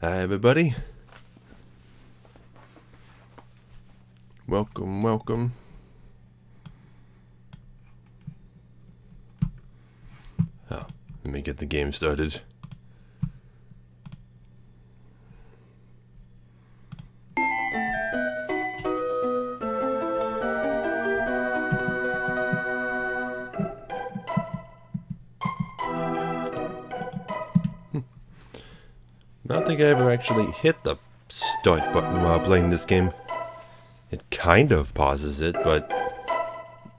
Hi everybody. Welcome, welcome. Oh, let me get the game started. I don't think I ever actually hit the start button while playing this game. It kind of pauses it, but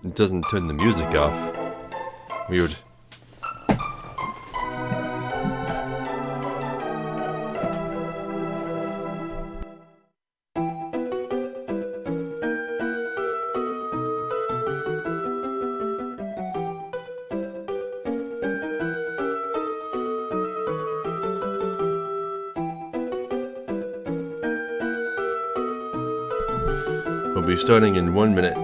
it doesn't turn the music off. Weird. We'll be starting in 1 minute.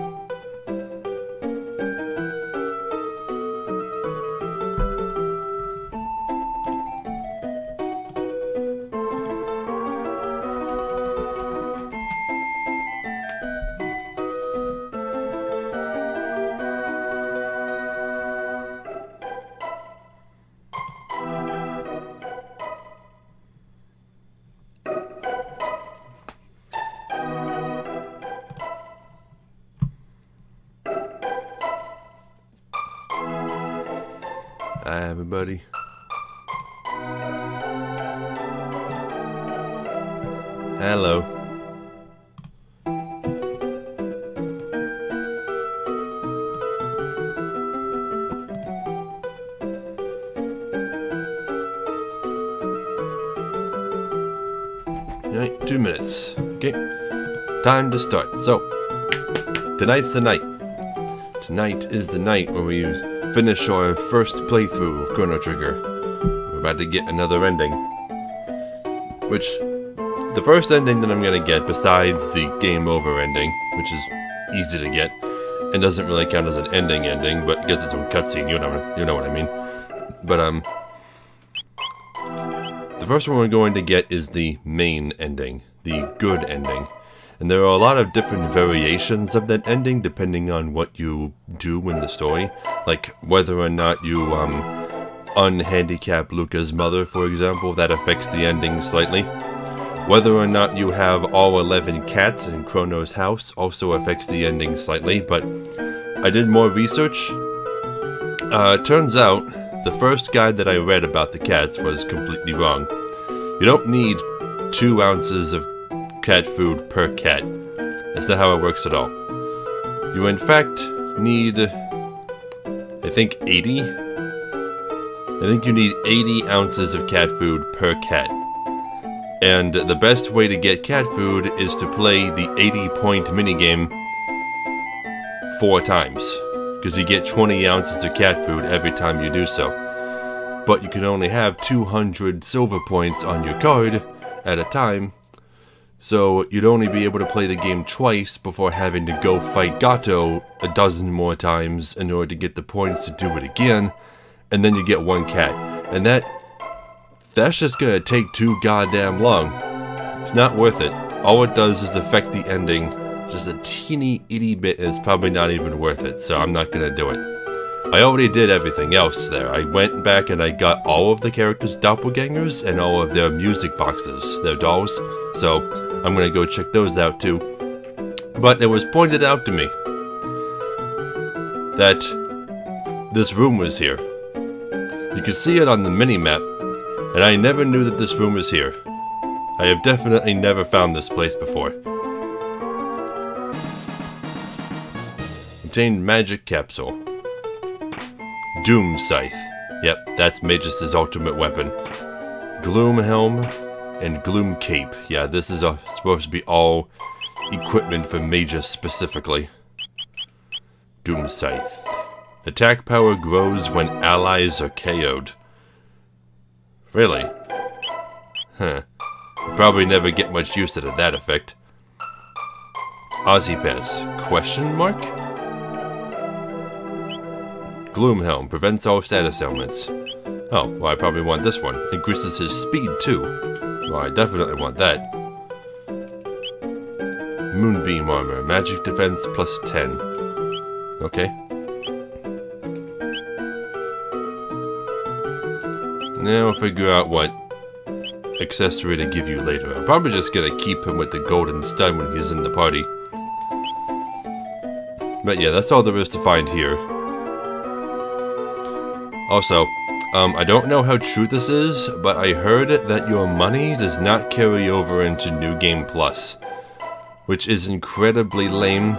Hi everybody. Hello. Alright, 2 minutes. Okay, time to start. So, tonight's the night. Tonight is the night where we finish our first playthrough of Chrono Trigger. We're about to get another ending. Which, the first ending that I'm gonna get, besides the game over ending, which is easy to get, and doesn't really count as an ending, but gets its own cutscene, you know what I mean. But, the first one we're going to get is the main ending, the good ending. And there are a lot of different variations of that ending depending on what you do in the story. Like whether or not you unhandicap Luca's mother, for example, that affects the ending slightly. Whether or not you have all 11 cats in Chrono's house also affects the ending slightly, but I did more research. Turns out the first guide that I read about the cats was completely wrong. You don't need 2 ounces of cat food per cat. That's not how it works at all. You in fact need, I think 80? I think you need 80 ounces of cat food per cat. And the best way to get cat food is to play the 80-point minigame 4 times. Because you get 20 ounces of cat food every time you do so. But you can only have 200 silver points on your card at a time. So you'd only be able to play the game twice before having to go fight Gato a dozen more times in order to get the points to do it again, and then you get 1 cat. And that's just gonna take too goddamn long. It's not worth it. All it does is affect the ending just a teeny itty bit, and it's probably not even worth it, so I'm not gonna do it. I already did everything else there. I went back and I got all of the characters' doppelgangers and all of their music boxes, their dolls, so I'm gonna go check those out too. But it was pointed out to me that this room was here. You can see it on the mini-map, and I never knew that this room was here. I have definitely never found this place before. Obtained magic capsule. Doom Scythe. Yep, that's Magus' ultimate weapon. Gloom Helm and Gloom Cape. Yeah, this is supposed to be all equipment for Magus specifically. Doom Scythe. Attack power grows when allies are KO'd. Really? Huh. Probably never get much use out of that effect. Aussie Pass. Question mark? Gloomhelm prevents all status ailments. Oh, well, I probably want this one. Increases his speed, too. Well, I definitely want that. Moonbeam armor. Magic defense plus 10. Okay. Now we'll figure out what accessory to give you later. I'm probably just gonna keep him with the golden stud when he's in the party. But yeah, that's all there is to find here. Also, I don't know how true this is, but I heard that your money does not carry over into New Game Plus, which is incredibly lame.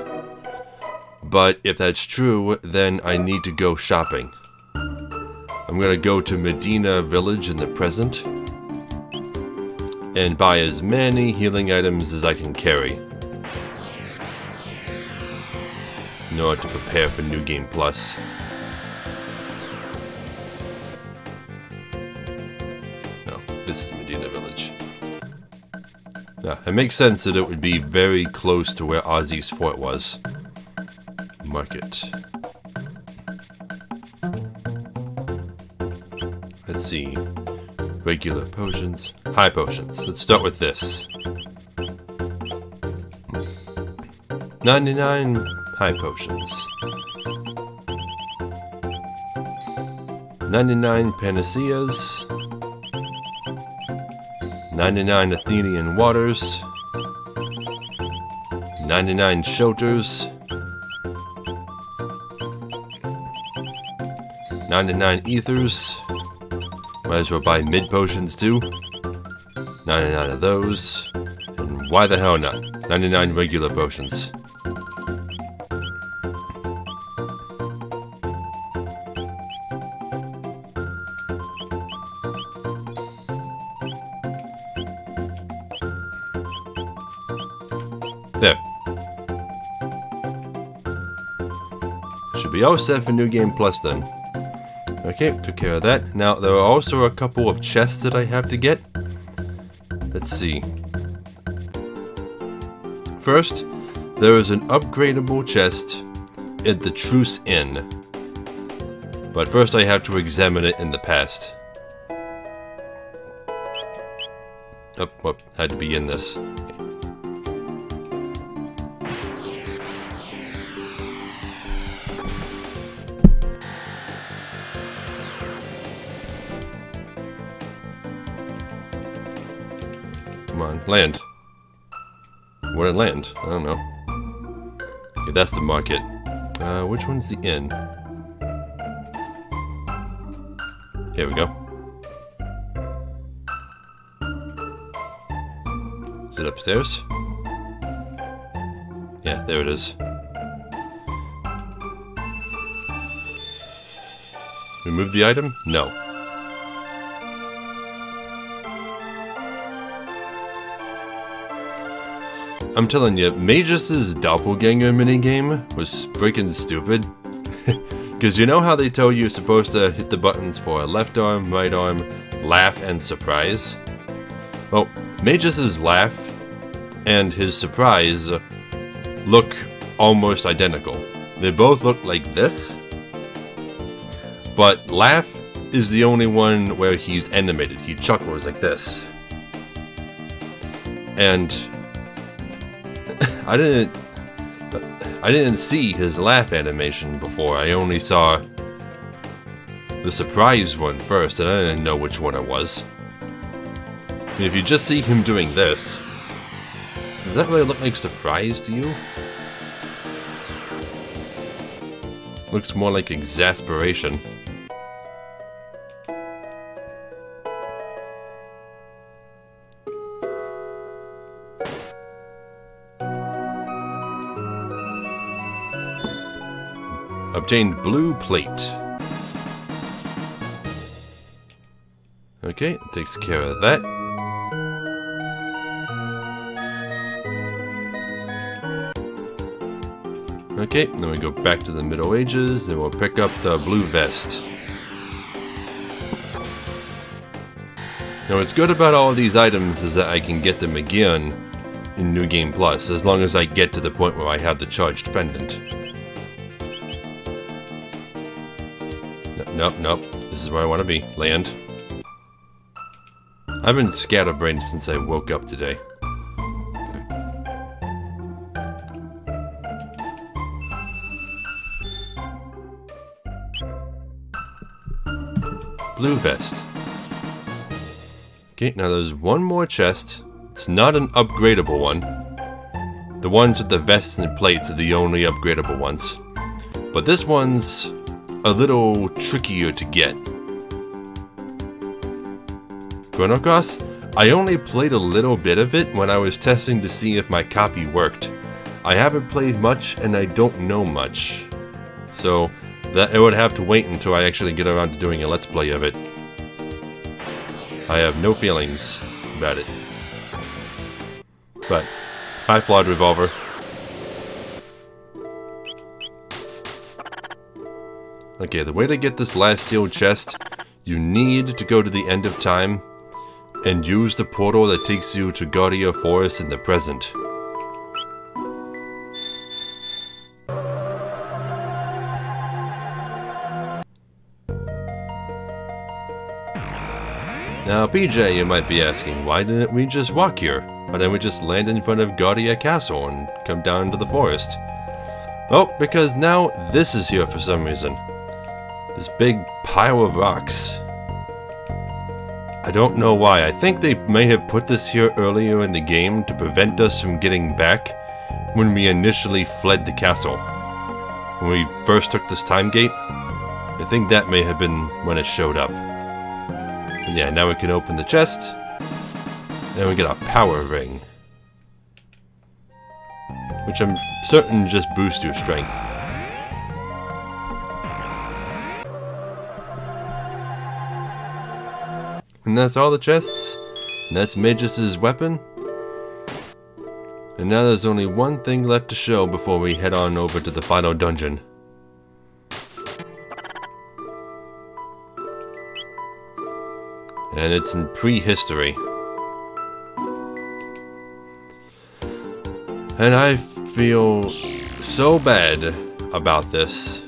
But if that's true, then I need to go shopping. I'm gonna go to Medina Village in the present and buy as many healing items as I can carry in order to prepare for New Game Plus. No, this is Medina Village. Now, it makes sense that it would be very close to where Ozzy's fort was. Market. Let's see. Regular potions. High potions. Let's start with this. 99 high potions. 99 panaceas. 99 Athenian waters. 99 shelters. 99 ethers. Might as well buy mid potions too. 99 of those. And why the hell not? 99 regular potions. There. Should be all set for New Game Plus then. Okay, took care of that. Now, there are also a couple of chests that I have to get. Let's see. First, there is an upgradable chest at the Truce Inn. But first I have to examine it in the past. Oh, had to be in this. Come on, land. Where did land? I don't know. Okay, that's the market. Which one's the inn? Here we go. Is it upstairs? Yeah, there it is. Remove the item? No. I'm telling you, Magus' doppelganger minigame was freaking stupid. Because you know how they tell you you're supposed to hit the buttons for left arm, right arm, laugh, and surprise? Well, Magus' laugh and his surprise look almost identical. They both look like this, but laugh is the only one where he's animated. He chuckles like this. And I didn't see his laugh animation before. I only saw the surprise one first, and I didn't know which one it was. I mean, if you just see him doing this, does that really look like surprise to you? Looks more like exasperation. Obtained blue plate. Okay, that takes care of that. Okay, then we go back to the Middle Ages, and we'll pick up the blue vest. Now what's good about all of these items is that I can get them again in New Game Plus, as long as I get to the point where I have the charged pendant. Nope. This This is where I want to be. Land. I've been scatterbrained since I woke up today. Blue vest. Okay, now there's one more chest. It's not an upgradable one. The ones with the vests and plates are the only upgradable ones. But this one's a little trickier to get. Chrono Cross? I only played a little bit of it when I was testing to see if my copy worked. I haven't played much and I don't know much. So that I would have to wait until I actually get around to doing a let's play of it. I have no feelings about it. But high flawed revolver. Okay, the way to get this last sealed chest, you need to go to the end of time and use the portal that takes you to Guardia Forest in the present. Now, PJ, you might be asking, why didn't we just walk here? Why didn't we just land in front of Guardia Castle and come down to the forest? Well, because now this is here for some reason. This big pile of rocks. I don't know why. I think they may have put this here earlier in the game to prevent us from getting back when we initially fled the castle. When we first took this time gate, I think that may have been when it showed up. And yeah, now we can open the chest, and we get a power ring. Which I'm certain just boosts your strength. And that's all the chests. And that's Magus' weapon. And now there's only one thing left to show before we head on over to the final dungeon. And it's in prehistory. And I feel so bad about this.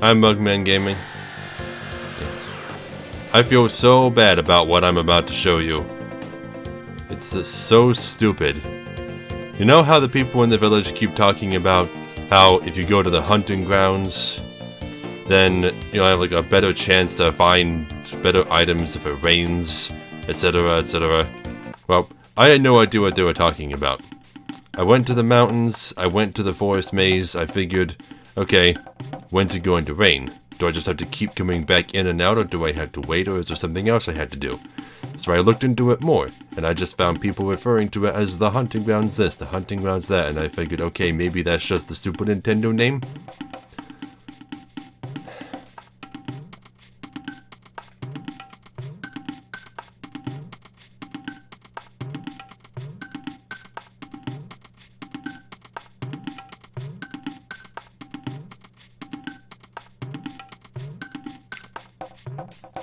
I'm Mugman Gaming. I feel so bad about what I'm about to show you. It's just so stupid. You know how the people in the village keep talking about how if you go to the hunting grounds, then you'll have like a better chance to find better items if it rains, etc, etc. Well, I had no idea what they were talking about. I went to the mountains, I went to the forest maze, I figured, okay, when's it going to rain? Do I just have to keep coming back in and out, or do I have to wait, or is there something else I had to do? So I looked into it more, and I just found people referring to it as the hunting grounds this, the hunting grounds that, and I figured, okay, maybe that's just the Super Nintendo name?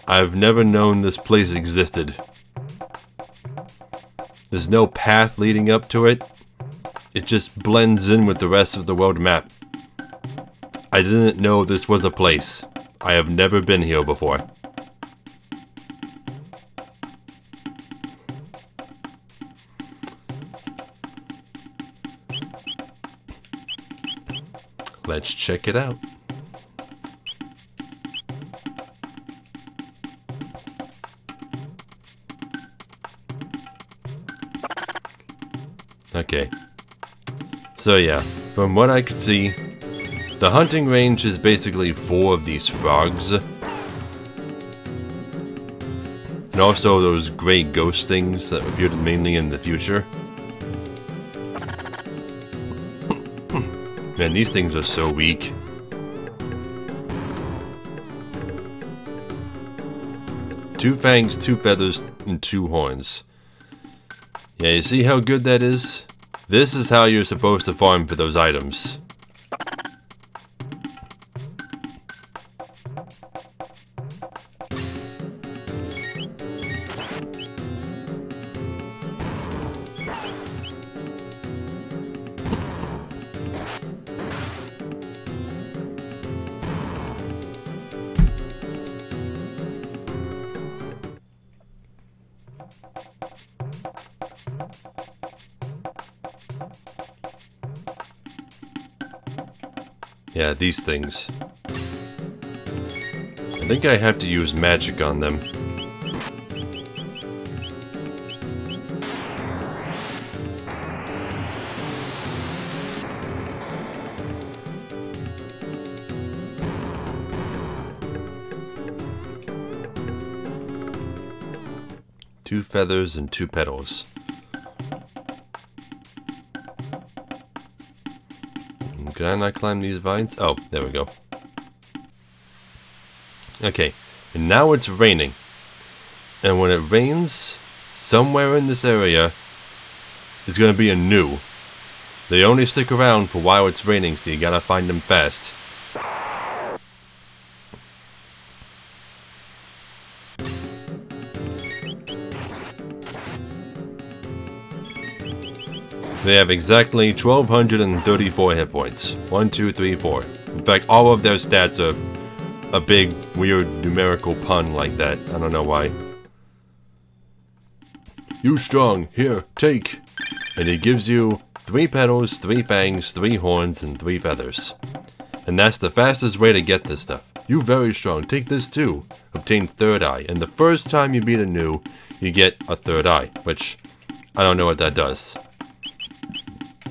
I've never known this place existed. There's no path leading up to it. It just blends in with the rest of the world map. I didn't know this was a place. I have never been here before. Let's check it out. Okay, so yeah, from what I could see, the hunting range is basically 4 of these frogs. And also those gray ghost things that appeared mainly in the future. Man, these things are so weak. Two fangs, 2 feathers, and 2 horns. Yeah, you see how good that is? This is how you're supposed to farm for those items. Yeah, these things. I think I have to use magic on them. Two feathers and two petals. Can I not climb these vines? Oh, there we go. Okay, and now it's raining. And when it rains, somewhere in this area is going to be a new. They only stick around for while it's raining, so you gotta find them fast. They have exactly 1,234 hit points. 1, 2, 3, 4. In fact, all of their stats are a big, weird numerical pun like that. I don't know why. You strong. Here, take. And he gives you 3 petals, 3 fangs, 3 horns, and 3 feathers. And that's the fastest way to get this stuff. You very strong. Take this too. Obtain third eye. And the first time you beat a new, you get a third eye. Which, I don't know what that does.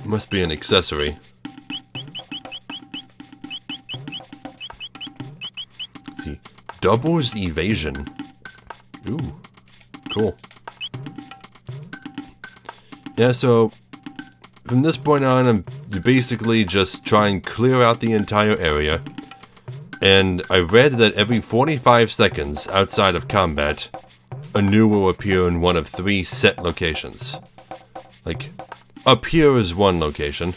Must be an accessory. Let's see. Doubles evasion. Ooh. Cool. Yeah, so from this point on, you basically just try and clear out the entire area. And I read that every 45 seconds outside of combat, a new will appear in one of 3 set locations. Like, up here is one location.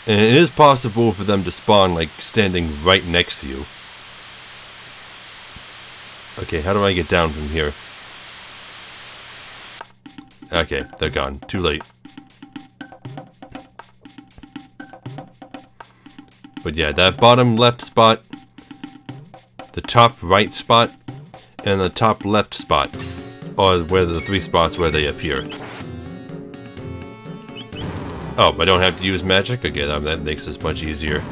And it is possible for them to spawn, like, standing right next to you. Okay, how do I get down from here? Okay, they're gone. Too late. But yeah, that bottom left spot, the top right spot, and the top left spot are where the 3 spots where they appear. Oh, I don't have to use magic? Okay, that makes this much easier.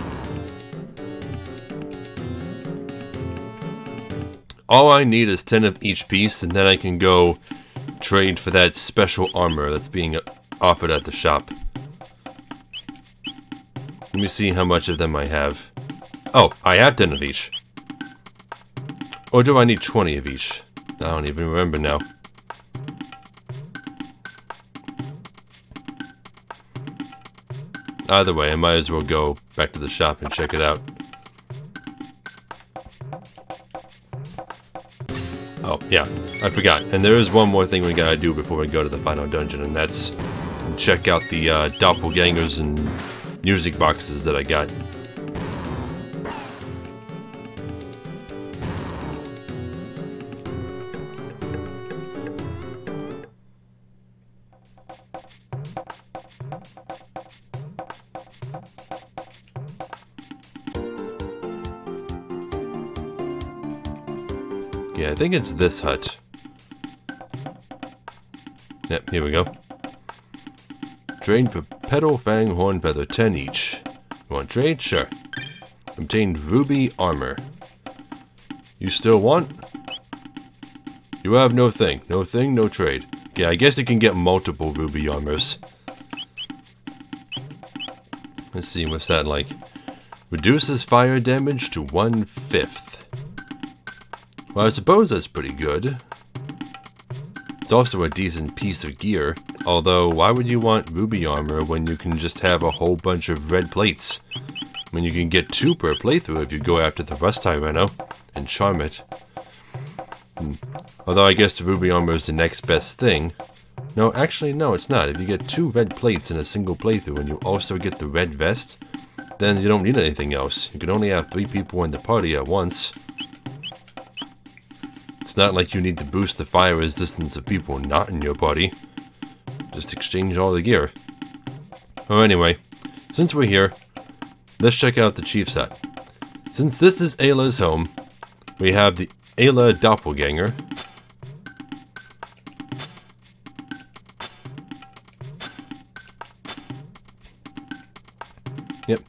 All I need is 10 of each piece, and then I can go trade for that special armor that's being offered at the shop. Let me see how much of them I have. Oh, I have 10 of each. Or do I need 20 of each? I don't even remember now. Either way, I might as well go back to the shop and check it out. Oh, yeah, I forgot. And there is one more thing we gotta do before we go to the final dungeon, and that's check out the doppelgangers and music boxes that I got. Yeah, I think it's this hut. Yep, here we go. Trade for petal, fang, horn, feather, 10 each. You want trade? Sure. Obtained ruby armor. You still want? You have no thing. No thing, no trade. Yeah, I guess you can get multiple ruby armors. Let's see, what's that like? Reduces fire damage to 1/5. Well, I suppose that's pretty good. It's also a decent piece of gear. Although, why would you want ruby armor when you can just have a whole bunch of red plates? I mean, you can get 2 per playthrough if you go after the Rust Tyranno and charm it. Although I guess the ruby armor is the next best thing. No, actually, no, it's not. If you get 2 red plates in a single playthrough and you also get the red vest, then you don't need anything else. You can only have 3 people in the party at once. It's not like you need to boost the fire resistance of people not in your party. Just exchange all the gear. Oh, anyway, since we're here, let's check out the chief's hut. Since this is Ayla's home, We have the Ayla Doppelganger. Yep.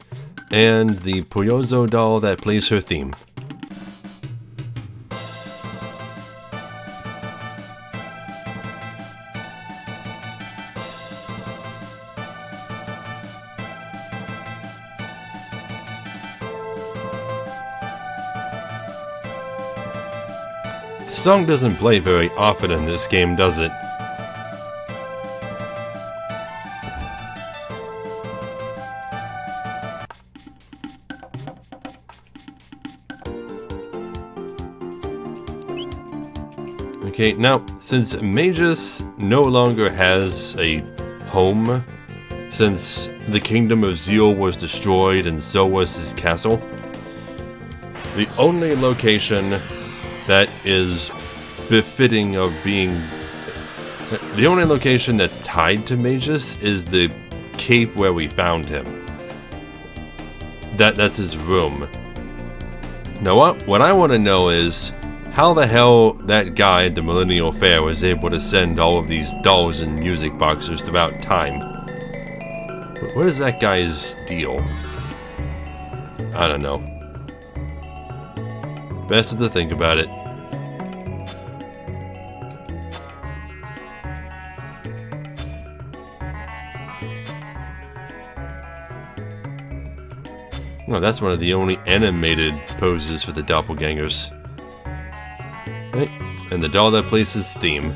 And the Puyozo doll that plays her theme. The song doesn't play very often in this game, does it? Okay, now, since Magus no longer has a home, since the Kingdom of Zeal was destroyed and so was his castle, the only location that is befitting of being... The only location that's tied to Magus is the cape where we found him. That's his room. Now what I want to know is how the hell that guy at the Millennial Fair was able to send all of these dolls and music boxes throughout time. What is that guy's deal? I don't know. Best to think about it. Oh, that's one of the only animated poses for the doppelgangers. Right. And the doll that plays his theme.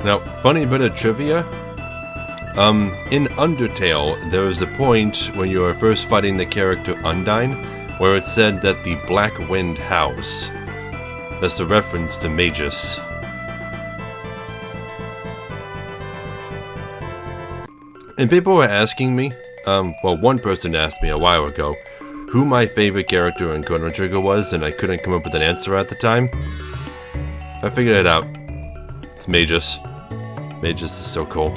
Now, funny bit of trivia. In Undertale, there was a point when you were first fighting the character Undyne, where it said that the Black Wind House. That's a reference to Magus. And people were asking me, well, one person asked me a while ago, who my favorite character in Chrono Trigger was, and I couldn't come up with an answer at the time. I figured it out. It's Magus. Magus is so cool.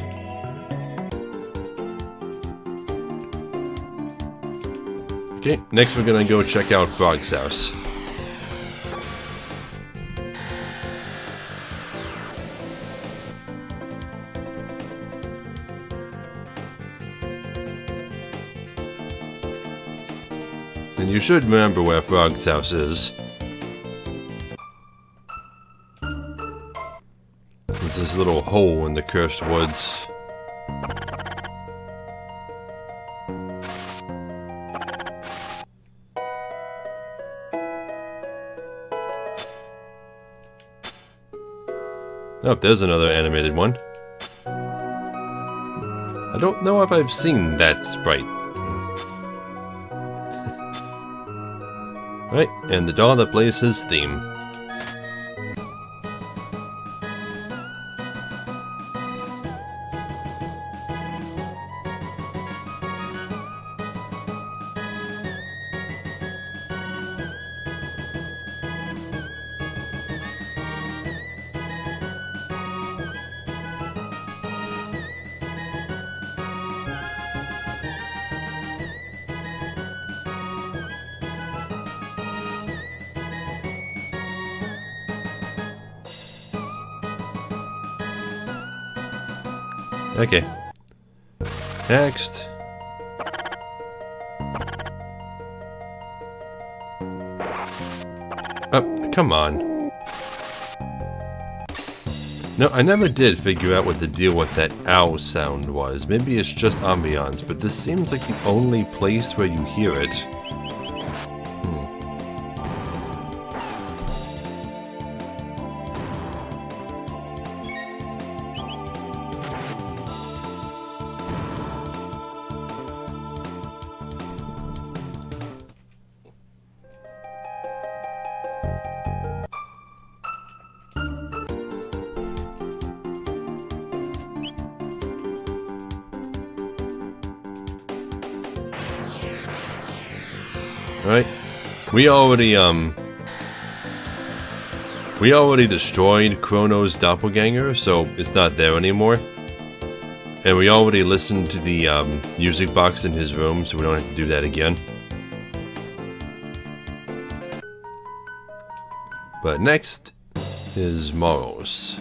Okay, next we're gonna go check out Frog's house. And you should remember where Frog's house is. There's this little hole in the cursed woods. Oh, there's another animated one. I don't know if I've seen that sprite. Right, and the doll that plays his theme. Okay. Next. Oh, come on. No, I never did figure out what the deal with that owl sound was. Maybe it's just ambiance, but this seems like the only place where you hear it. Alright. We already destroyed Chrono's doppelganger, so it's not there anymore. And we already listened to the music box in his room, so we don't have to do that again. But next is Morals.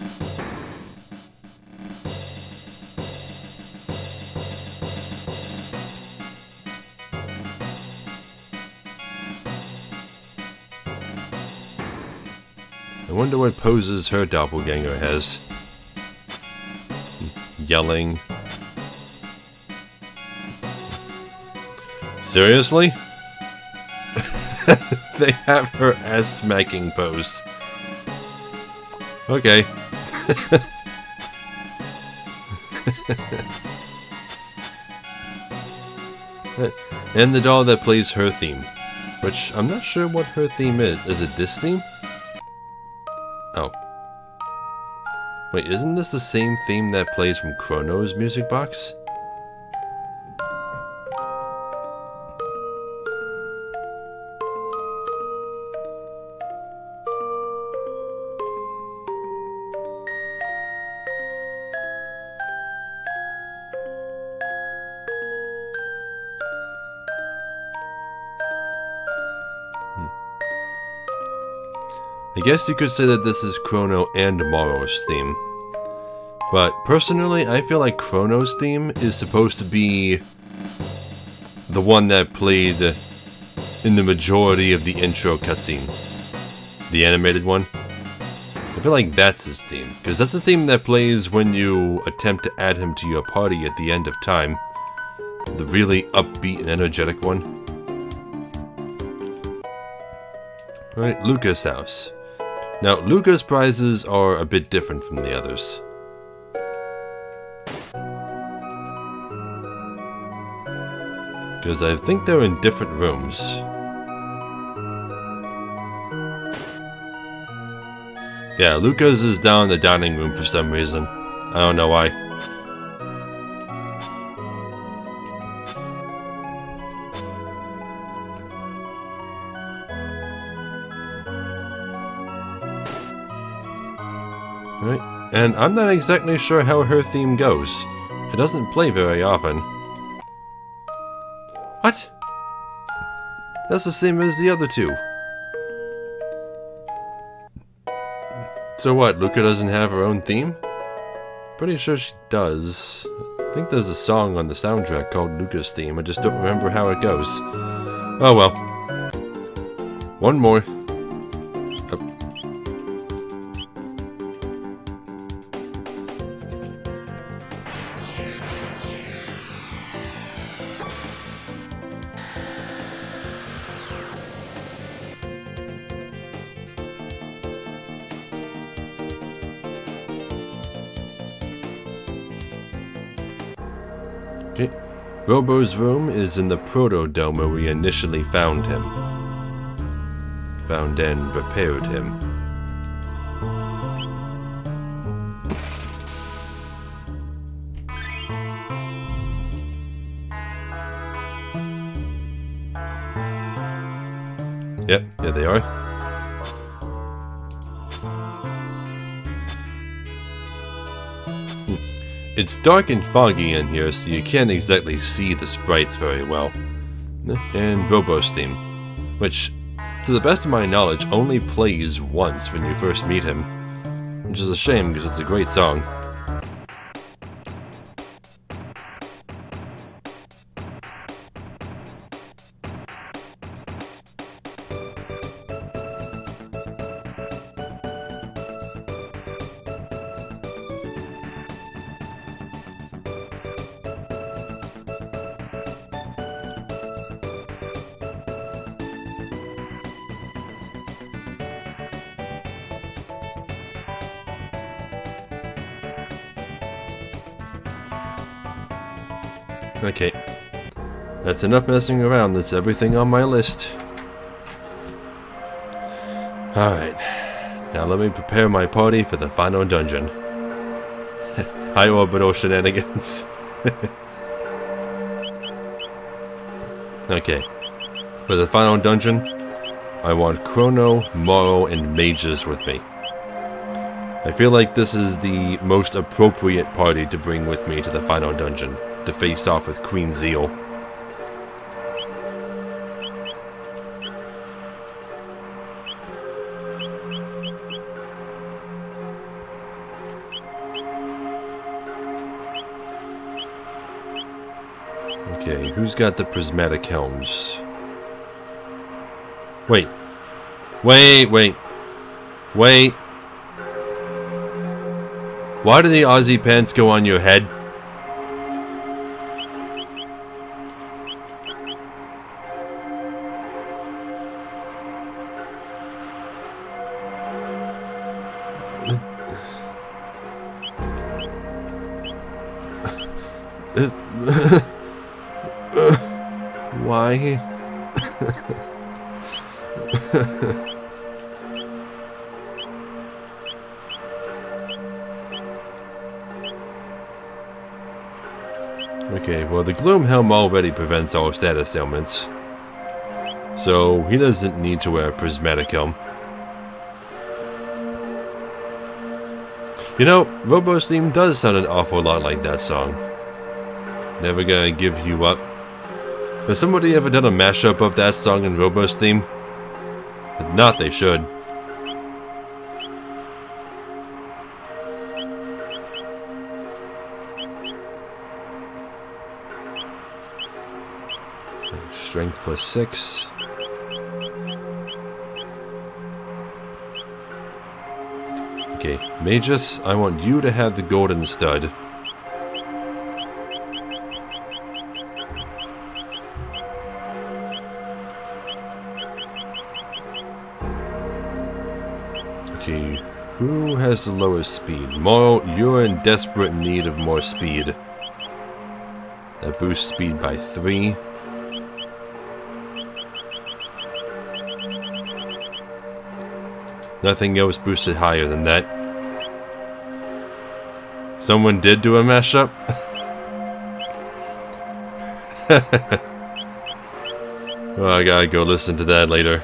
I wonder what poses her doppelganger has. Yelling. Seriously? They have her ass smacking pose. Okay. And the doll that plays her theme. Which, I'm not sure what her theme is. Is it this theme? Oh. Wait, isn't this the same theme that plays from Chrono's music box? I guess you could say that this is Chrono and Morrow's theme. But personally, I feel like Chrono's theme is supposed to be the one that played in the majority of the intro cutscene. The animated one. I feel like that's his theme, because that's the theme that plays when you attempt to add him to your party at the end of time. The really upbeat and energetic one. Alright, Luca's house. Now, Luca's prizes are a bit different from the others. Because I think they're in different rooms. Yeah, Luca's is down in the dining room for some reason. I don't know why. Right, and I'm not exactly sure how her theme goes. It doesn't play very often. What? That's the same as the other two. So what, Luca doesn't have her own theme? Pretty sure she does. I think there's a song on the soundtrack called Luca's theme, I just don't remember how it goes. Oh well. One more. Okay. Robo's room is in the Proto-Dome where we initially found him. Found and repaired him. Yep, there they are. It's dark and foggy in here, so you can't exactly see the sprites very well. And Robo's theme, which, to the best of my knowledge, only plays once when you first meet him. Which is a shame, because it's a great song. Okay, that's enough messing around, that's everything on my list. Alright, now let me prepare my party for the final dungeon. High orbital shenanigans. Okay, For the final dungeon, I want Chrono, Morrow, and Mages with me. I feel like this is the most appropriate party to bring with me to the final dungeon, to face off with Queen Zeal. Okay, who's got the prismatic helms? Wait. Wait. Why do the Aussie pants go on your head? Why? Okay, well the Gloom Helm already prevents all status ailments, so he doesn't need to wear a prismatic helm. You know, Robo's theme does sound an awful lot like that song. Never Gonna Give You Up. Has somebody ever done a mashup of that song and Robo's theme? If not, they should. Strength plus 6. Okay, Magus, I want you to have the golden stud. Okay, who has the lowest speed? Morrow, you're in desperate need of more speed. That boosts speed by 3. Nothing else boosted higher than that. Someone did do a mashup? Oh, I gotta go listen to that later.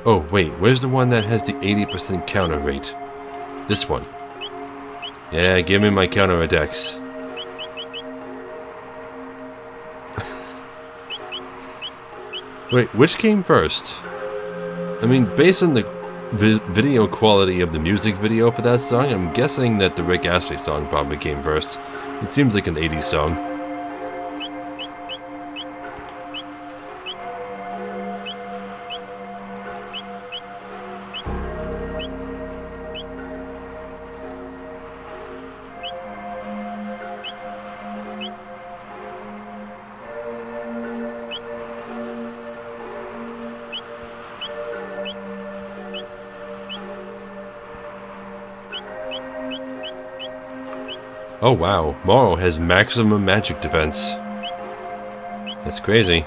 Oh, wait, where's the one that has the 80% counter rate? This one. Yeah, give me my counter attacks. Wait, which came first? I mean, based on the video quality of the music video for that song, I'm guessing that the Rick Astley song probably came first. It seems like an 80s song. Oh wow, Morrow has maximum magic defense. That's crazy.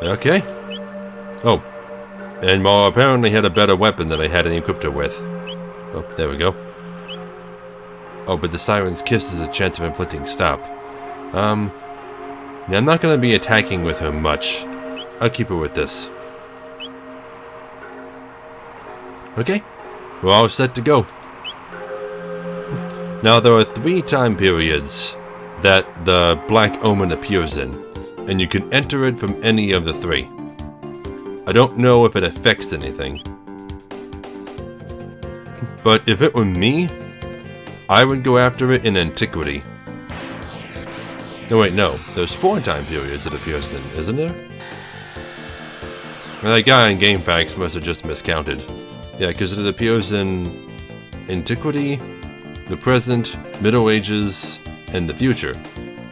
Okay. Oh. And Morrow apparently had a better weapon than I had any equipped her with. Oh, there we go. Oh, but the Siren's Kiss has a chance of inflicting stop. Yeah, I'm not gonna be attacking with her much. I'll keep her with this. Okay, we're all set to go. Now there are 3 time periods that the Black Omen appears in, and you can enter it from any of the 3. I don't know if it affects anything, but if it were me, I would go after it in Antiquity. No wait, no, there's 4 time periods it appears in, isn't there? Well, that guy in GameFAQs must have just miscounted. Yeah, because it appears in Antiquity, the Present, Middle Ages, and the Future.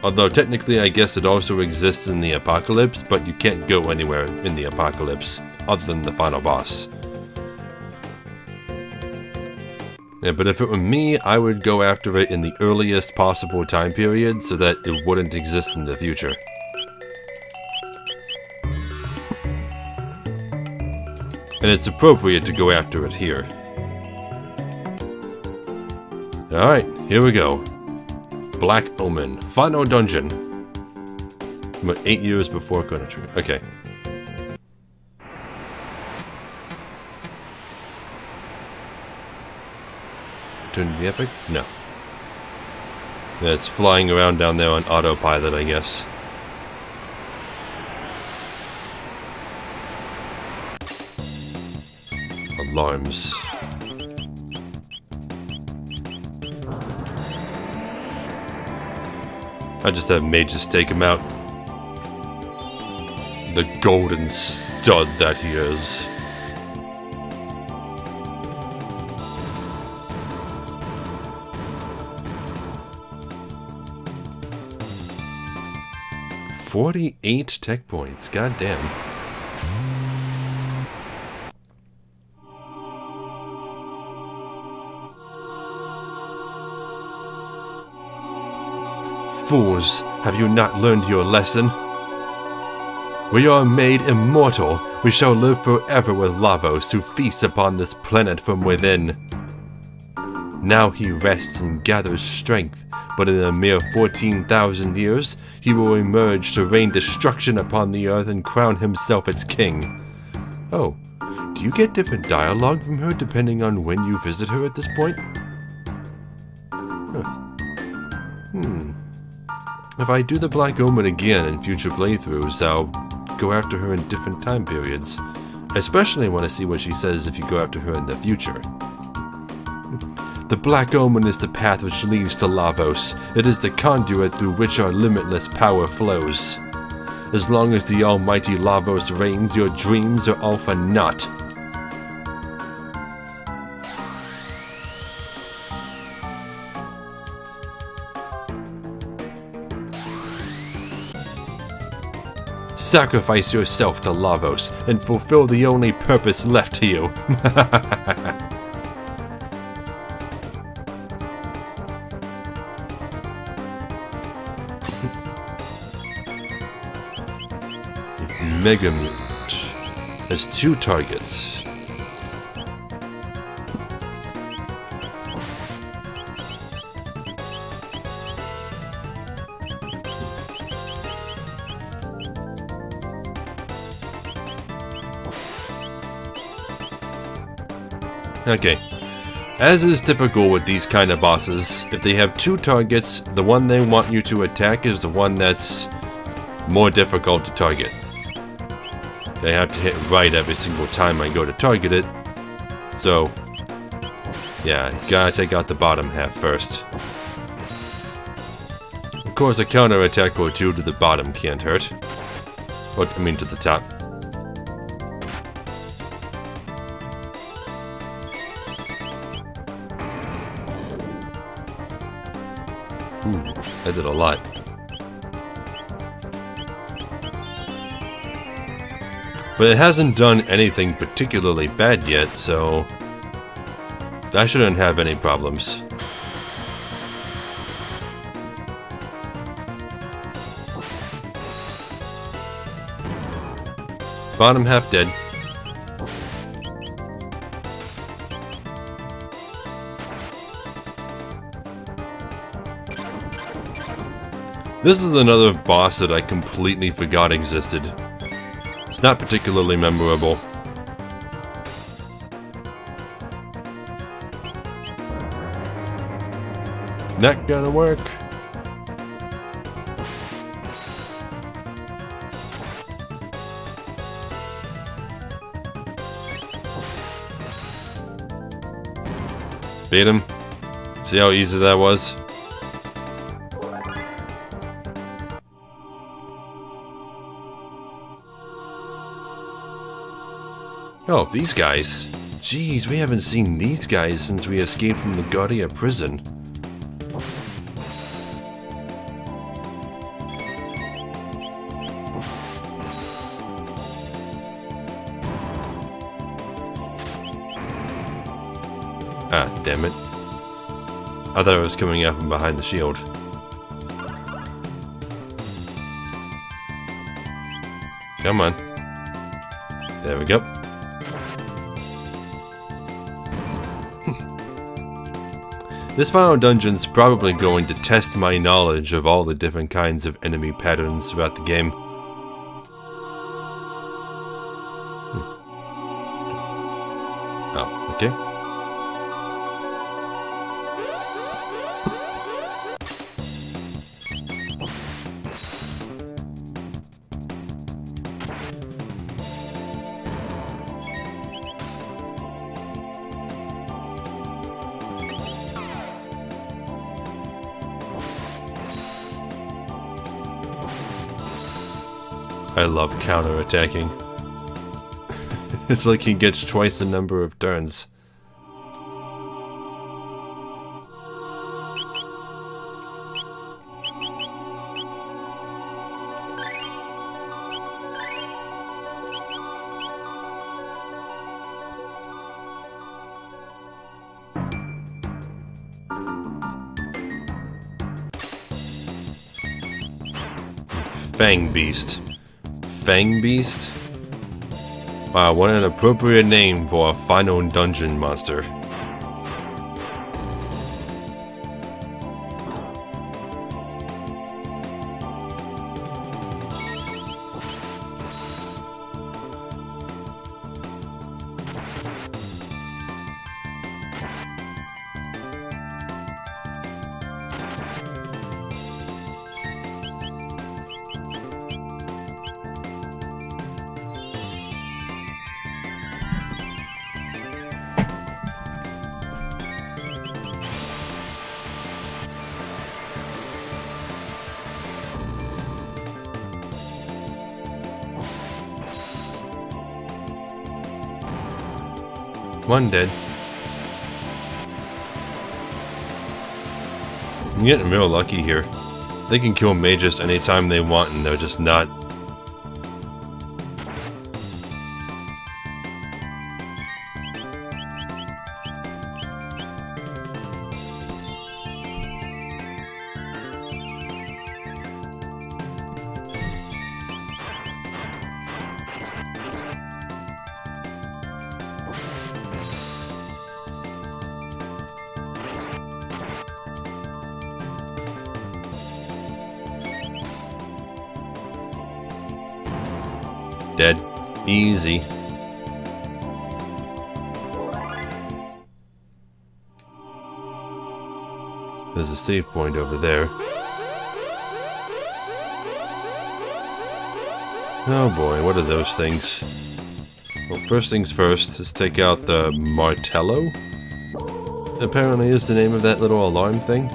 Although technically I guess it also exists in the Apocalypse, but you can't go anywhere in the Apocalypse other than the final boss. Yeah, but if it were me, I would go after it in the earliest possible time period so that it wouldn't exist in the future. And it's appropriate to go after it here. Alright, here we go. Black Omen. Final dungeon. About 8 years before Chrono Trigger. Okay. Turn to the epic? No. It's flying around down there on autopilot, I guess. Alarms. I just have mages take him out. The golden stud that he is. "48 tech points, goddamn." Fools, have you not learned your lesson? We are made immortal. We shall live forever with Lavos, who feasts upon this planet from within. Now he rests and gathers strength, but in a mere 14,000 years, he will emerge to rain destruction upon the earth and crown himself its king. Oh, do you get different dialogue from her depending on when you visit her at this point? Huh. If I do the Black Omen again in future playthroughs, I'll go after her in different time periods. I especially want to see what she says if you go after her in the future. The Black Omen is the path which leads to Lavos. It is the conduit through which our limitless power flows. As long as the almighty Lavos reigns, your dreams are all for naught. Sacrifice yourself to Lavos and fulfill the only purpose left to you. Mega Mutant has 2 targets. Okay, as is typical with these kind of bosses, if they have 2 targets, the one they want you to attack is the one that's more difficult to target. I have to hit right every single time I go to target it, so yeah, gotta take out the bottom half first. Of course, a counter attack or 2 to the bottom can't hurt. Or, I mean to the top. Ooh, I did a lot. But it hasn't done anything particularly bad yet, so I shouldn't have any problems. Bottom half dead. This is another boss that I completely forgot existed. It's not particularly memorable. Not gonna work. Beat him. See how easy that was? Oh, these guys. Jeez, we haven't seen these guys since we escaped from the Guardia prison. Ah, damn it. I thought it was coming out from behind the shield. Come on. There we go. This final dungeon's probably going to test my knowledge of all the different kinds of enemy patterns throughout the game. Oh, okay. I love counter-attacking. It's like he gets twice the number of turns. Fang Beast. Fang Beast? Wow, what an appropriate name for a final dungeon monster. One dead. I'm getting real lucky here. They can kill mages anytime they want and they're just not. Dead. Easy. There's a save point over there. Oh boy, what are those things? Well, first things first, let's take out the Martello. Apparently is the name of that little alarm thing.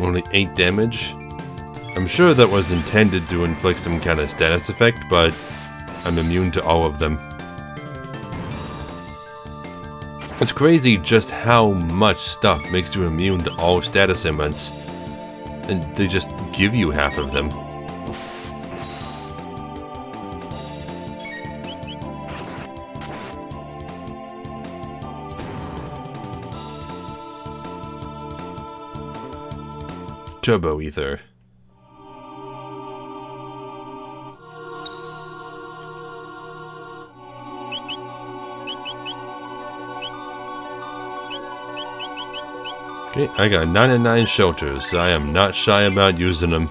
Only 8 damage. I'm sure that was intended to inflict some kind of status effect, but I'm immune to all of them. It's crazy just how much stuff makes you immune to all status ailments, and they just give you half of them. Turbo Ether. Okay, I got 99 shelters. I am not shy about using them.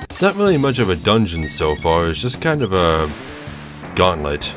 It's not really much of a dungeon so far, it's just kind of a gauntlet.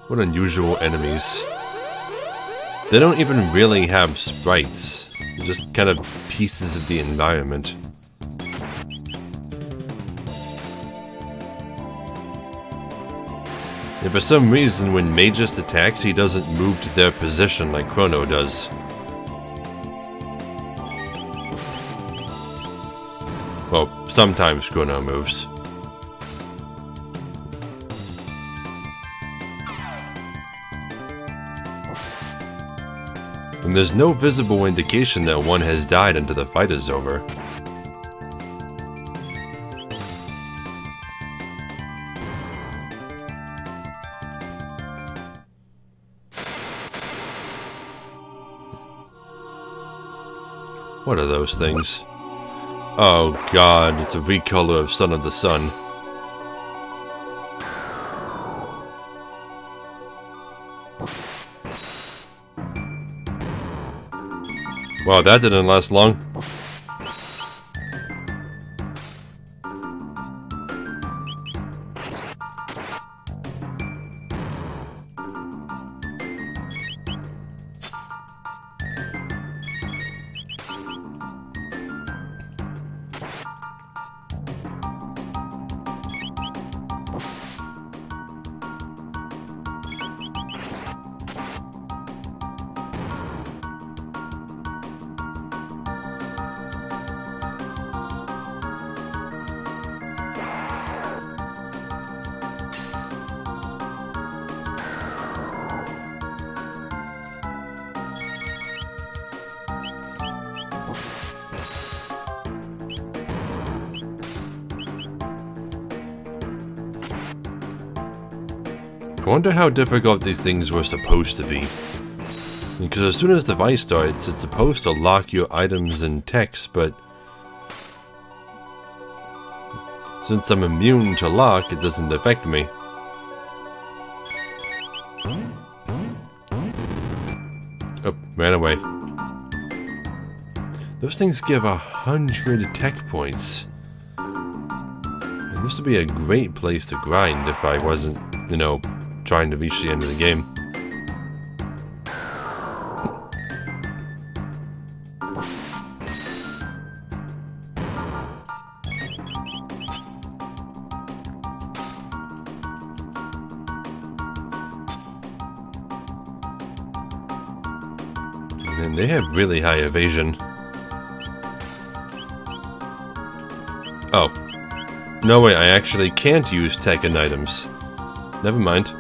What unusual enemies. They don't even really have sprites. They're just kind of pieces of the environment. And for some reason, when Magus attacks, he doesn't move to their position like Chrono does. Well, sometimes Chrono moves. And there's no visible indication that one has died until the fight is over. What are those things? Oh god, it's a recolor of Son of the Sun. Wow, that didn't last long. I wonder how difficult these things were supposed to be. Because as soon as the fight starts, it's supposed to lock your items and text, but since I'm immune to lock, it doesn't affect me. Oh, ran away. Those things give 100 tech points. And this would be a great place to grind if I wasn't, you know, trying to reach the end of the game. And they have really high evasion. Oh. No way, I actually can't use tech and items. Never mind.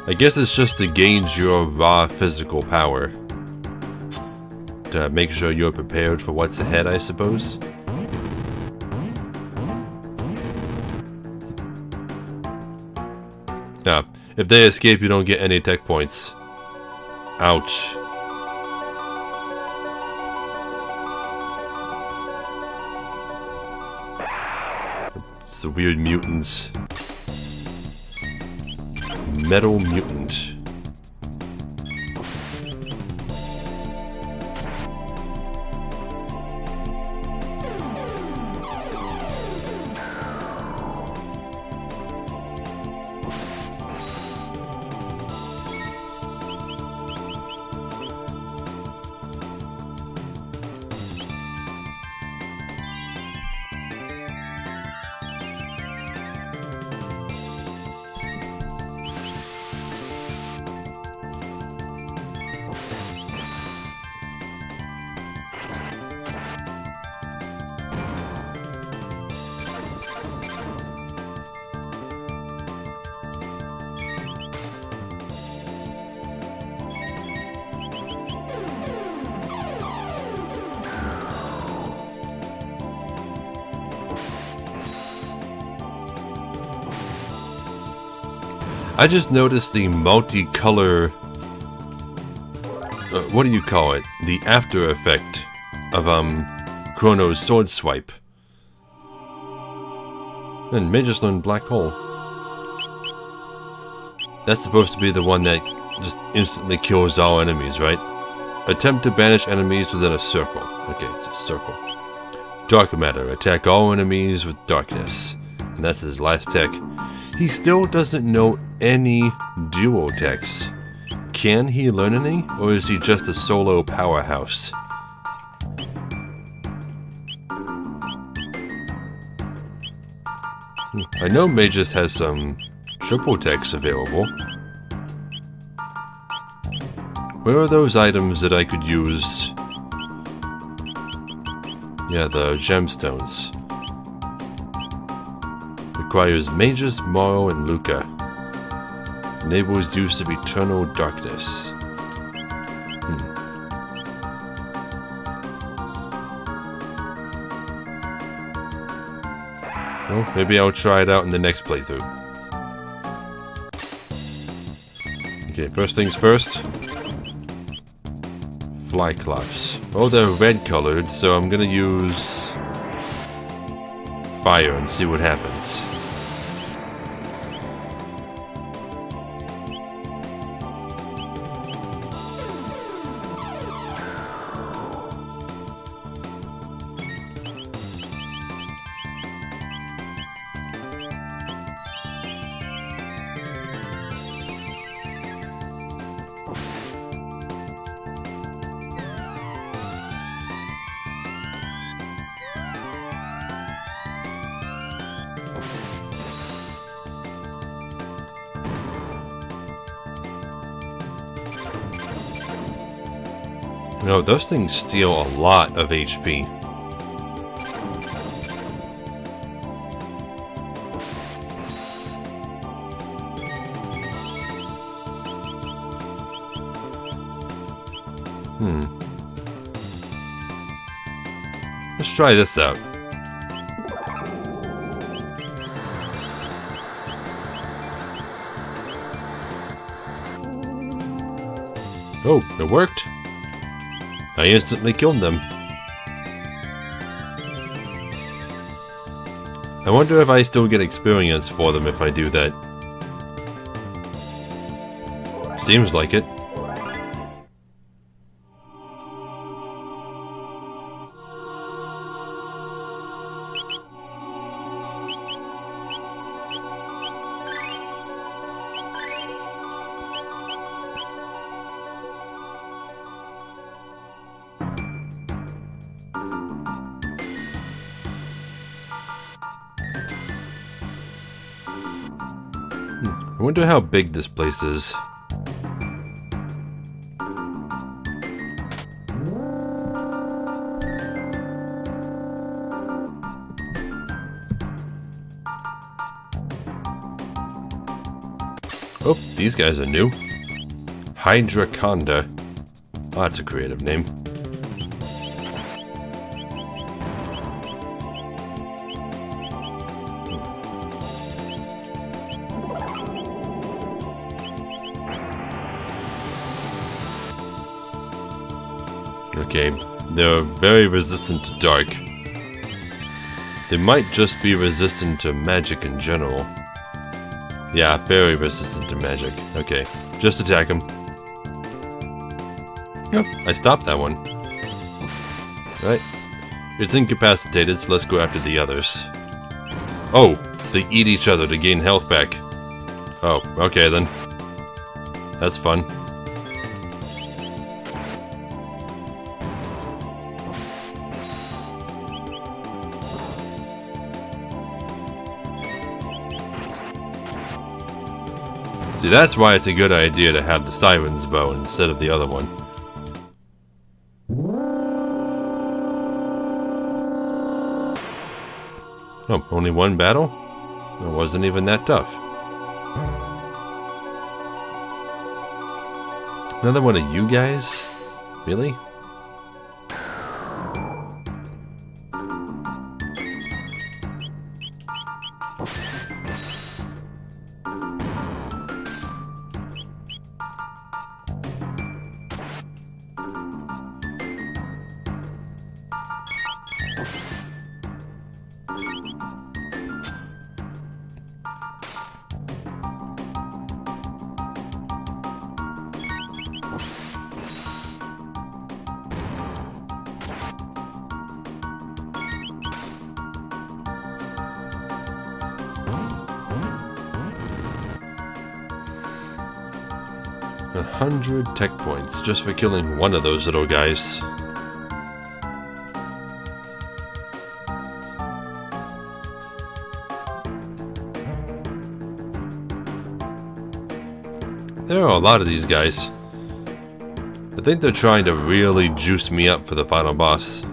I guess it's just to gauge your raw physical power. To make sure you're prepared for what's ahead, I suppose. Ah, if they escape, you don't get any tech points. Ouch. It's the weird mutants. Metal mutant. I just noticed the multicolor, what do you call it? The after effect of Chrono's sword swipe. And Magus learned Black Hole. That's supposed to be the one that just instantly kills all enemies, right? Attempt to banish enemies within a circle. Okay, it's a circle. Dark matter. Attack all enemies with darkness. And that's his last tech. He still doesn't know any duo techs. Can he learn any? Or is he just a solo powerhouse? I know Magus has some triple techs available. Where are those items that I could use? Yeah, the gemstones. Requires Magus, Morrow, and Luca. Enables use of eternal darkness. Well, maybe I'll try it out in the next playthrough. Okay, first things first. Flyclops. Oh, they're red colored, so I'm gonna use fire and see what happens. No, those things steal a lot of HP. Let's try this out. Oh, it worked. I instantly killed them. I wonder if I still get experience for them if I do that. Seems like it. I wonder how big this place is. Oh, these guys are new. Hydraconda. Oh, that's a creative name. Okay, they're very resistant to dark. They might just be resistant to magic in general. Yeah, very resistant to magic. Okay, just attack him. Yep, I stopped that one. Right. It's incapacitated, so let's go after the others. Oh, they eat each other to gain health back. Oh, okay then. That's fun. See, that's why it's a good idea to have the Siren's Bow instead of the other one. Oh, only one battle? It wasn't even that tough. Another one of you guys? Really? 100 tech points just for killing one of those little guys. There are a lot of these guys. I think they're trying to really juice me up for the final boss.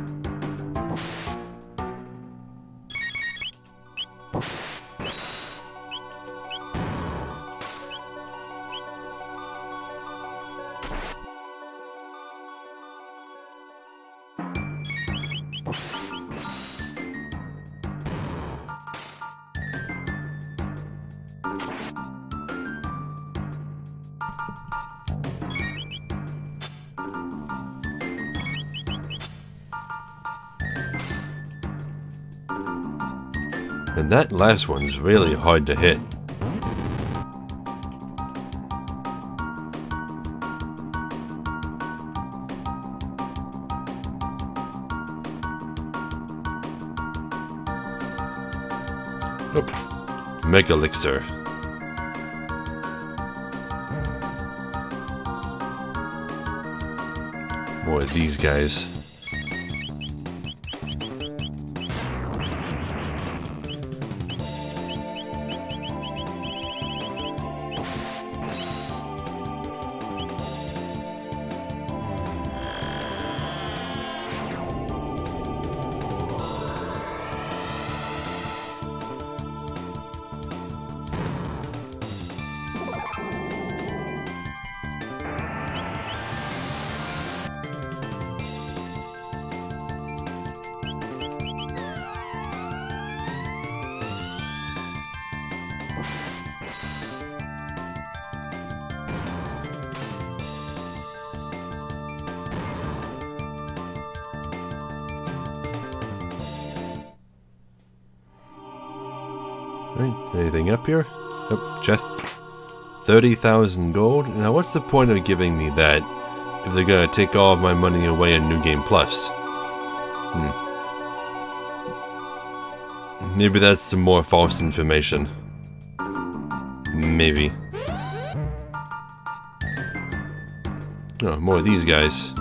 And that last one's really hard to hit. Oh, Mega Elixir. More of these guys. Right, anything up here? Oh, chests. 30,000 gold? Now what's the point of giving me that if they're gonna take all of my money away in New Game Plus? Maybe that's some more false information. Maybe. Oh, more of these guys.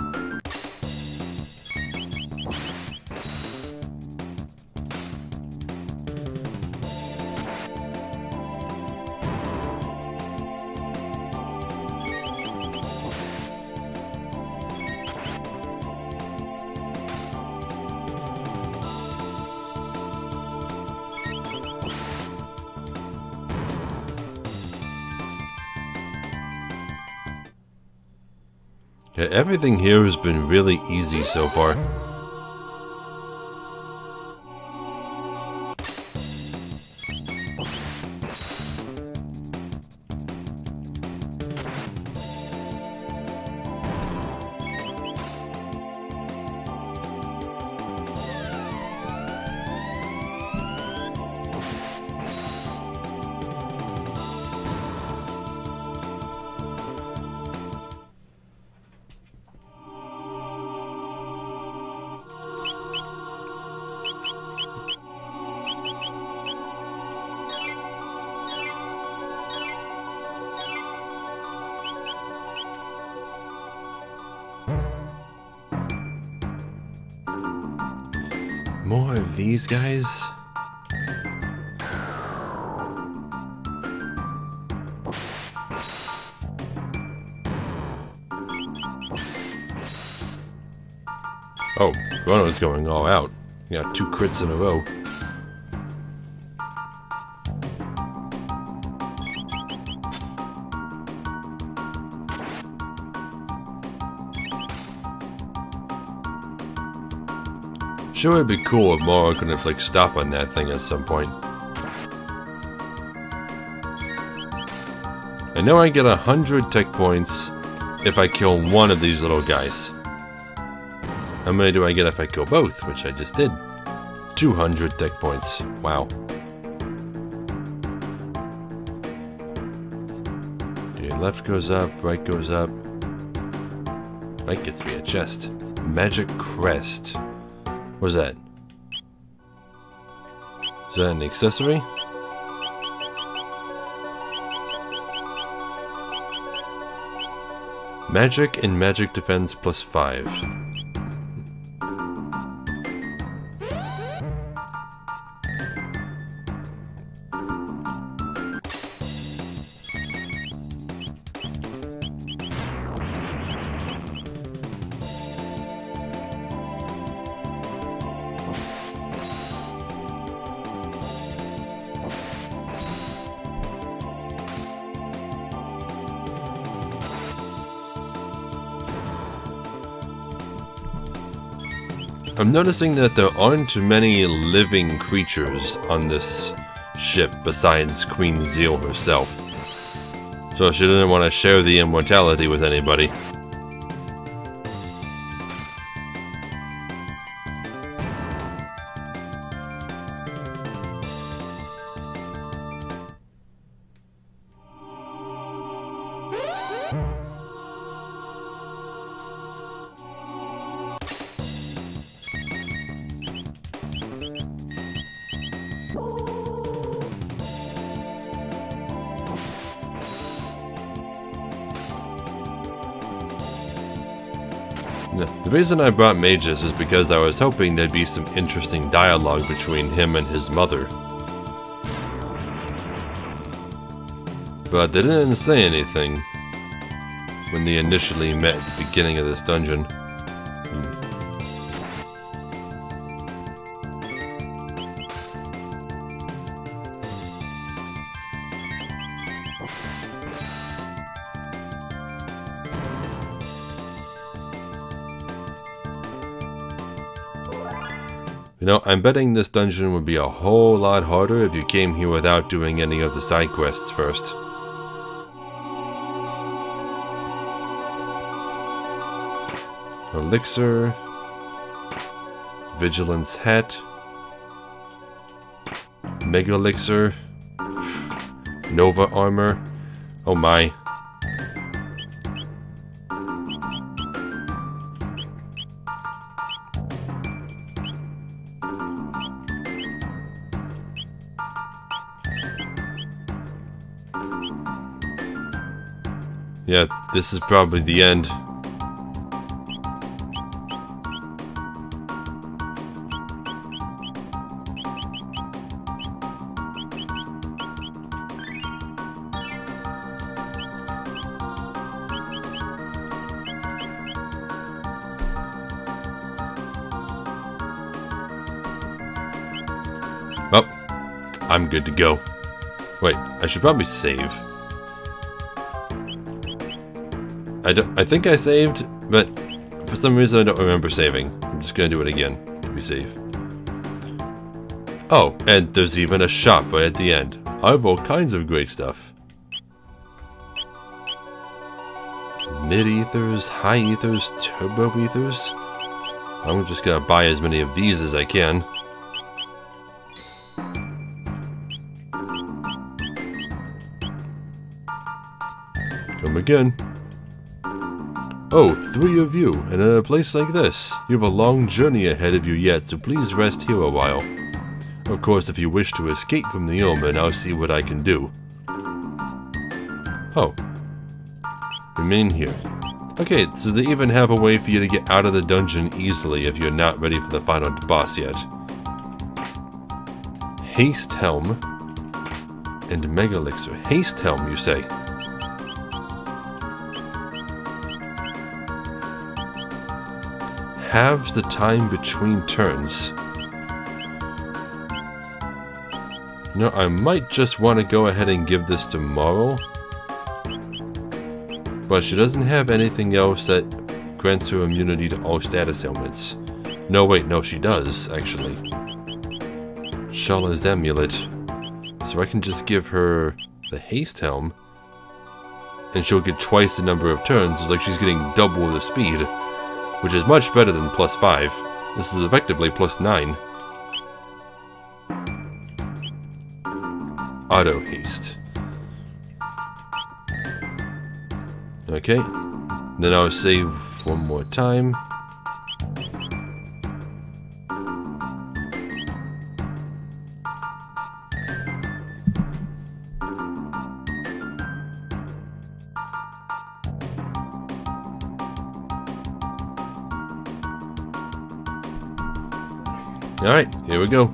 Yeah, everything here has been really easy so far. More of these guys? Oh, Chrono's going all out. You got 2 crits in a row. Sure, it'd be cool if Mara could inflict stop on that thing at some point. I know I get 100 tech points if I kill one of these little guys. How many do I get if I kill both, which I just did? 200 tech points. Wow. Okay, left goes up, right goes up. Right gets me a chest. Magic Crest. What's that? Is that an accessory? Magic and magic defense +5. I'm noticing that there aren't many living creatures on this ship besides Queen Zeal herself. So she didn't want to share the immortality with anybody. The reason I brought Magus is because I was hoping there'd be some interesting dialogue between him and his mother. But they didn't say anything when they initially met at the beginning of this dungeon. You know, I'm betting this dungeon would be a whole lot harder if you came here without doing any of the side quests first. Elixir, Vigilance Hat, Mega Elixir, Nova Armor. Oh my. Yeah, this is probably the end. Well, I'm good to go. Wait, I should probably save. I think I saved, but for some reason I don't remember saving. I'm just gonna do it again to be safe. Oh, and there's even a shop right at the end. I have all kinds of great stuff. Mid-ethers, high ethers, turbo ethers. I'm just gonna buy as many of these as I can. Come again. Oh, 3 of you, and in a place like this. You have a long journey ahead of you yet, so please rest here a while. Of course, if you wish to escape from the omen, I'll see what I can do. Oh. Remain here. Okay, so they even have a way for you to get out of the dungeon easily if you're not ready for the final boss yet. Haste Helm and Mega Elixir. Haste Helm, you say? Halves the time between turns. You know, I might just want to go ahead and give this to Morrow. But she doesn't have anything else that grants her immunity to all status ailments. No, wait, no, she does, actually. Shala's Amulet. So I can just give her the Haste Helm. And she'll get twice the number of turns. It's like she's getting double the speed. Which is much better than +5. This is effectively +9. Auto haste. Okay. Then I'll save one more time. Alright, here we go.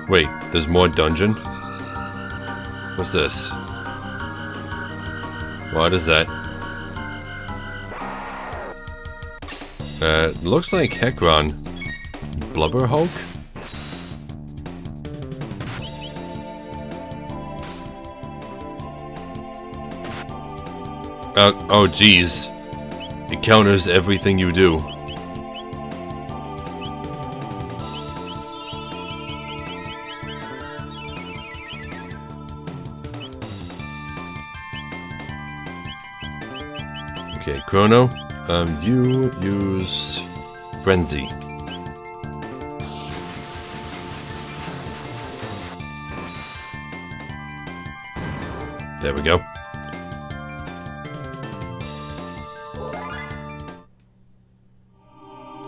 Wait, there's more dungeon? What's this? What is that? Looks like Hecron. Blubber Hulk? Oh geez. It counters everything you do. Okay, Chrono, you use Frenzy. There we go.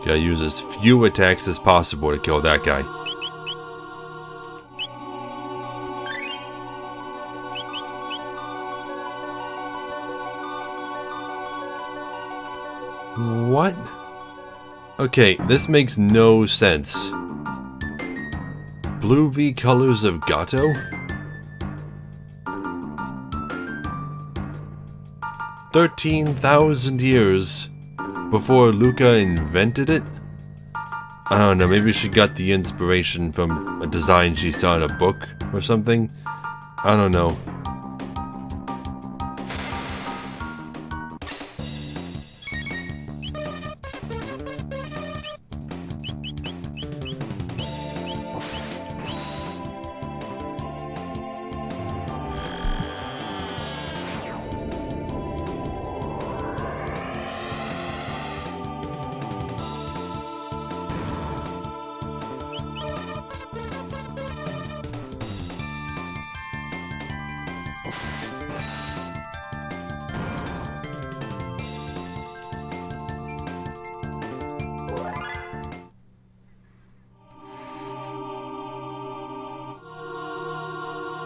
Gotta use as few attacks as possible to kill that guy. What? Okay, this makes no sense. Blue V colors of Gato? 13,000 years before Luca invented it? I don't know, maybe she got the inspiration from a design she saw in a book or something? I don't know.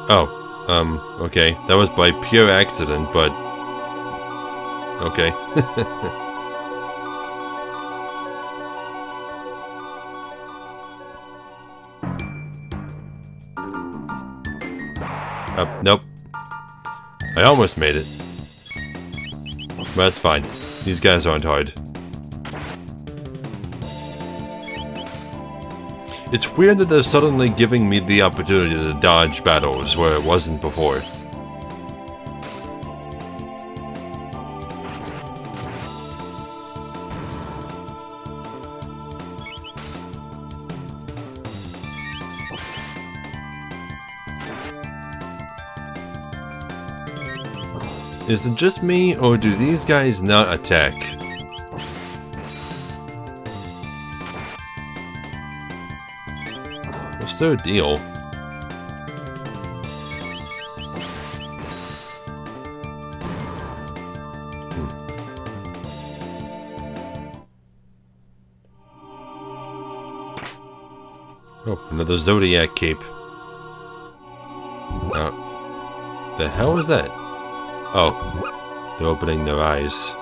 Oh, okay. That was by pure accident, but... okay. Nope. I almost made it. But that's fine. These guys aren't hard. It's weird that they're suddenly giving me the opportunity to dodge battles where it wasn't before. Is it just me, or do these guys not attack? What's their deal? Oh, another Zodiac cape. The hell is that? Oh, they're opening their eyes.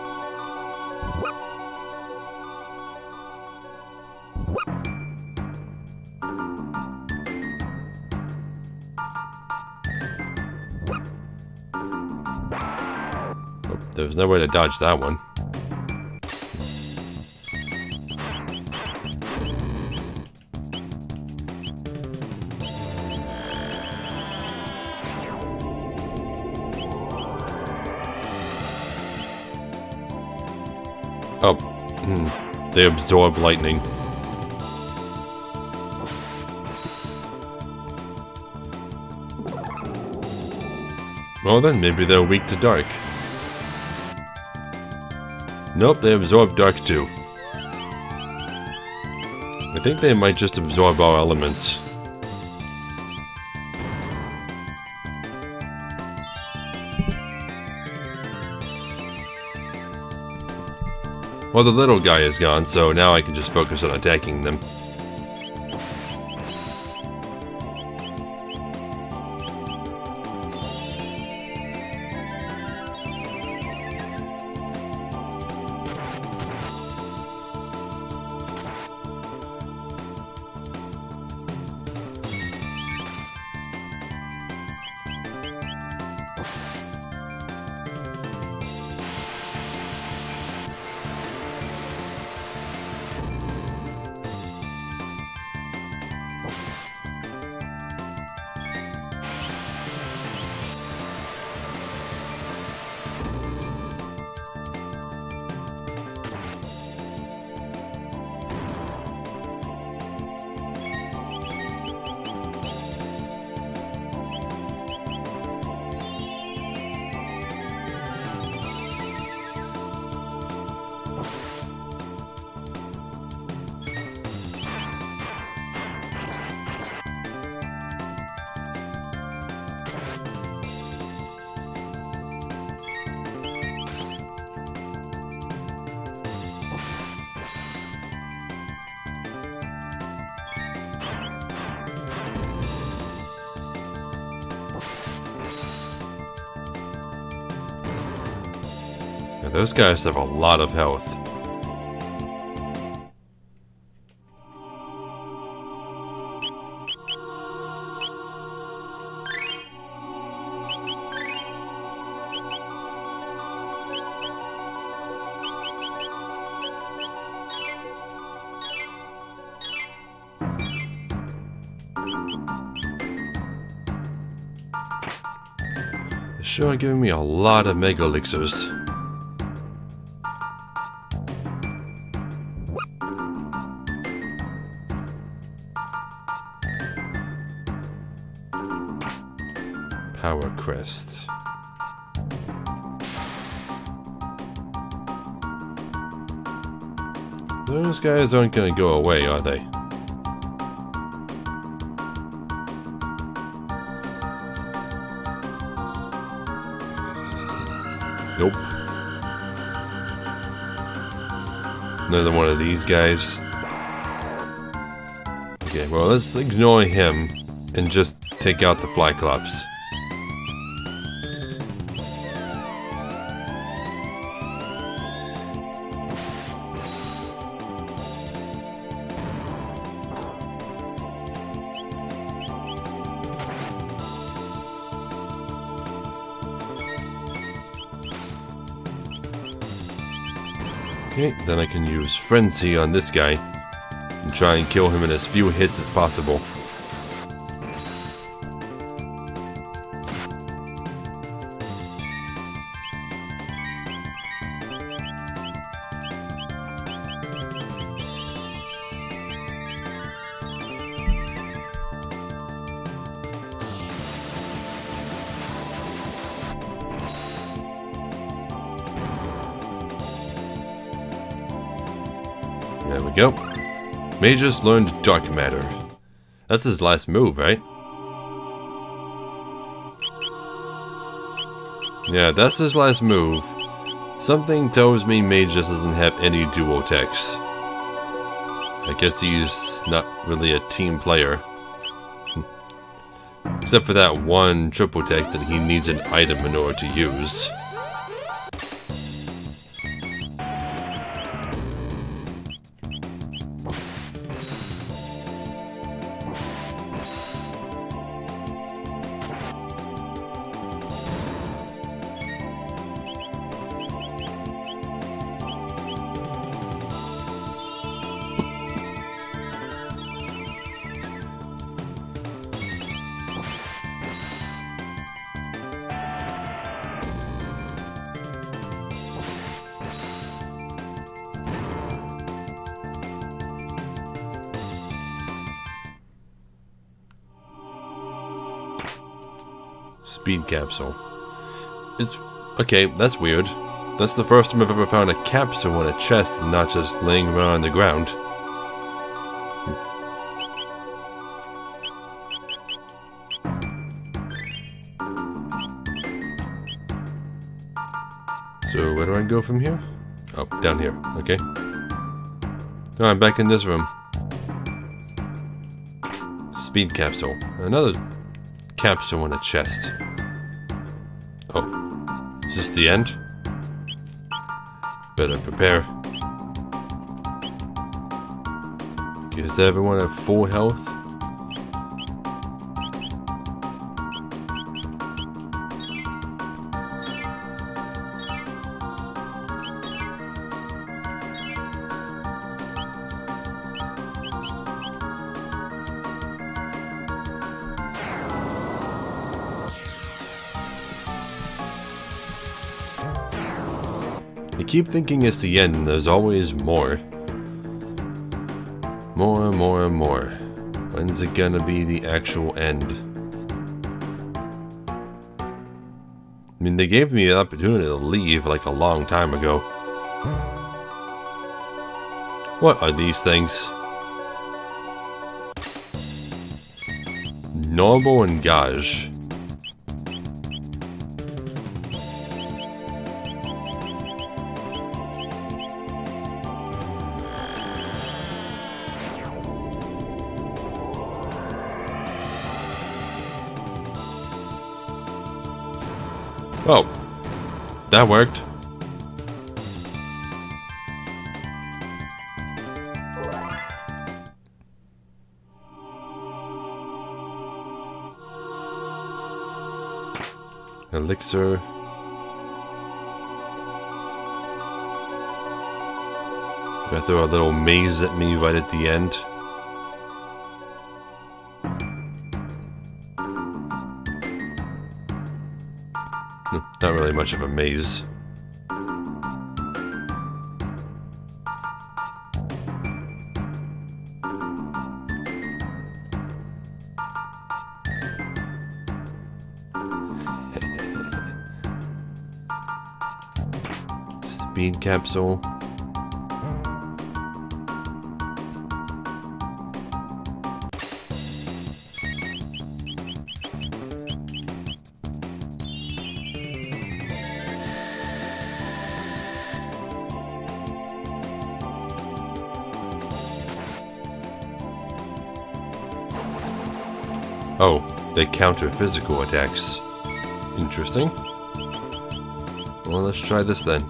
Oh, there's no way to dodge that one. Oh, they absorb lightning. Well then, maybe they're weak to dark. Nope, they absorb dark too. I think they might just absorb all elements. Well, the little guy is gone, so now I can just focus on attacking them. Yeah, those guys have a lot of health. Sure are giving me a lot of mega elixirs. Power crest. Those guys aren't gonna go away, are they? Nope. Another one of these guys. Okay, well, let's ignore him and just take out the Flyclops. Okay, then I can use Frenzy on this guy and try and kill him in as few hits as possible. There we go. Magus learned Dark Matter. That's his last move, right? Yeah, that's his last move. Something tells me Magus doesn't have any dual attacks. I guess he's not really a team player. Except for that one triple attack that he needs an item in order to use. Speed capsule. It's okay, that's weird. That's the first time I've ever found a capsule in a chest and not just laying around on the ground. So where do I go from here? Oh, down here, okay. Oh, I'm back in this room. Speed capsule. Another capsule in a chest. Oh, is this the end? Better prepare. Okay, does everyone have full health? I keep thinking it's the end, and there's always more. More and more and more. When's it gonna be the actual end? I mean, they gave me the opportunity to leave like a long time ago. What are these things? Noble and Gage. Oh, that worked. elixir. Gonna throw a little maze at me right at the end. Not really much of a maze. Speed capsule. Oh, they counter physical attacks. Interesting. Well, let's try this then.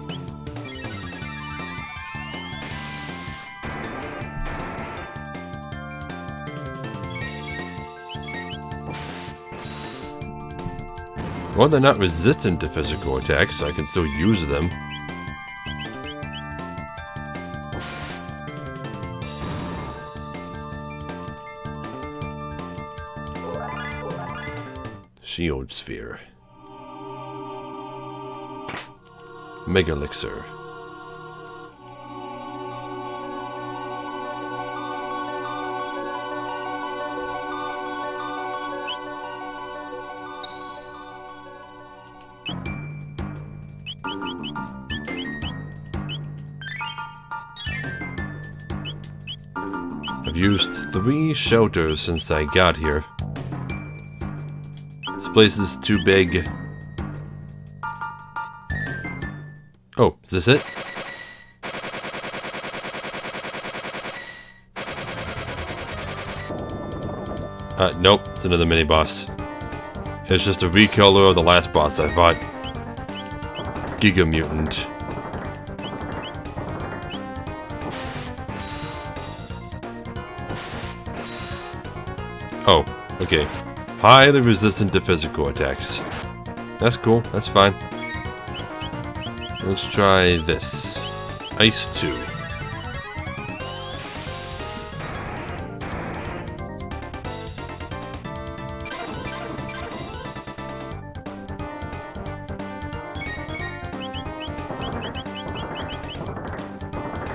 Well, they're not resistant to physical attacks, so I can still use them. Shield Sphere. Mega Elixir. I've used 3 shelters since I got here. This place is too big. Oh, is this it? Nope, it's another mini-boss. It's just a recolor of the last boss I fought. Giga Mutant. Oh, okay. Highly resistant to physical attacks. That's cool, that's fine. Let's try this. Ice 2.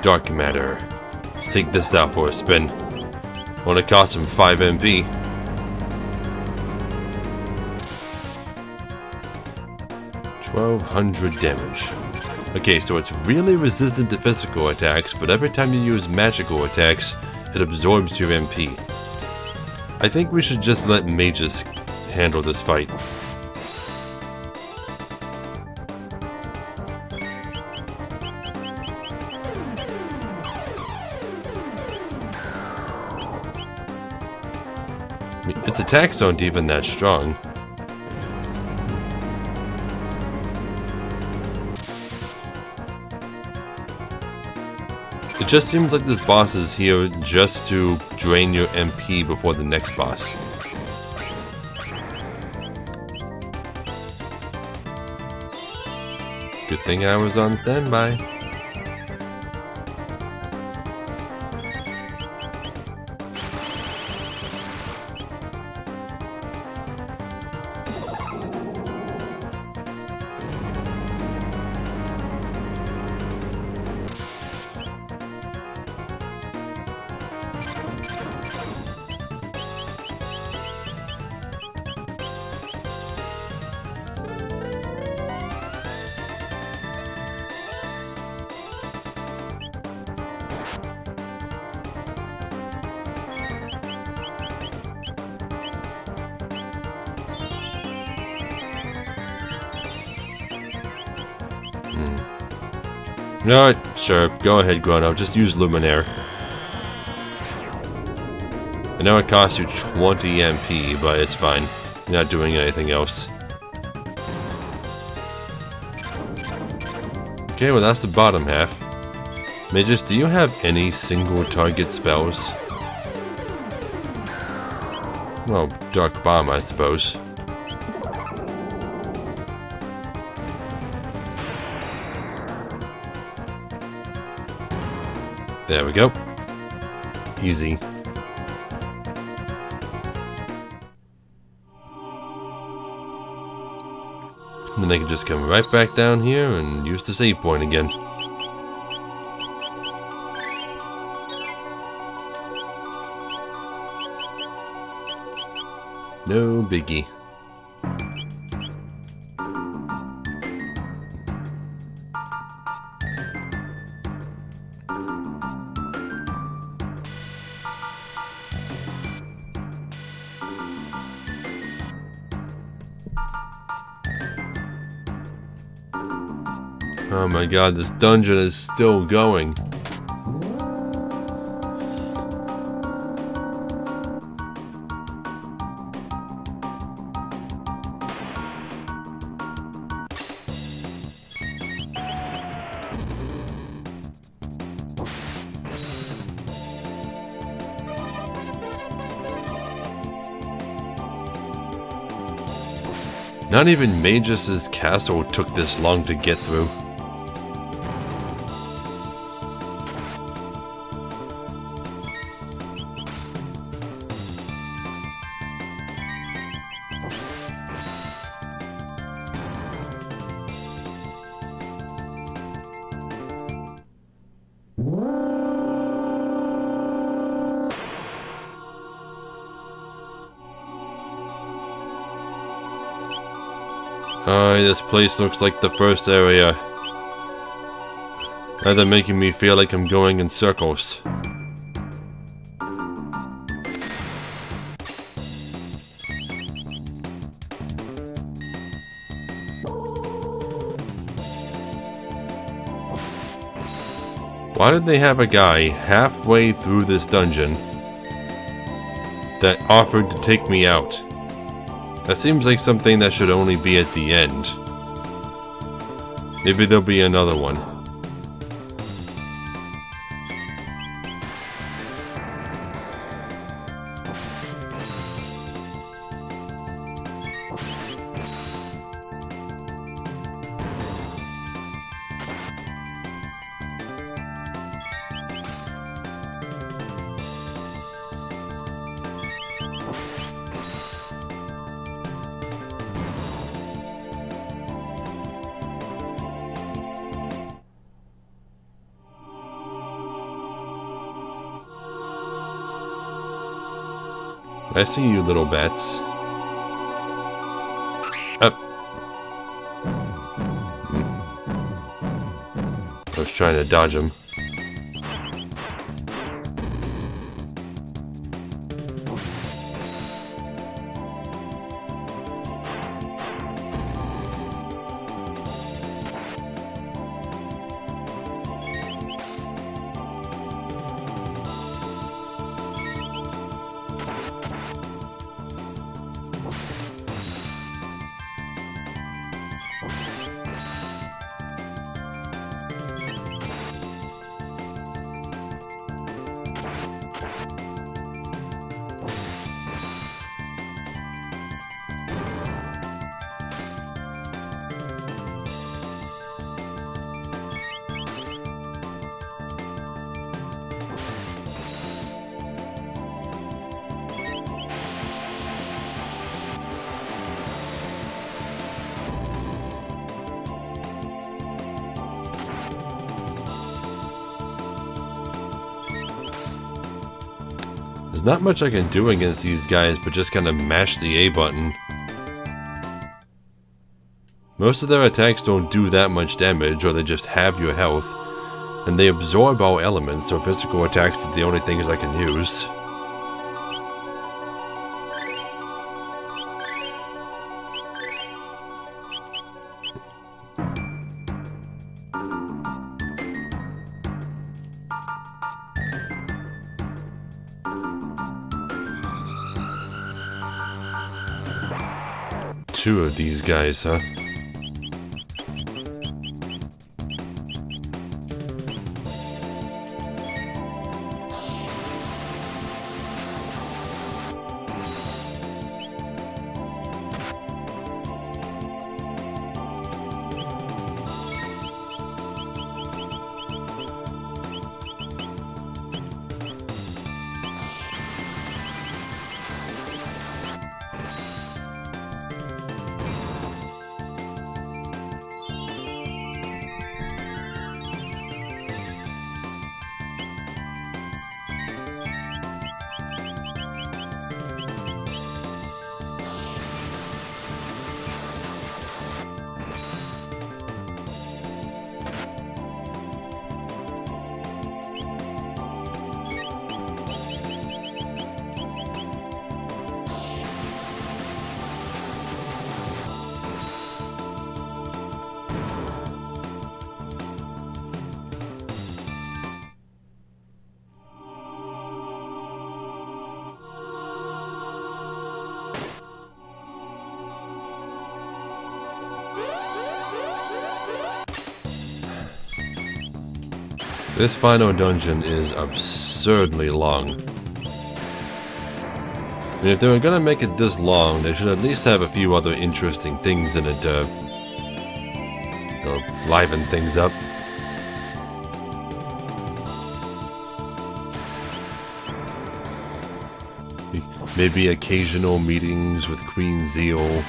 Dark Matter. Let's take this out for a spin. Only cost him 5 MP. $1,200 damage. Okay, so it's really resistant to physical attacks, but every time you use magical attacks, it absorbs your MP. I think we should just let mages handle this fight. I mean, its attacks aren't even that strong. It just seems like this boss is here just to drain your MP before the next boss. Good thing I was on standby. No, sure, go ahead, Chrono. Just use Luminaire. I know it costs you 20 MP, but it's fine. You're not doing anything else. Okay, well that's the bottom half. Magus, do you have any single target spells? Well, Dark Bomb, I suppose. There we go. Easy. And then I can just come right back down here and use the save point again. No biggie. Oh my god, this dungeon is still going. Not even Magus' castle took this long to get through. This place looks like the first area. Now they're making me feel like I'm going in circles. Why did they have a guy halfway through this dungeon that offered to take me out? That seems like something that should only be at the end. Maybe there'll be another one. I see you, little bats. Up. I was trying to dodge them. There's not much I can do against these guys, but just kind of mash the A button. Most of their attacks don't do that much damage, or they just have your health. And they absorb all elements, so physical attacks are the only things I can use. Two of these guys, huh? This final dungeon is absurdly long. And if they were gonna make it this long, they should at least have a few other interesting things in it to, you know, liven things up. Maybe occasional meetings with Queen Zeal.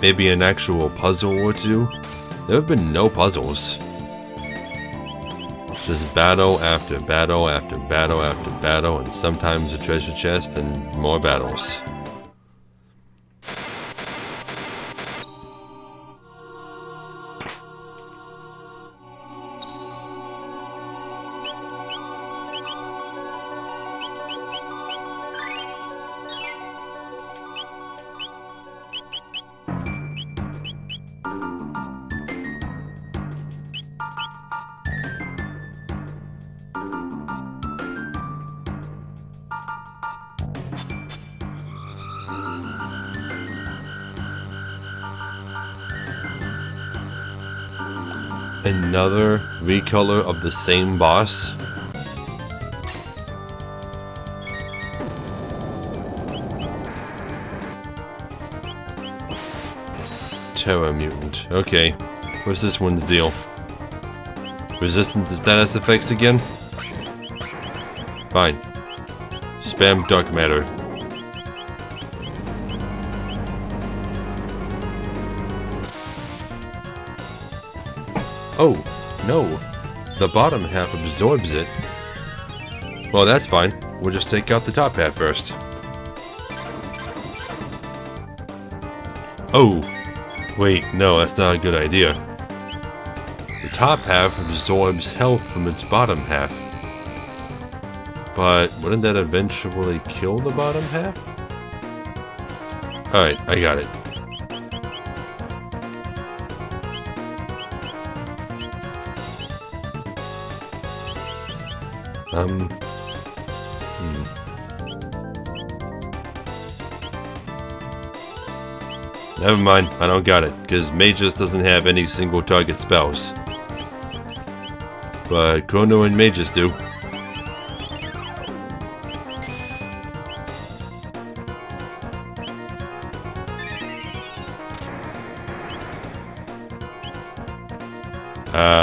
Maybe an actual puzzle or two. There have been no puzzles. It's just battle after battle after battle after battle, and sometimes a treasure chest and more battles. Another recolor of the same boss. Terra Mutant. Okay. What's this one's deal? Resistance to status effects again? Fine. Spam dark matter. Oh, no. The bottom half absorbs it. Well, that's fine. We'll just take out the top half first. Oh. Wait, no, that's not a good idea. The top half absorbs health from its bottom half. But wouldn't that eventually kill the bottom half? Alright, I got it. Never mind, I don't got it, because Magus doesn't have any single target spells. But Chrono and Magus do.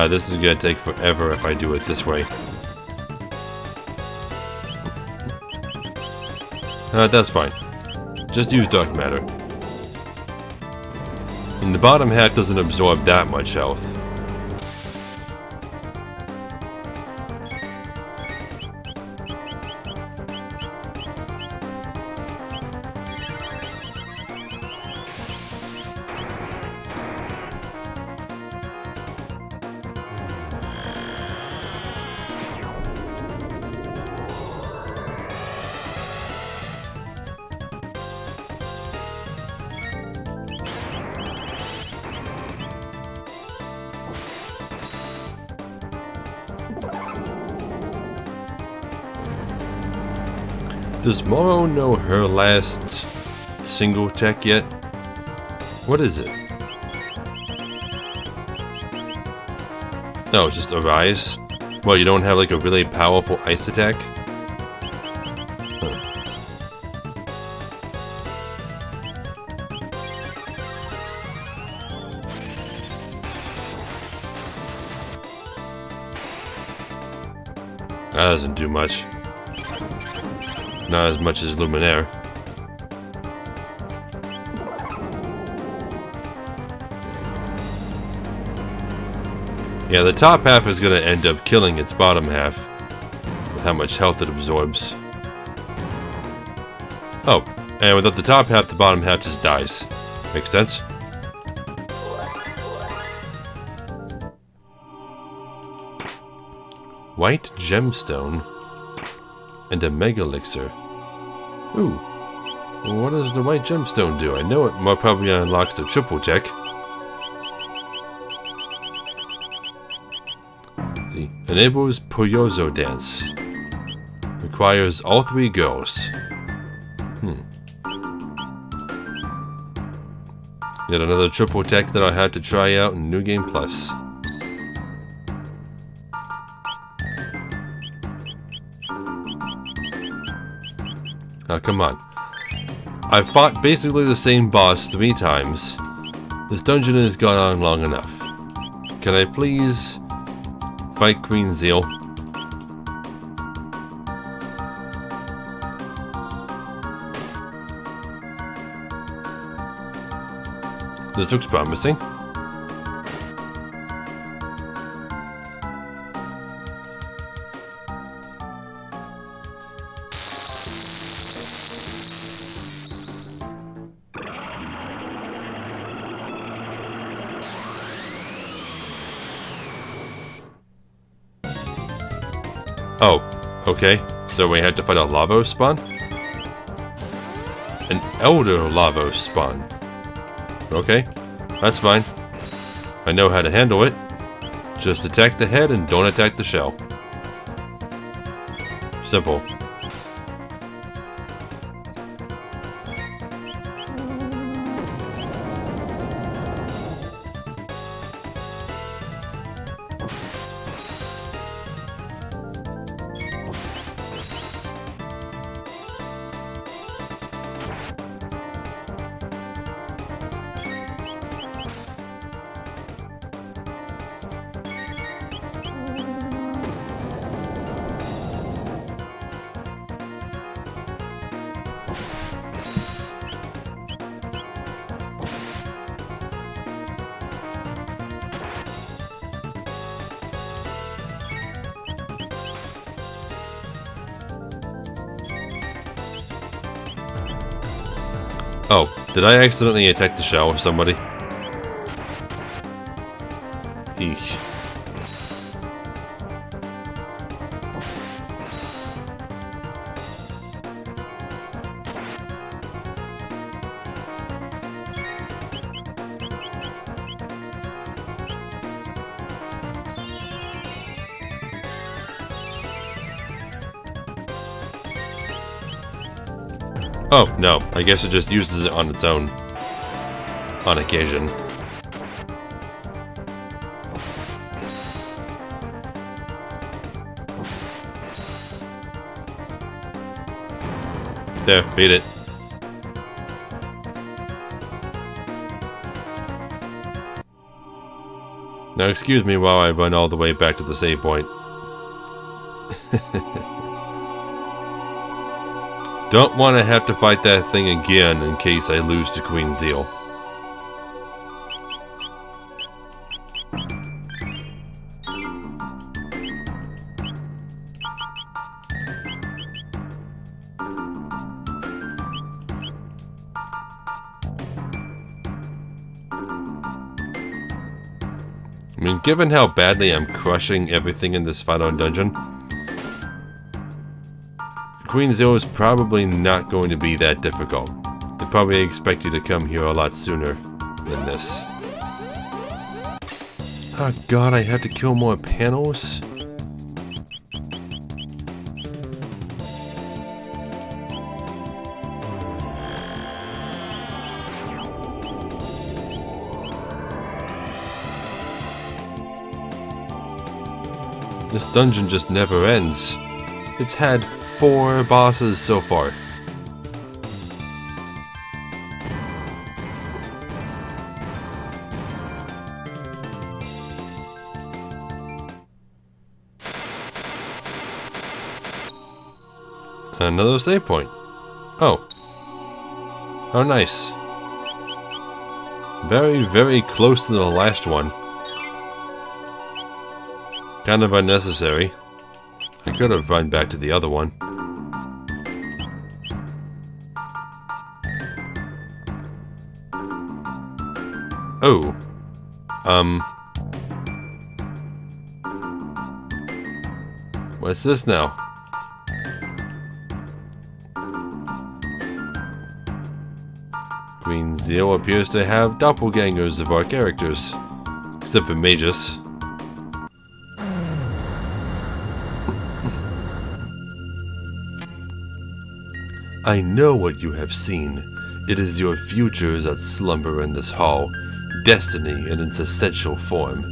This is gonna take forever if I do it this way. That's fine. Just use dark matter. And the bottom half doesn't absorb that much health. Does Moro know her last single tech yet? What is it? No, just Arise? Well, you don't have like a really powerful ice attack? Huh. That doesn't do much. Not as much as Luminaire. Yeah, the top half is gonna end up killing its bottom half with how much health it absorbs. Oh, and without the top half, the bottom half just dies. Makes sense? White gemstone and a mega elixir. Ooh. Well, what does the white gemstone do? I know it more probably unlocks a triple tech. See, enables Puyozo dance. Requires all 3 girls. Yet another triple tech that I had to try out in New Game Plus. Now come on. I've fought basically the same boss 3 times. This dungeon has gone on long enough. Can I please fight Queen Zeal? This looks promising. Oh, okay. So we had to fight a Lavos spawn? An Elder Lavos spawn. Okay, that's fine. I know how to handle it. Just attack the head and don't attack the shell. Simple. Oh, did I accidentally attack the shell with somebody? Eek. Oh, no. I guess it just uses it on its own. On occasion. There, beat it. Now excuse me while I run all the way back to the save point. Don't want to have to fight that thing again in case I lose to Queen Zeal. I mean, given how badly I'm crushing everything in this final dungeon, Queen Zeal is probably not going to be that difficult. They probably expect you to come here a lot sooner than this. Oh god, I have to kill more panels? This dungeon just never ends. It's had 4 bosses so far. Another save point. Oh. How nice. Very, very close to the last one. Kind of unnecessary. I could have run back to the other one. Oh. What's this now? Queen Zeal appears to have doppelgangers of our characters. Except for Magus. I know what you have seen. It is your futures that slumber in this hall, destiny in its essential form.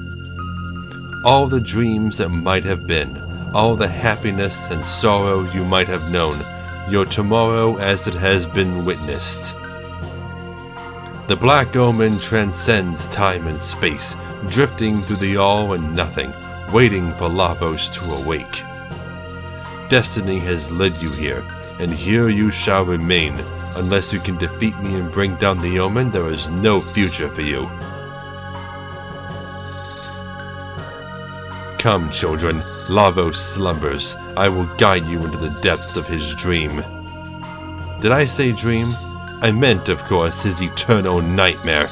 All the dreams that might have been, all the happiness and sorrow you might have known, your tomorrow as it has been witnessed. The Black Omen transcends time and space, drifting through the all and nothing, waiting for Lavos to awake. Destiny has led you here, and here you shall remain. Unless you can defeat me and bring down the Omen, there is no future for you. Come, children, Lavos slumbers. I will guide you into the depths of his dream. Did I say dream? I meant, of course, his eternal nightmare.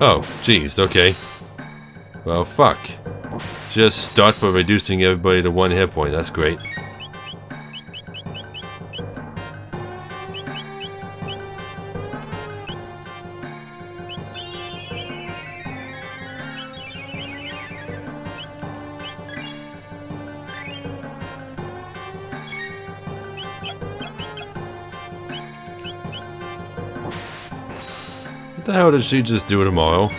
Oh, jeez, okay. Well, fuck. Just starts by reducing everybody to 1 hit point, that's great. What the hell did she just do tomorrow?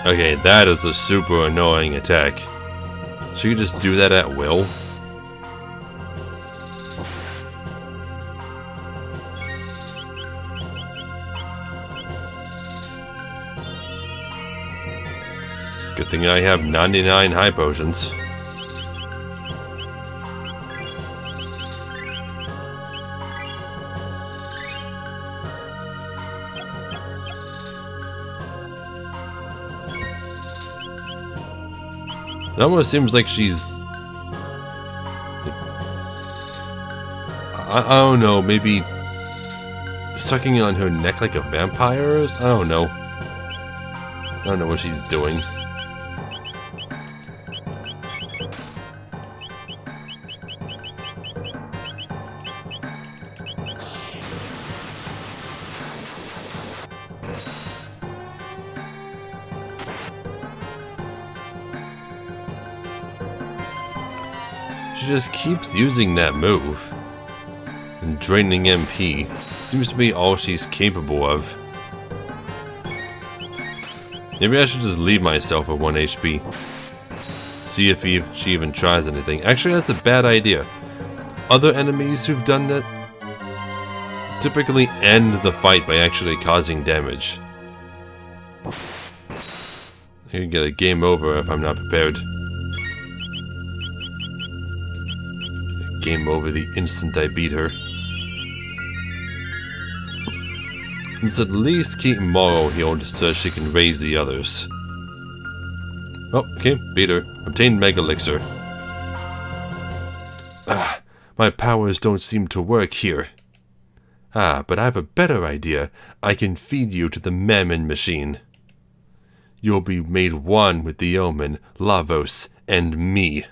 Okay, that is a super annoying attack. So you can just do that at will? Good thing I have 99 high potions. It almost seems like she's... I don't know, maybe sucking on her neck like a vampire? I don't know. I don't know what she's doing. She just keeps using that move. And draining MP seems to be all she's capable of. Maybe I should just leave myself at 1 HP. See if she even tries anything. Actually, that's a bad idea. Other enemies who've done that typically end the fight by actually causing damage. I can get a game over if I'm not prepared. Game over the instant I beat her. Let's at least keep Morrow healed so she can raise the others. Oh, okay, beat her. Obtained Mega Elixir. Ah, my powers don't seem to work here. Ah, but I have a better idea. I can feed you to the Mammon machine. You'll be made one with the Omen, Lavos, and me.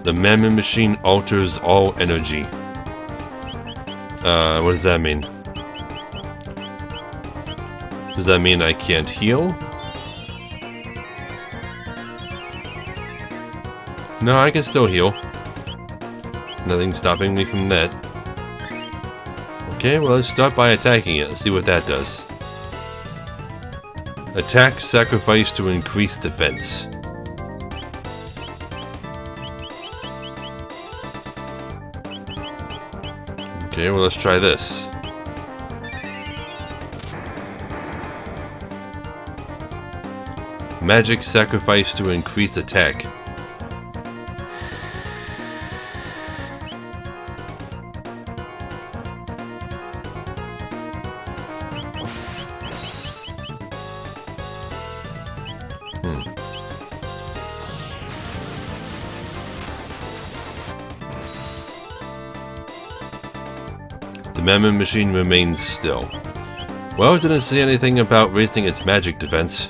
The Mammon machine alters all energy. What does that mean? Does that mean I can't heal? No, I can still heal. Nothing's stopping me from that. Okay, well, let's start by attacking it and see what that does. Attack sacrifice to increase defense. Okay, well, let's try this. Magic sacrifice to increase attack. The Mammon machine remains still. Well, it didn't say anything about raising its magic defense.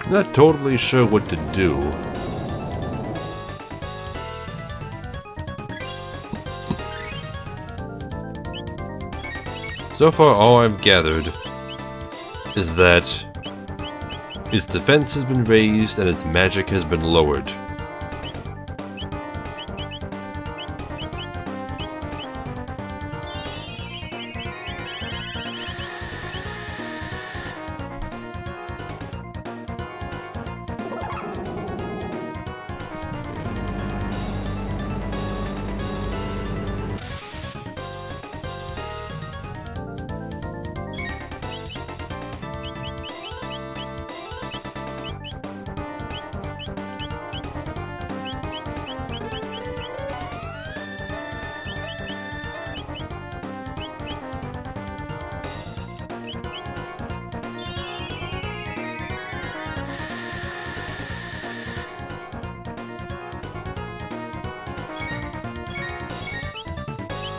Not totally sure what to do. So far, all I've gathered is that its defense has been raised and its magic has been lowered.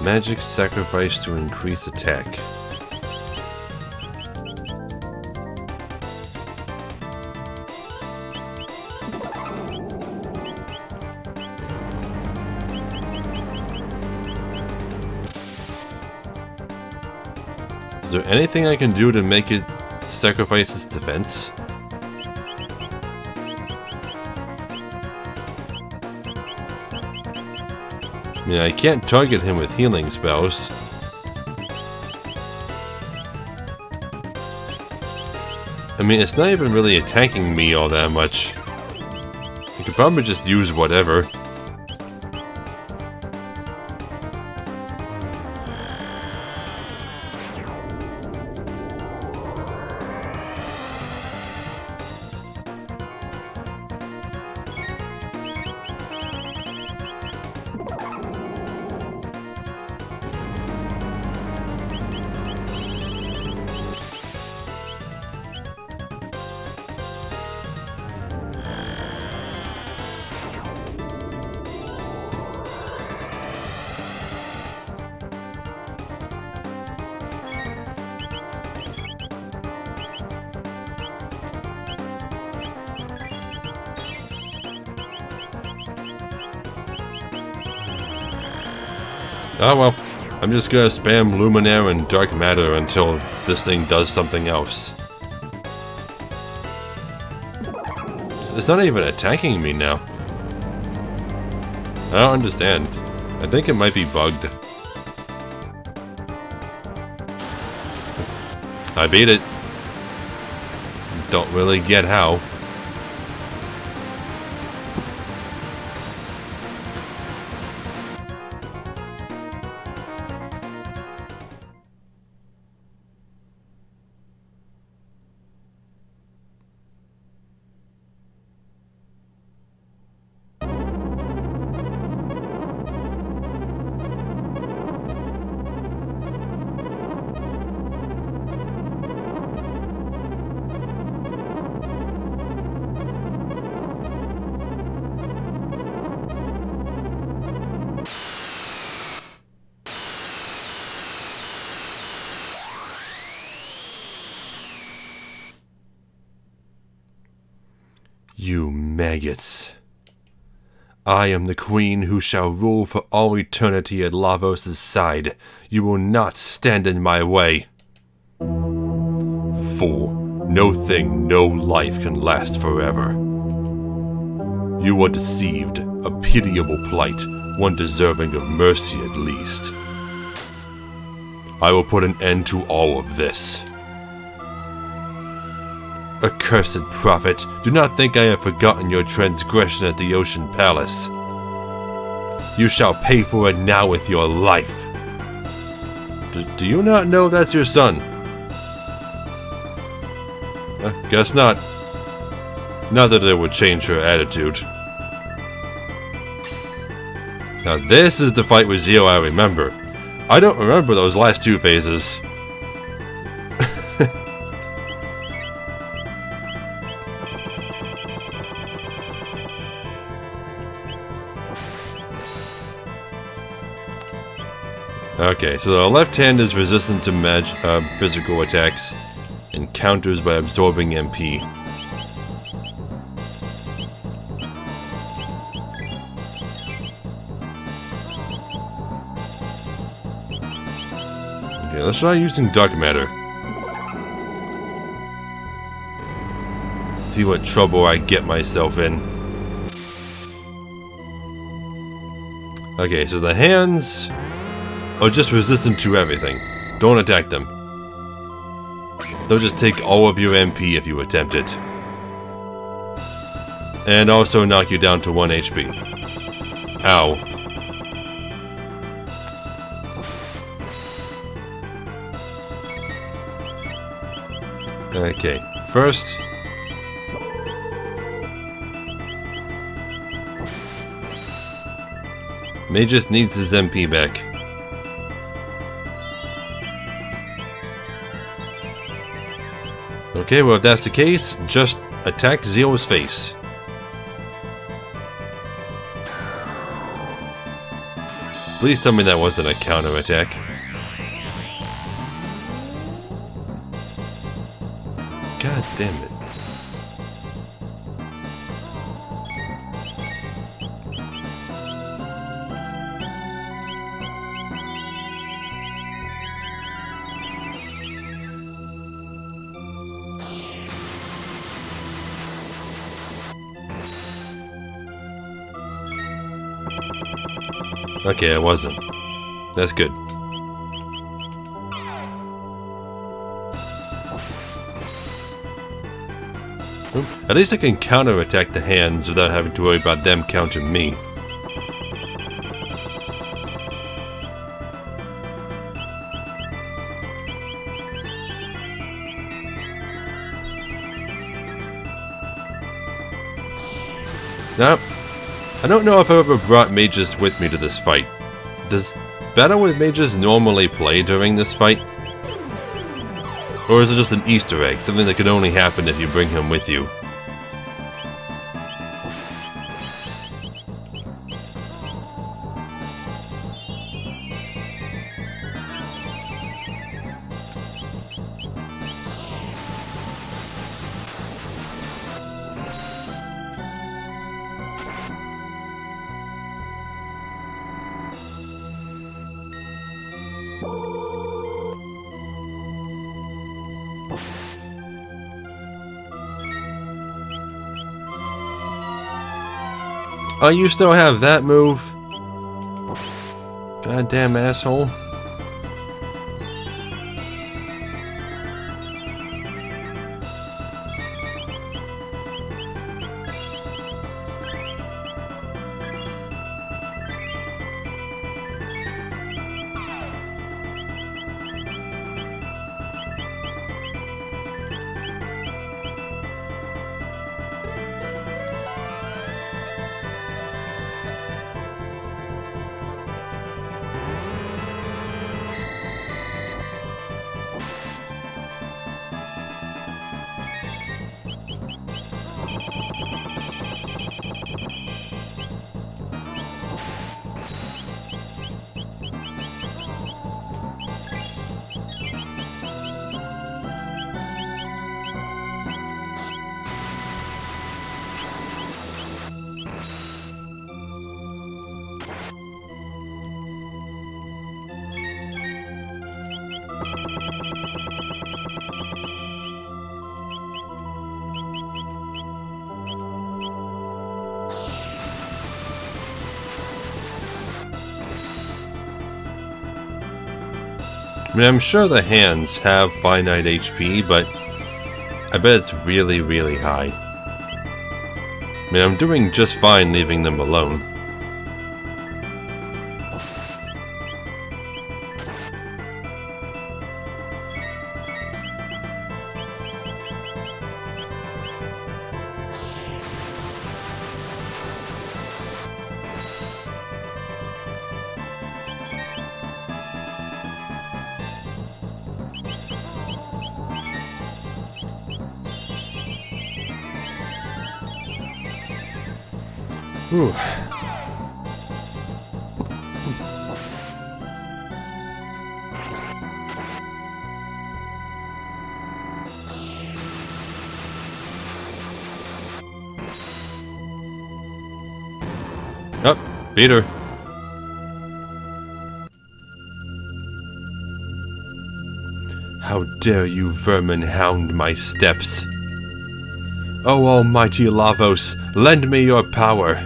Magic sacrifice to increase attack. Is there anything I can do to make it sacrifice its defense? I mean, I can't target him with healing spells. I mean, it's not even really attacking me all that much. I could probably just use whatever. Oh well, I'm just gonna spam Luminaire and Dark Matter until this thing does something else. It's not even attacking me now. I don't understand. I think it might be bugged. I beat it. Don't really get how. You maggots. I am the queen who shall rule for all eternity at Lavos' side. You will not stand in my way. Fool, no thing, no life can last forever. You are deceived, a pitiable plight, one deserving of mercy at least. I will put an end to all of this. Accursed prophet, do not think I have forgotten your transgression at the Ocean Palace. You shall pay for it now with your life. Do you not know that's your son? Guess not. Not that it would change her attitude. Now this is the fight with Zio I remember. I don't remember those last two phases. Okay, so the left hand is resistant to physical attacks and counters by absorbing MP. Okay, let's try using Dark Matter. See what trouble I get myself in. Okay, so the hands are just resistant to everything. Don't attack them. They'll just take all of your MP if you attempt it. And also knock you down to 1 HP. Ow. Okay, first... Magus needs his MP back. Okay, well if that's the case, just attack Zio's face. Please tell me that wasn't a counter-attack. God damn it. Okay, I wasn't. That's good. At least I can counter-attack the hands without having to worry about them countering me. Now, I don't know if I've ever brought mages with me to this fight. Does battle with mages normally play during this fight? Or is it just an Easter egg, something that can only happen if you bring him with you? Oh, you still have that move? Goddamn asshole. I mean, I'm sure the hands have finite HP, but I bet it's really, really high. I mean, I'm doing just fine leaving them alone. Whew. Oh, beat her. How dare you vermin hound my steps? O almighty Lavos, lend me your power.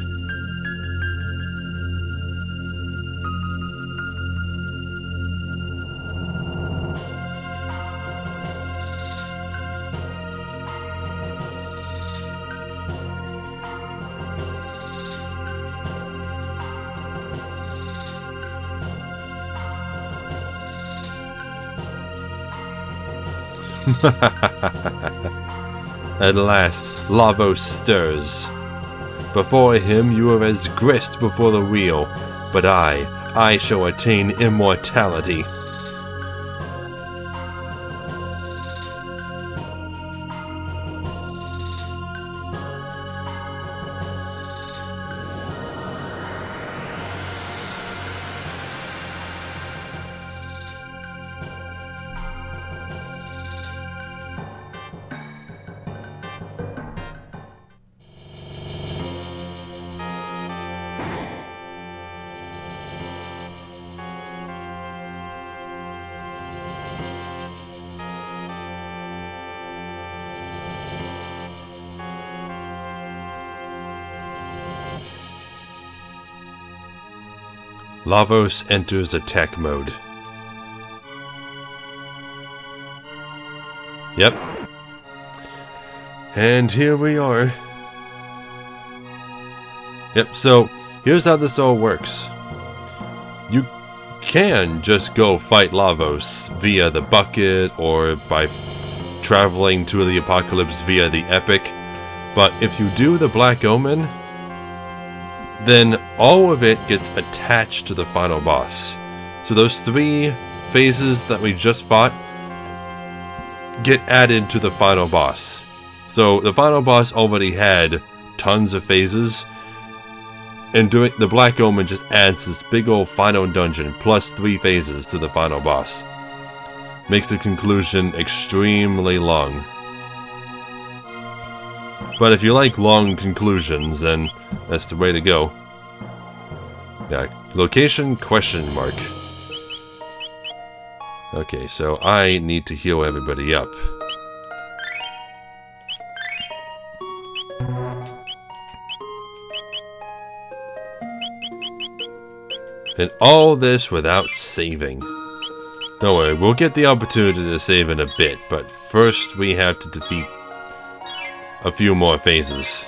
At last, Lavos stirs. Before him you are as grist before the wheel, but I shall attain immortality. Lavos enters attack mode. Yep. And here we are. Yep, so here's how this all works. You can just go fight Lavos via the bucket or by traveling to the apocalypse via the epic, but if you do the Black Omen, then all of it gets attached to the final boss. So those 3 phases that we just fought get added to the final boss. So the final boss already had tons of phases, and doing the Black Omen just adds this big old final dungeon plus 3 phases to the final boss. Makes the conclusion extremely long. But if you like long conclusions, then that's the way to go. Yeah, location question mark. Okay, so I need to heal everybody up. And all this without saving. Don't worry, we'll get the opportunity to save in a bit, but first we have to defeat a few more phases.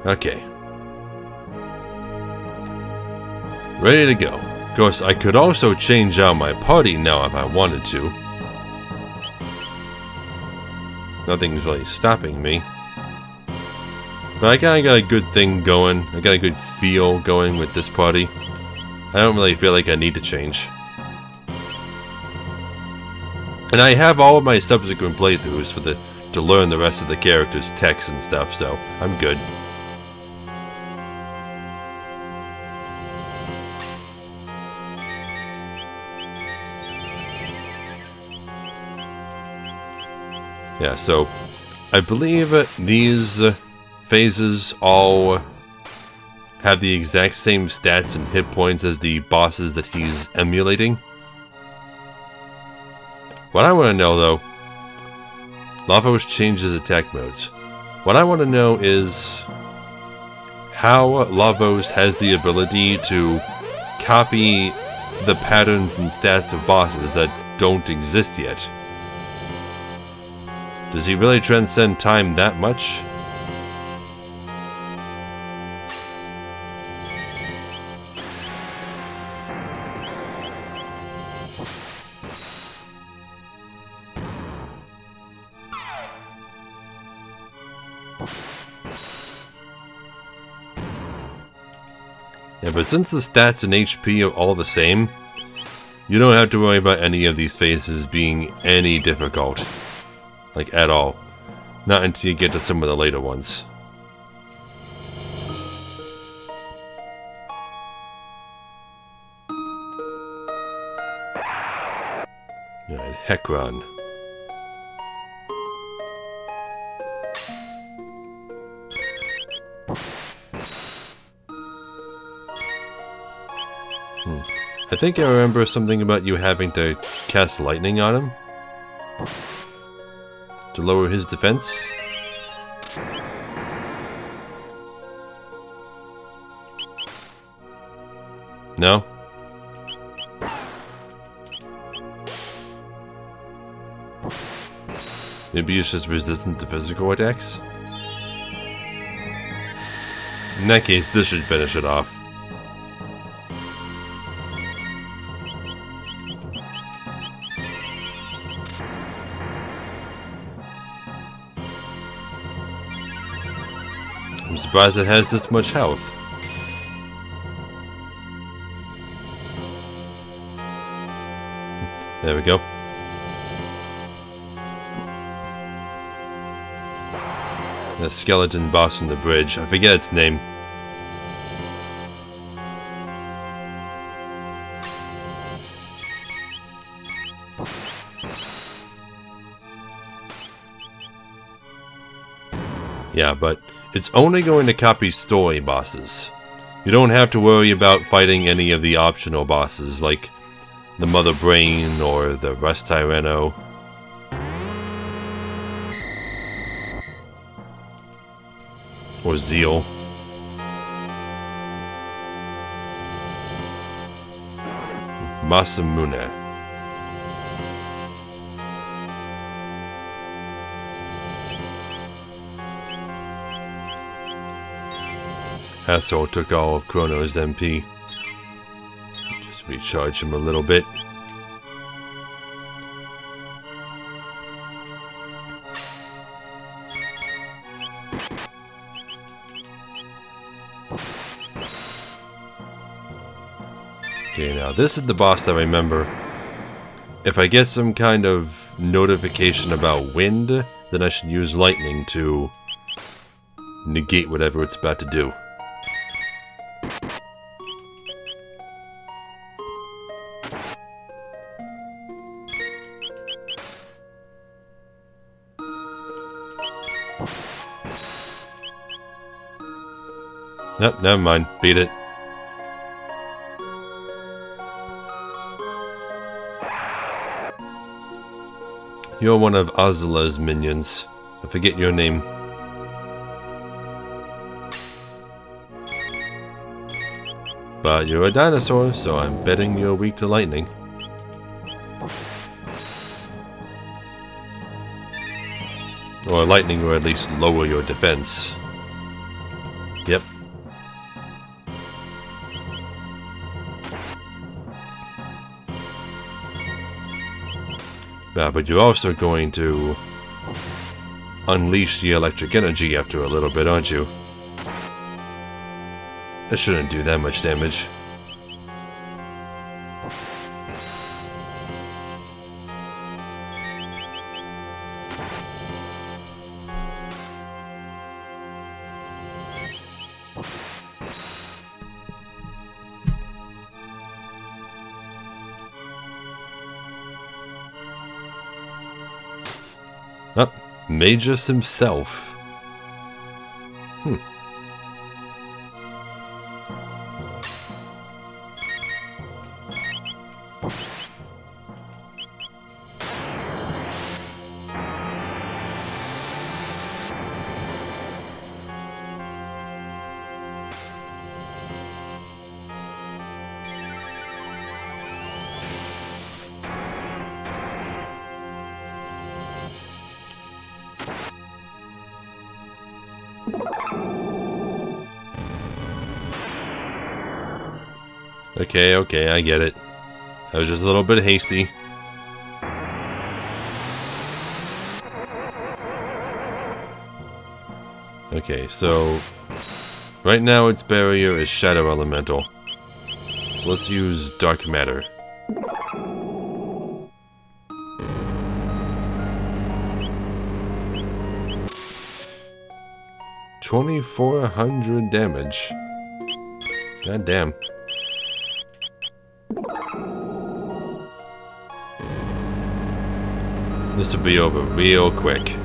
Okay. Ready to go. Of course, I could also change out my party now if I wanted to. Nothing's really stopping me. But I kinda got a good thing going. I got a good feel going with this party. I don't really feel like I need to change. And I have all of my subsequent playthroughs to learn the rest of the characters' texts and stuff, so I'm good. Yeah, so I believe these phases all have the exact same stats and hit points as the bosses that he's emulating. What I want to know, though, Lavos changes attack modes. What I want to know is how Lavos has the ability to copy the patterns and stats of bosses that don't exist yet. Does he really transcend time that much? Yeah, but since the stats and HP are all the same, you don't have to worry about any of these phases being any difficult. Like, at all. Not until you get to some of the later ones. Alright, Hekron. I think I remember something about you having to cast lightning on him to lower his defense. No? Maybe he's just resistant to physical attacks? In that case, this should finish it off. I'm surprised it has this much health. There we go. The skeleton boss on the bridge. I forget its name. Yeah, but it's only going to copy story bosses. You don't have to worry about fighting any of the optional bosses, like the Mother Brain or the Rust Tyranno. Or Zeal. Masamune. Asshole took all of Chrono's MP. Just recharge him a little bit. Okay, now this is the boss I remember. If I get some kind of notification about wind, then I should use lightning to negate whatever it's about to do. Nope, never mind. Beat it. You're one of Azula's minions. I forget your name. But you're a dinosaur, so I'm betting you're weak to lightning. Or lightning will at least lower your defense. Yep. But you're also going to unleash the electric energy after a little bit, aren't you? That shouldn't do that much damage. Oh, Magus himself. Okay, I get it. I was just a little bit hasty. Okay, so right now its barrier is Shadow Elemental. So let's use Dark Matter. $2,400 damage. God damn. This will be over real quick.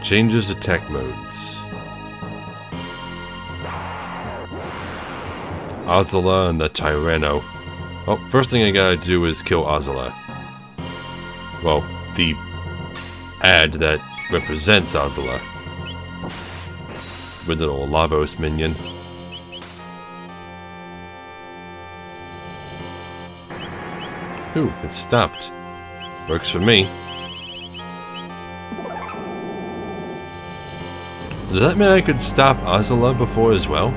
Changes attack modes. Ozilla and the Tyranno. Well, first thing I gotta do is kill Ozilla. Well, the ad that represents Ozilla. With little Lavos minion. Ooh, it stopped. Works for me. Does that mean I could stop Ozilla before as well?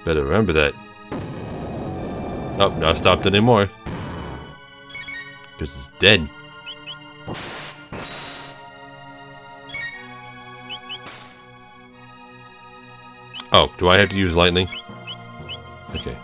Better remember that. Oh, not stopped anymore. Because it's dead. Oh, do I have to use lightning? Okay.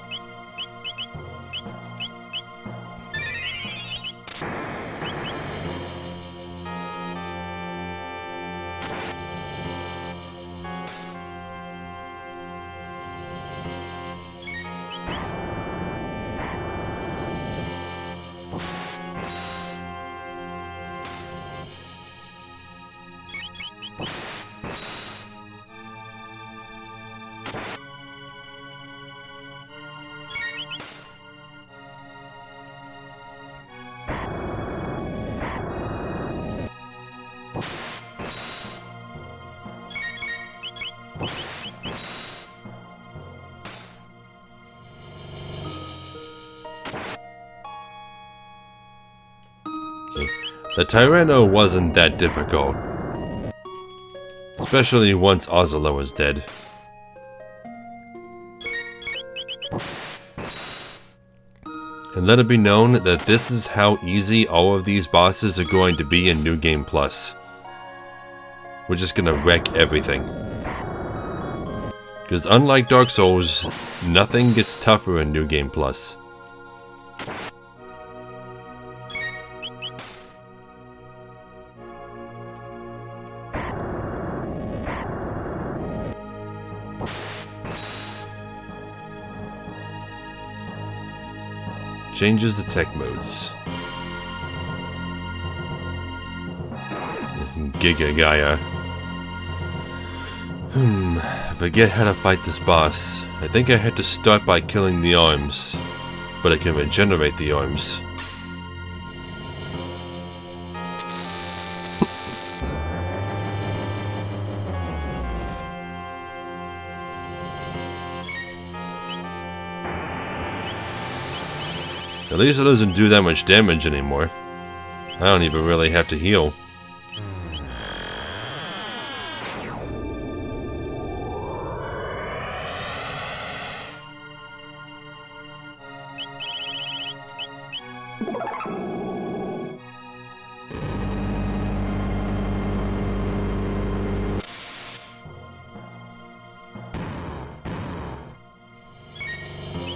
The Tyranno wasn't that difficult. Especially once Ozilla was dead. And let it be known that this is how easy all of these bosses are going to be in New Game Plus. We're just gonna wreck everything. Because unlike Dark Souls, nothing gets tougher in New Game Plus. Changes the tech modes. Giga Gaia. I forget how to fight this boss. I think I had to start by killing the arms, but I can regenerate the arms. At least it doesn't do that much damage anymore. I don't even really have to heal.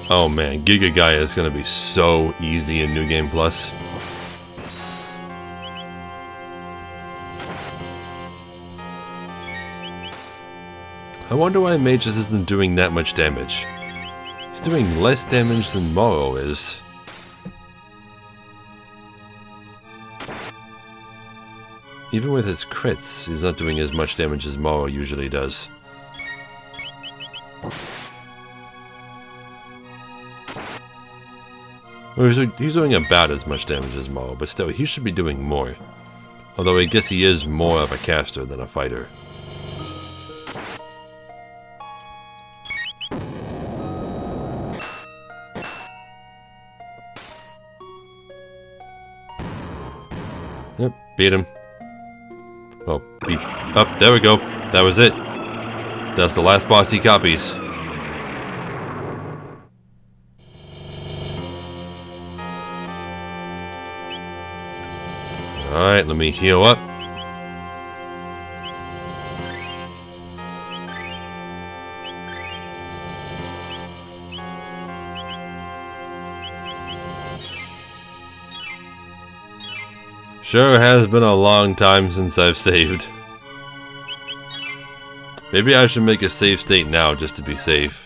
Oh man, Giga Gaia is gonna be so easy in New Game Plus. I wonder why Mages isn't doing that much damage. He's doing less damage than Morrow is. Even with his crits, he's not doing as much damage as Morrow usually does. Well, he's doing about as much damage as Morrow, but still, he should be doing more. Although I guess he is more of a caster than a fighter. Yep, beat him. Oh, beat... Oh, there we go. That was it. That's the last boss he copies. Alright, let me heal up. Sure has been a long time since I've saved. Maybe I should make a save state now just to be safe.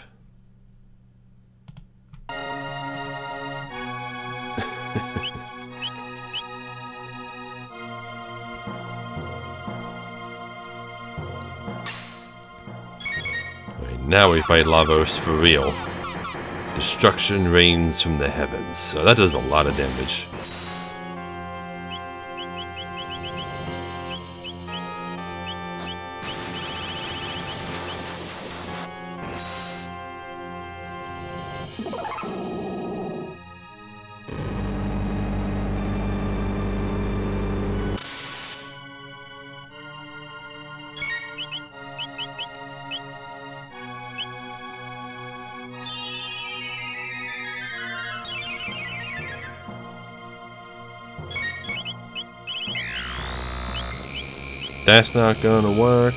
Now we fight Lavos for real. Destruction rains from the heavens. So that does a lot of damage. That's not gonna work.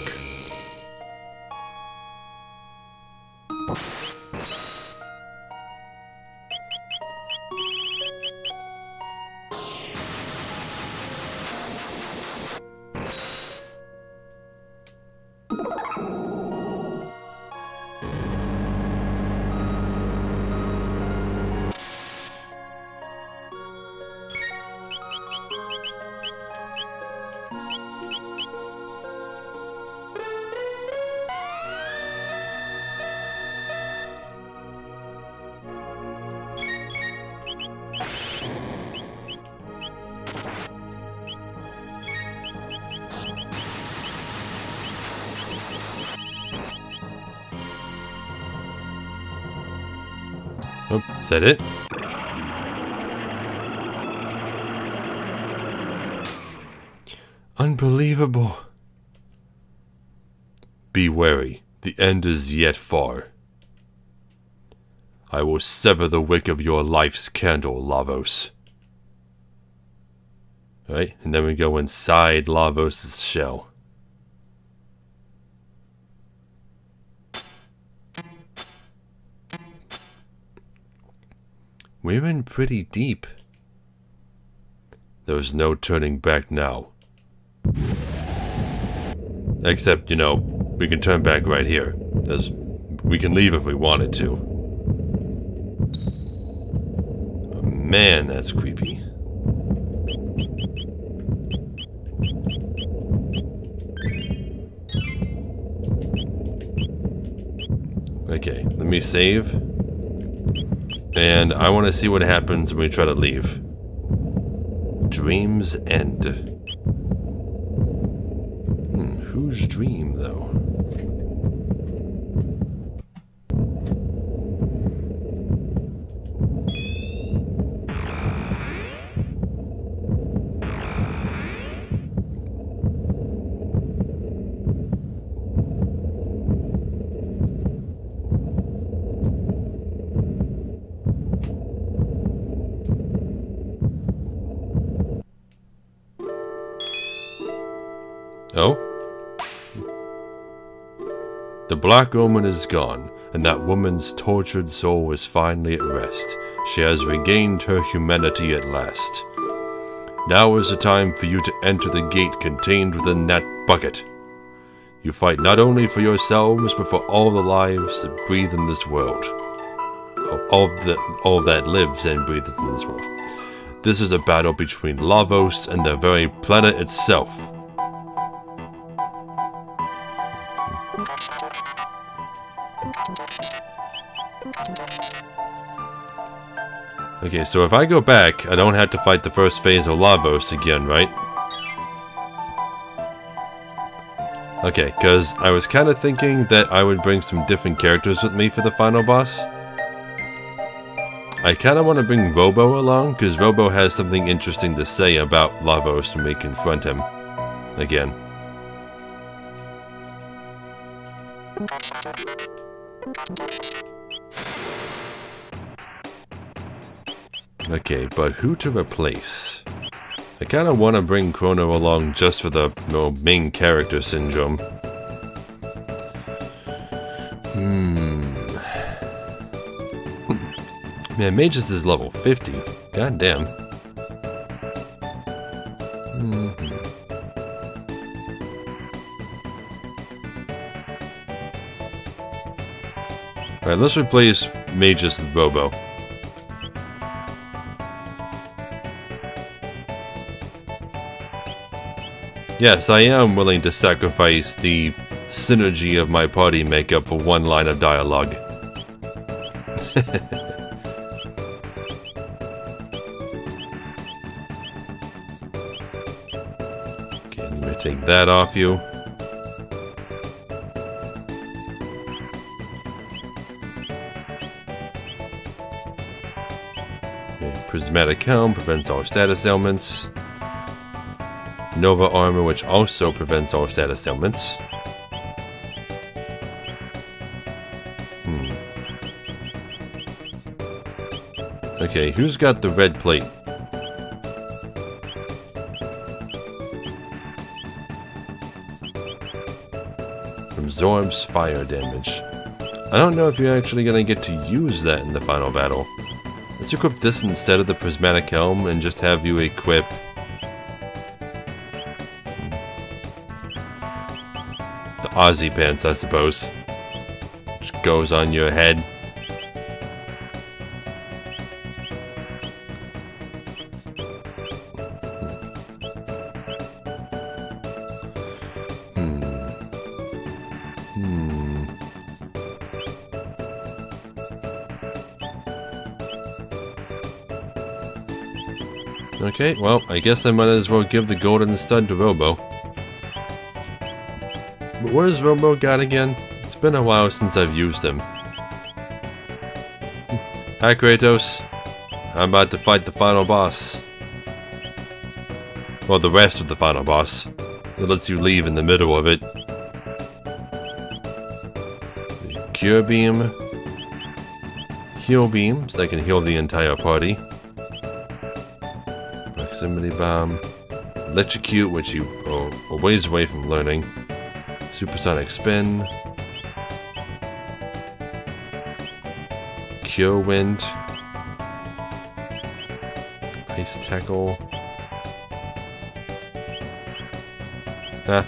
Oh, is that it? Unbelievable. Be wary, the end is yet far. I will sever the wick of your life's candle, Lavos. Right, and then we go inside Lavos' shell. We're in pretty deep. There's no turning back now. Except, you know, we can turn back right here. We can leave if we wanted to. Oh, man, that's creepy. Okay, let me save. And I want to see what happens when we try to leave. Dream's End. Whose dream, though? Oh? The Black Omen is gone, and that woman's tortured soul is finally at rest. She has regained her humanity at last. Now is the time for you to enter the gate contained within that bucket. You fight not only for yourselves, but for all the lives that breathe in this world. All that lives and breathes in this world. This is a battle between Lavos and the very planet itself. Okay, so if I go back, I don't have to fight the first phase of Lavos again, right? Okay, because I was kind of thinking that I would bring some different characters with me for the final boss. I kind of want to bring Robo along, because Robo has something interesting to say about Lavos when we confront him again. Okay, but who to replace? I kind of want to bring Chrono along just for the main character syndrome. Man, Magus is level 50. God damn. Alright, let's replace Magus with Robo. Yes, I am willing to sacrifice the synergy of my party makeup for one line of dialogue. Okay, let me take that off you. Okay, Prismatic Helm prevents all status ailments. Nova Armor, which also prevents all status ailments. Okay, who's got the red plate? Absorbs fire damage. I don't know if you're actually gonna get to use that in the final battle. Let's equip this instead of the Prismatic Helm and just have you equip Aussie pants, I suppose. Which goes on your head. Okay, well, I guess I might as well give the golden stud to Robo. But what has Robo got again? It's been a while since I've used him. Hi Kratos. I'm about to fight the final boss. Well, the rest of the final boss. It lets you leave in the middle of it. Cure Beam. Heal Beam, so I can heal the entire party. Proximity Bomb. Electrocute, which you are a ways away from learning. Supersonic Spin. Cure Wind. Ice Tackle.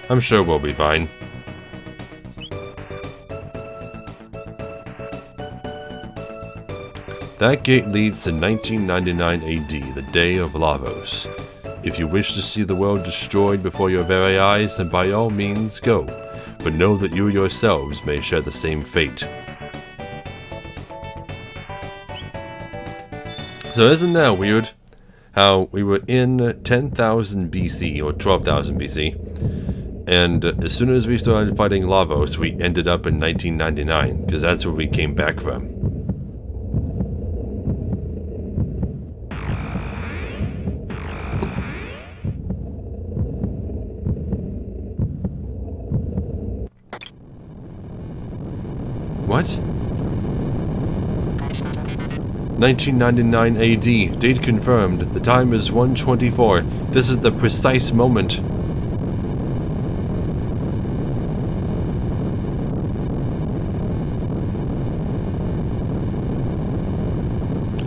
I'm sure we'll be fine. That gate leads to 1999 AD, the day of Lavos. If you wish to see the world destroyed before your very eyes, then by all means go. But know that you yourselves may share the same fate. So isn't that weird? How we were in 10,000 BC, or 12,000 BC, and as soon as we started fighting Lavos, we ended up in 1999, because that's where we came back from. What? 1999 AD, date confirmed. The time is 1:24. This is the precise moment.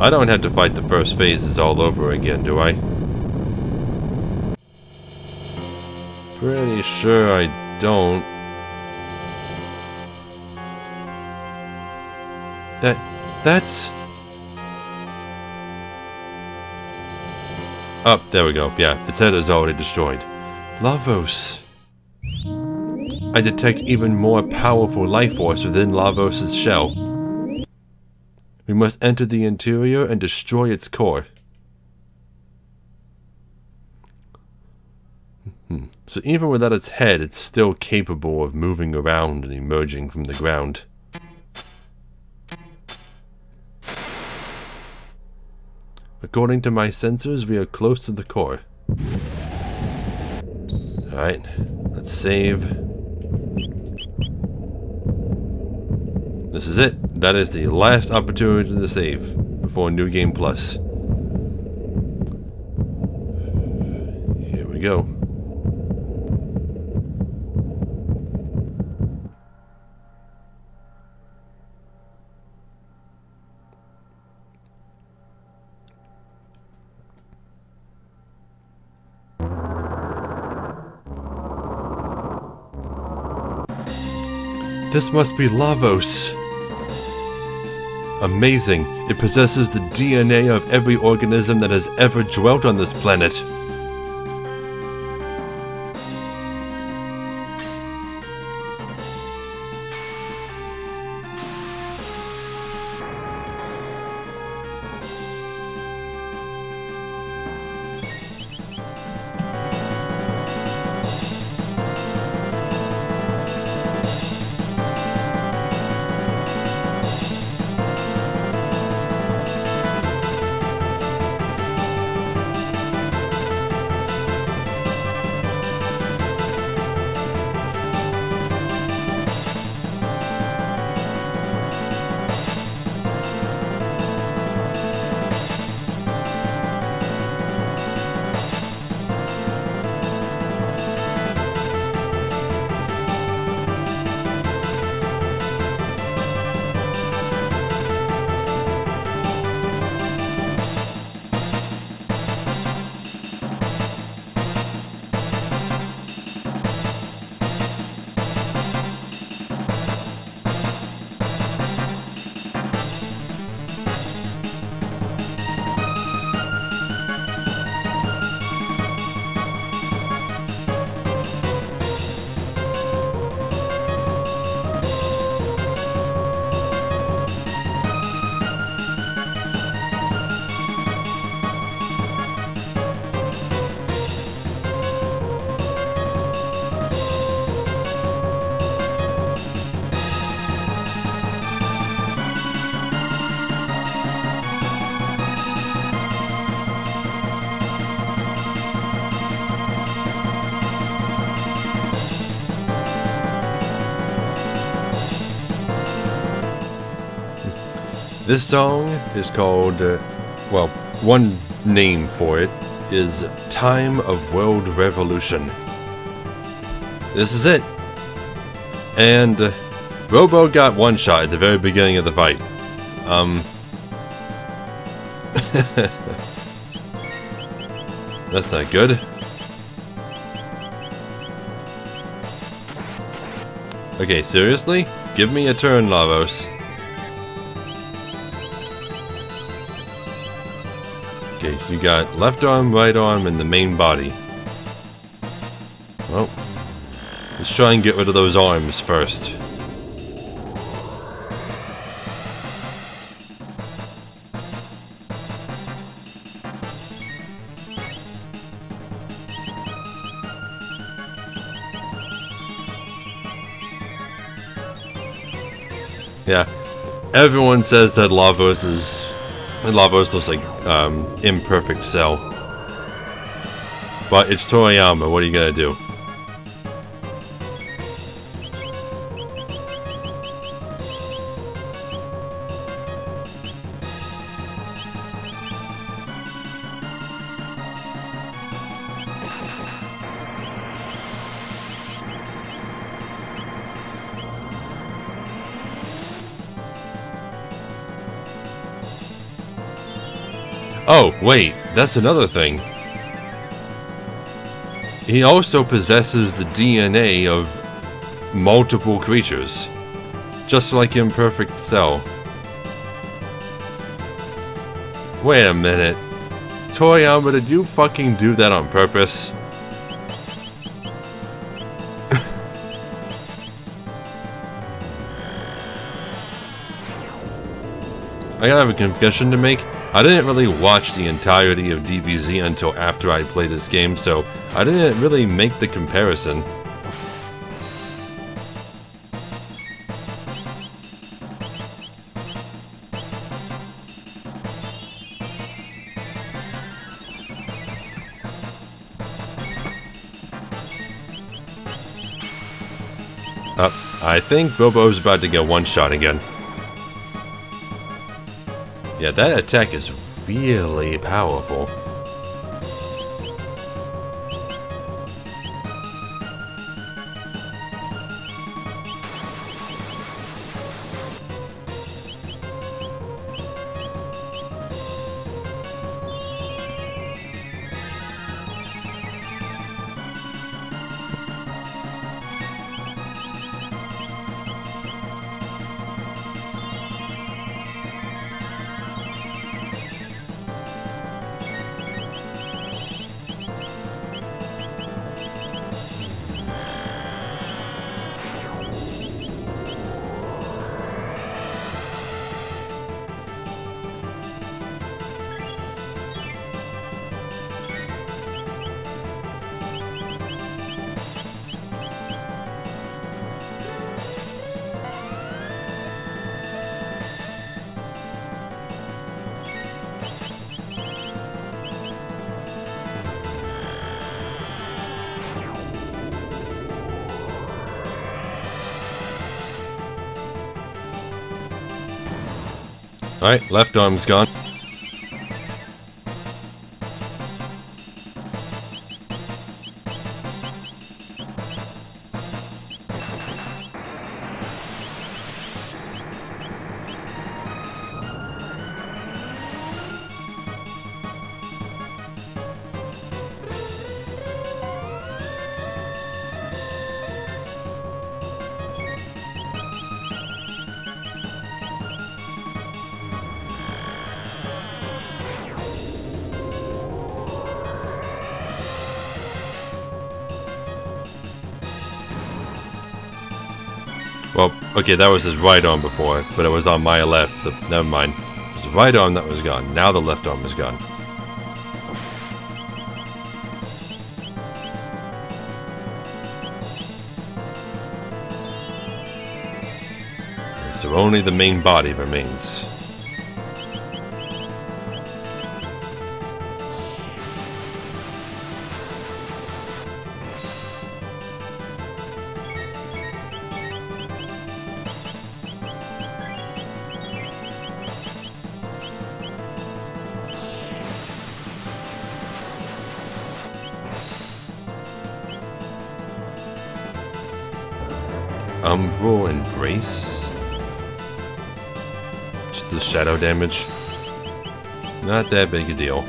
I don't have to fight the first phases all over again, do I? Pretty sure I don't. That's... Oh, there we go. Yeah, its head is already destroyed. Lavos. I detect even more powerful life force within Lavos' shell. We must enter the interior and destroy its core. So even without its head, it's still capable of moving around and emerging from the ground. According to my sensors, we are close to the core. Alright, let's save. This is it. That is the last opportunity to save before New Game Plus. Here we go. This must be Lavos. Amazing. It possesses the DNA of every organism that has ever dwelt on this planet. This song is called, well, one name for it is Time of World Revolution. This is it. And Robo got one shot at the very beginning of the fight. That's not good. Okay, seriously? Give me a turn, Lavos. Okay, so you got left arm, right arm, and the main body. Well, let's try and get rid of those arms first. Yeah, everyone says that Lavos looks like imperfect Cell. But it's Toriyama, what are you gonna do? Oh, wait, that's another thing. He also possesses the DNA of multiple creatures, just like Imperfect Cell. Wait a minute. Toriyama, did you fucking do that on purpose? I have a confession to make. I didn't really watch the entirety of DBZ until after I played this game, so I didn't really make the comparison. I think Robo's about to get one-shot again. Yeah, that attack is really powerful. Alright, left arm's gone. Well, okay, that was his right arm before, but it was on my left, so never mind. It was the right arm that was gone. Now the left arm is gone. So only the main body remains. Umbral Embrace? Just the shadow damage? Not that big a deal.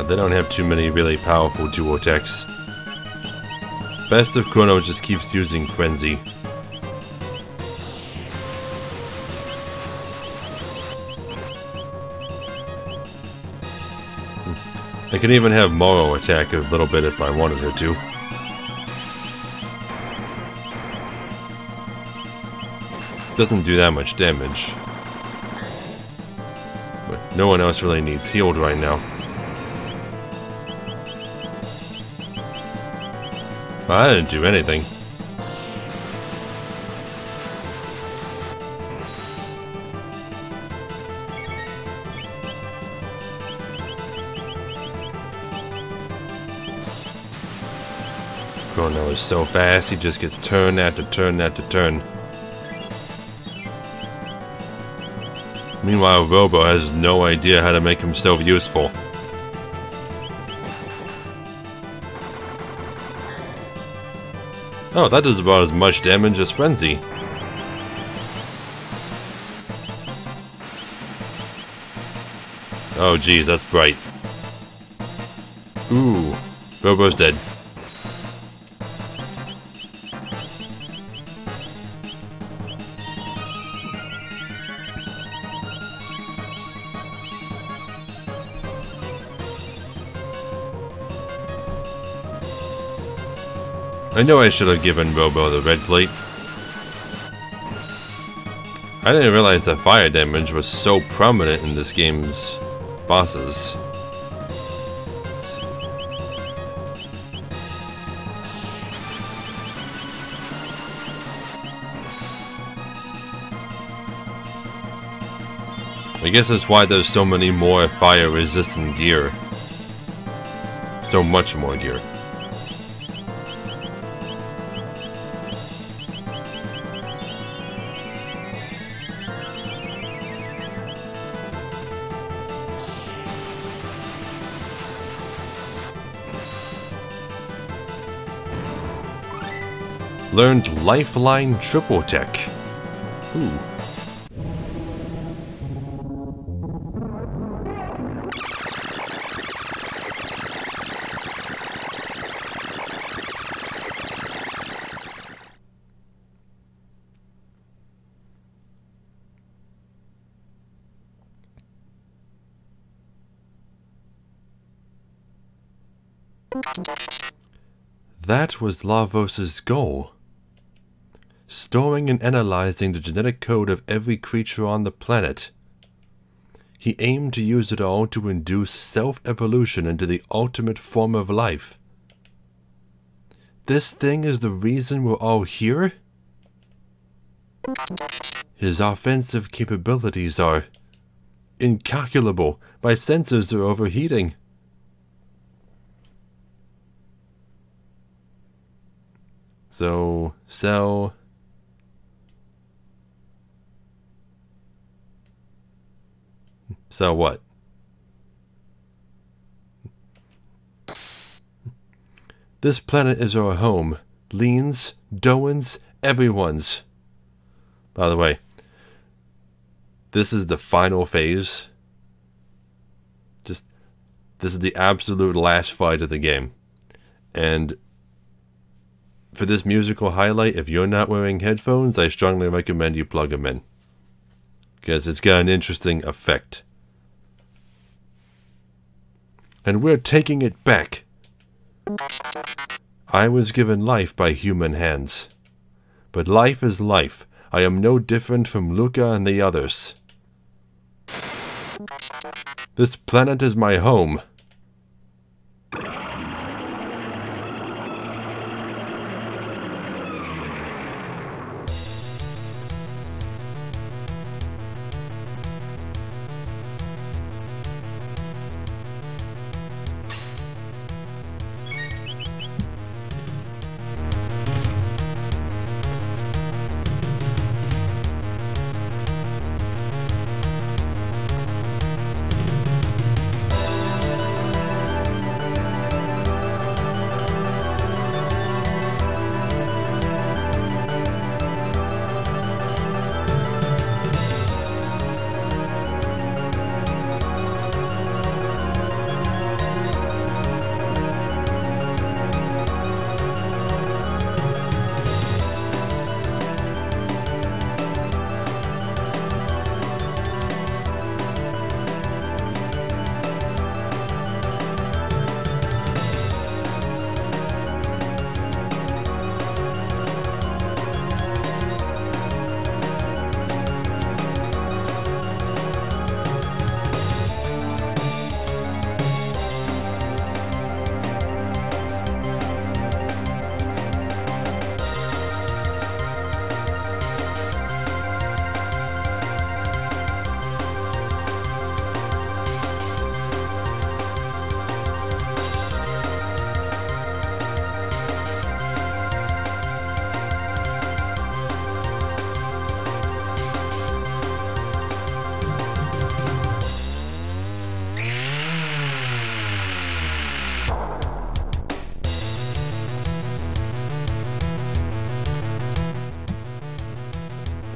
They don't have too many really powerful dual attacks. It's best if Chrono just keeps using Frenzy. I can even have Moro attack a little bit if I wanted her to. Doesn't do that much damage. But no one else really needs healed right now. I didn't do anything. Chrono is so fast, he just gets turn after turn after turn. Meanwhile, Robo has no idea how to make himself useful. Oh, that does about as much damage as Frenzy. Oh geez, that's bright. Ooh. Robo's dead. I know I should have given Robo the red plate. I didn't realize that fire damage was so prominent in this game's bosses. I guess that's why there's so many more fire-resistant gear. So much more gear. Learned Lifeline Triple Tech. Ooh. That was Lavos's goal. Storing and analyzing the genetic code of every creature on the planet. He aimed to use it all to induce self-evolution into the ultimate form of life. This thing is the reason we're all here? His offensive capabilities are incalculable. My sensors are overheating. So, sell... Sell what? This planet is our home. Lean's, Doan's, everyone's. By the way, this is the final phase. This is the absolute last fight of the game. And for this musical highlight, if you're not wearing headphones, I strongly recommend you plug them in. Because it's got an interesting effect. And we're taking it back. I was given life by human hands. But life is life. I am no different from Luca and the others. This planet is my home.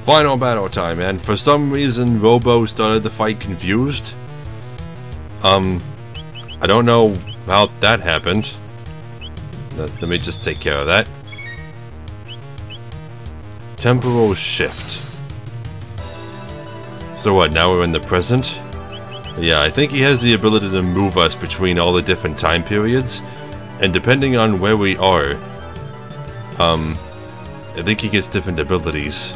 Final battle time, and for some reason Robo started the fight confused. I don't know Well, that happened. Let me just take care of that. Temporal shift. So what, now we're in the present? Yeah, I think he has the ability to move us between all the different time periods. And depending on where we are, I think he gets different abilities.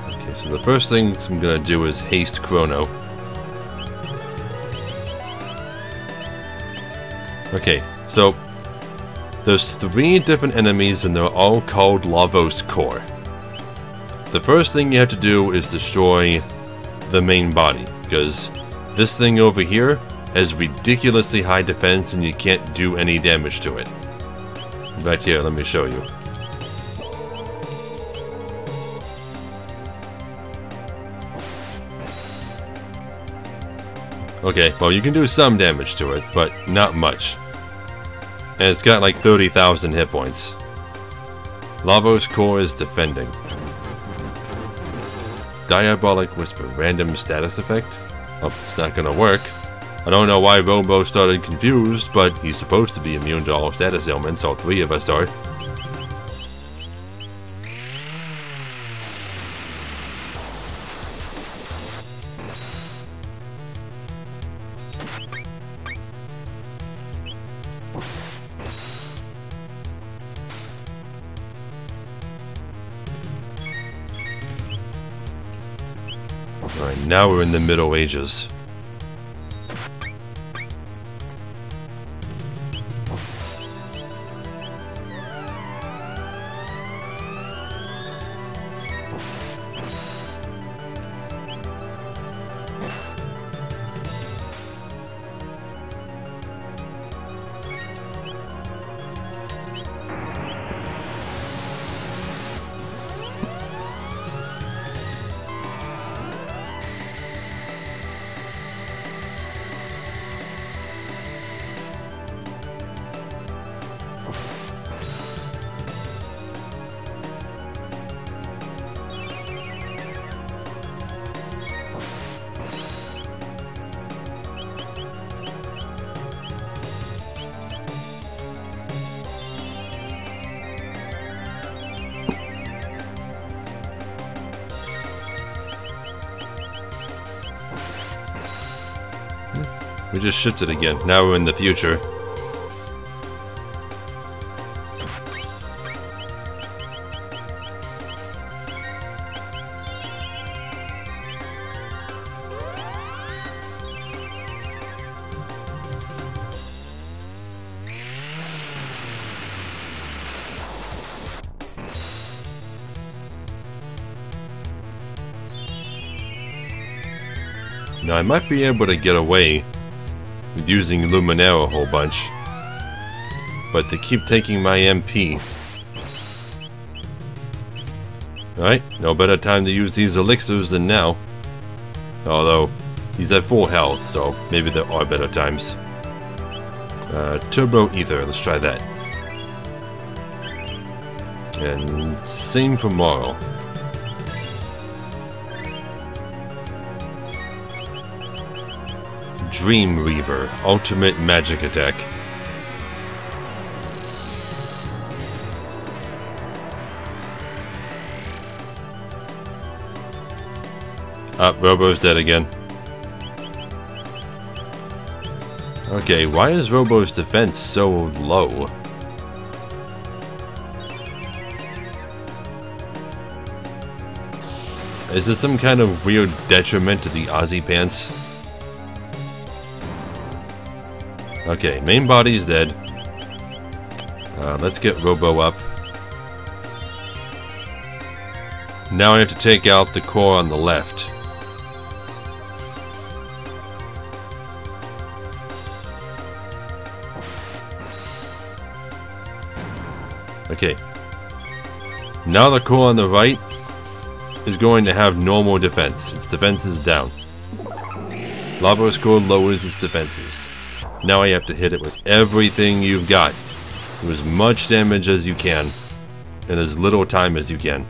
Okay, so the first thing I'm gonna do is haste Chrono. Okay, so there's 3 different enemies and they're all called Lavos Core. The first thing you have to do is destroy the main body, because this thing over here has ridiculously high defense and you can't do any damage to it. Right here, let me show you. Okay, well you can do some damage to it, but not much. And it's got like 30,000 hit points. Lavos Core is defending. Diabolic Whisper, random status effect? Oh, it's not gonna work. I don't know why Robo started confused, but he's supposed to be immune to all status ailments, all 3 of us are. Alright, now we're in the Middle Ages. We just shifted again. Now we're in the future. Now I might be able to get away with using Luminaire a whole bunch, but they keep taking my MP. Alright, no better time to use these elixirs than now. Although, he's at full health, so maybe there are better times. Turbo Ether, let's try that. And same for Marl. Dream Reaver, ultimate magic attack. Robo's dead again. Okay, why is Robo's defense so low? Is this some kind of weird detriment to the Aussie pants? Okay, main body is dead. Let's get Robo up. Now I have to take out the core on the left. Okay. Now the core on the right is going to have normal defense. Its defense is down. Lavos Core lowers its defenses. Now I have to hit it with everything you've got. Do as much damage as you can, in as little time as you can.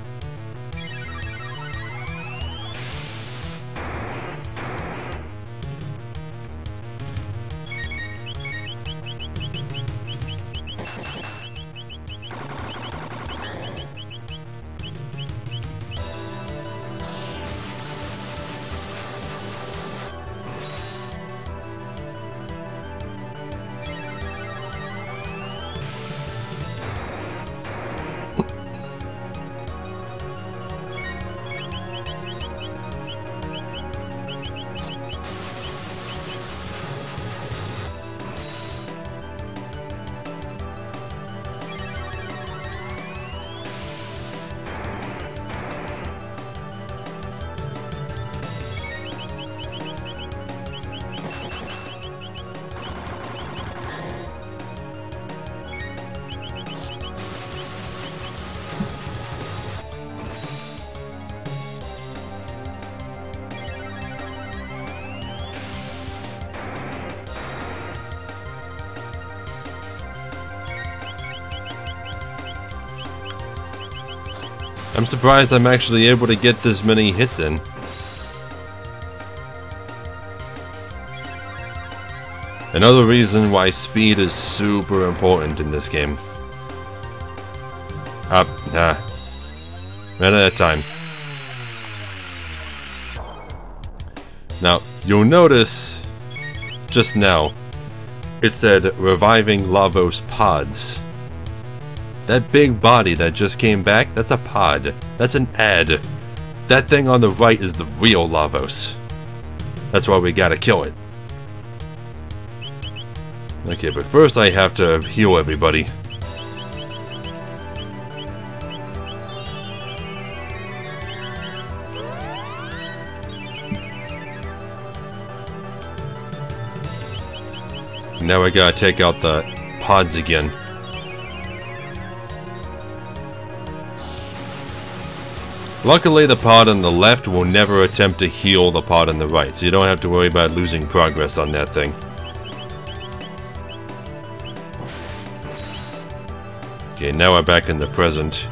I'm surprised I'm actually able to get this many hits in. Another reason why speed is super important in this game. Up, ran out of time. Now, you'll notice, just now, it said reviving Lavos pods. That big body that just came back, that's a pod. That's an ad. That thing on the right is the real Lavos. That's why we gotta kill it. Okay, but first I have to heal everybody. Now I gotta take out the pods again. Luckily, the pod on the left will never attempt to heal the pod on the right, so you don't have to worry about losing progress on that thing. Okay, now we're back in the present.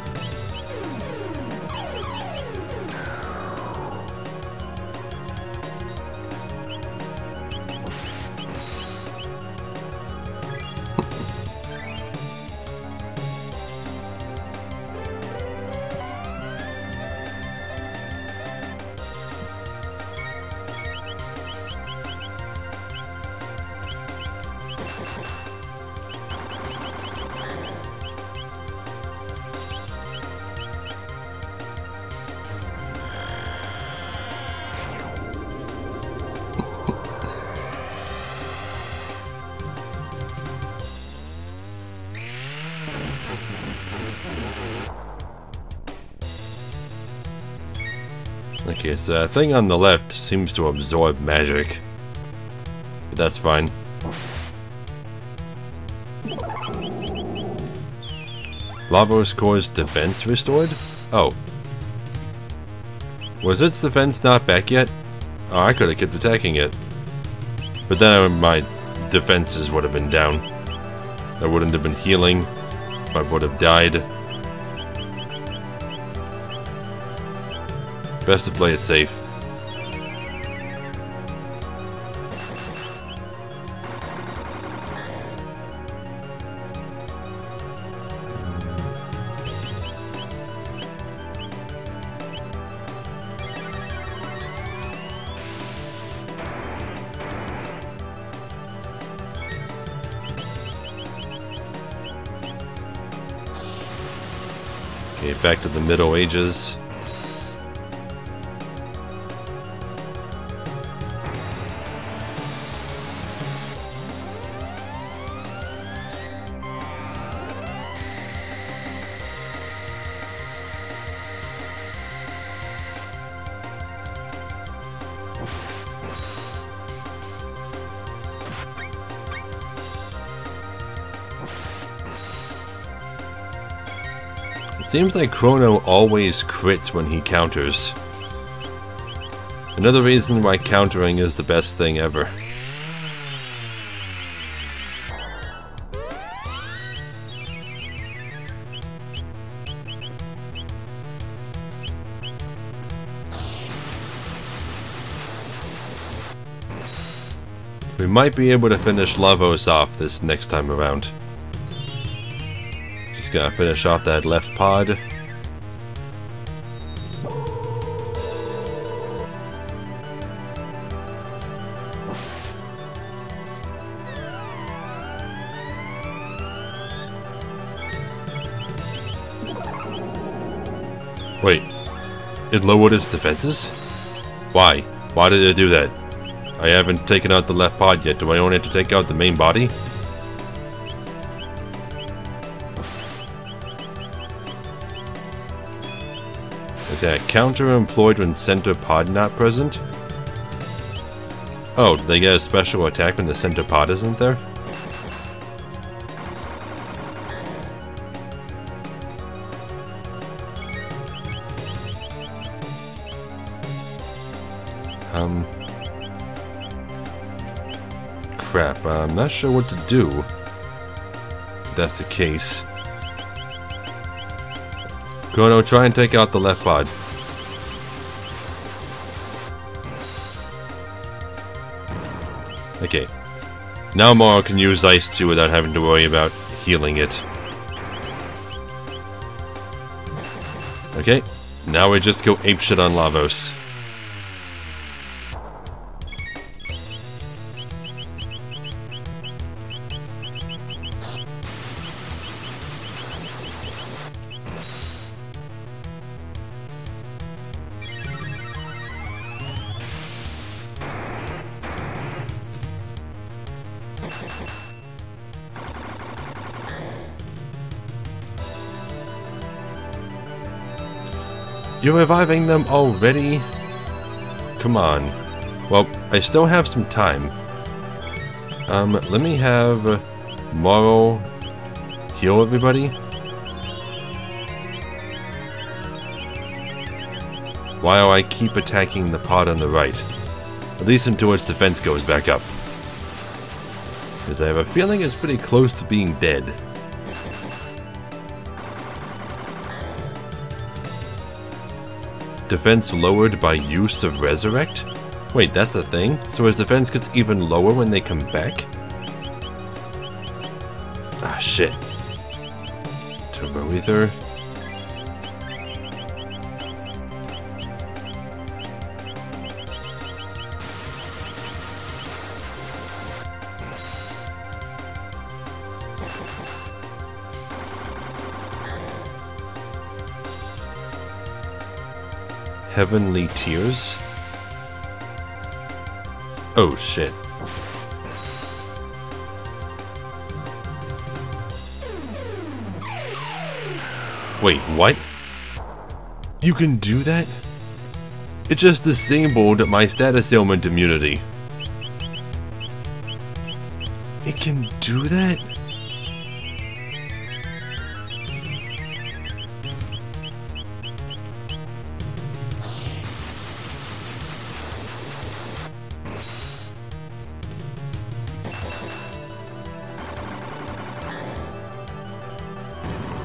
Okay, so that thing on the left seems to absorb magic. But that's fine. Lavos Core's defense restored? Oh. Was its defense not back yet? Oh, I could have kept attacking it. But then my defenses would have been down. I wouldn't have been healing. I would have died. Best to play it safe. Okay, back to the Middle Ages. It seems like Chrono always crits when he counters. Another reason why countering is the best thing ever. We might be able to finish Lavos off this next time around. Just gotta finish off that left pod. Wait, it lowered its defenses? Why? Why did it do that? I haven't taken out the left pod yet. Do I only have to take out the main body? Attack. Counter employed when center pod not present? Oh, do they get a special attack when the center pod isn't there? Crap, I'm not sure what to do if that's the case. Chrono, try and take out the left pod. Okay. Now Maro can use Ice 2 without having to worry about healing it. Okay. Now we just go apeshit on Lavos. You're reviving them already? Come on. Well, I still have some time. Let me have Maro heal everybody. While I keep attacking the pod on the right. At least until its defense goes back up. Because I have a feeling it's pretty close to being dead. Defense lowered by use of Resurrect? Wait, that's a thing? So his defense gets even lower when they come back? Ah, shit. Turbo Ether. Heavenly Tears? Oh shit. Wait, what? You can do that? It just disabled my status ailment immunity. It can do that?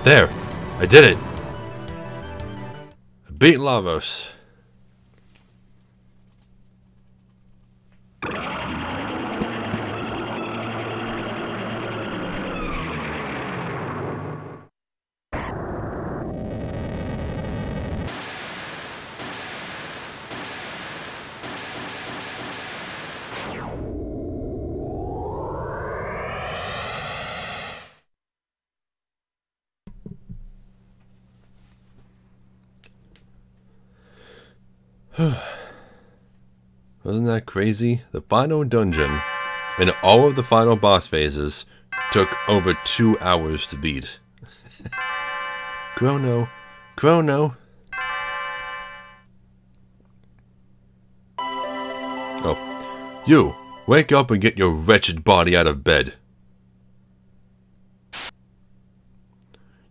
There! I did it! I beat Lavos. Wasn't that crazy? The final dungeon and all of the final boss phases took over 2 hours to beat. Chrono. Chrono. Oh. You! Wake up and get your wretched body out of bed.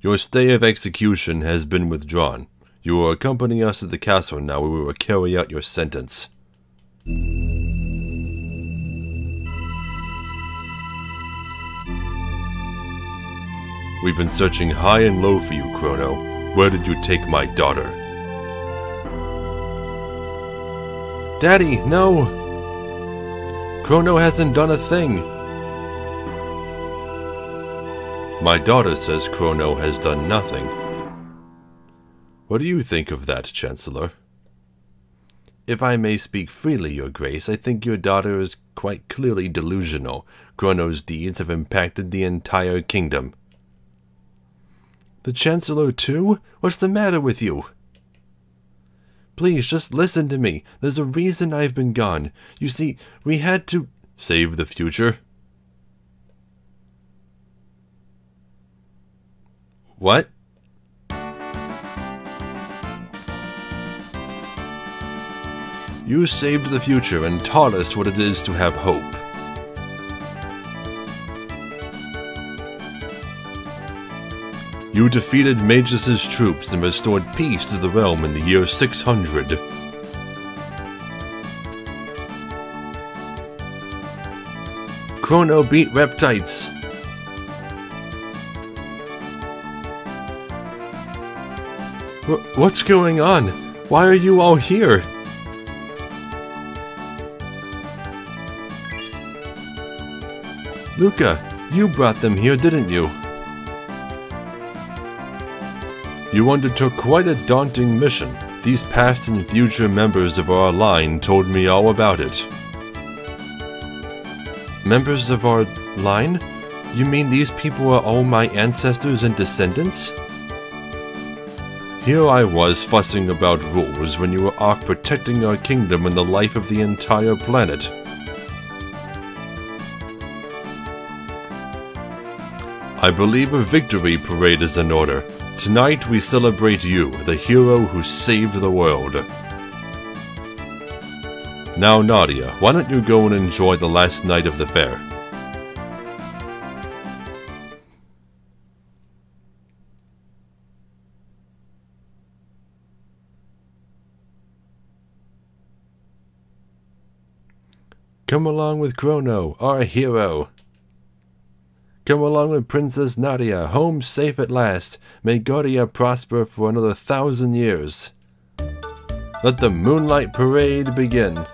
Your stay of execution has been withdrawn. You will accompany us to the castle now where we will carry out your sentence. We've been searching high and low for you, Chrono. Where did you take my daughter? Daddy, no! Chrono hasn't done a thing. My daughter says Chrono has done nothing. What do you think of that, Chancellor? If I may speak freely, Your Grace, I think your daughter is quite clearly delusional. Chrono's deeds have impacted the entire kingdom. The Chancellor too? What's the matter with you? Please, just listen to me. There's a reason I've been gone. You see, we had to save the future. What? You saved the future and taught us what it is to have hope. You defeated Magus' troops and restored peace to the realm in the year 600. Chrono beat Reptites. What's going on? Why are you all here? Luca, you brought them here, didn't you? You undertook quite a daunting mission. These past and future members of our line told me all about it. Members of our line? You mean these people are all my ancestors and descendants? Here I was fussing about rules when you were off protecting our kingdom and the life of the entire planet. I believe a victory parade is in order. Tonight we celebrate you, the hero who saved the world. Now Nadia, why don't you go and enjoy the last night of the fair? Come along with Chrono, our hero. Come along with Princess Nadia, home safe at last. May Guardia prosper for another 1,000 years. Let the Moonlight Parade begin.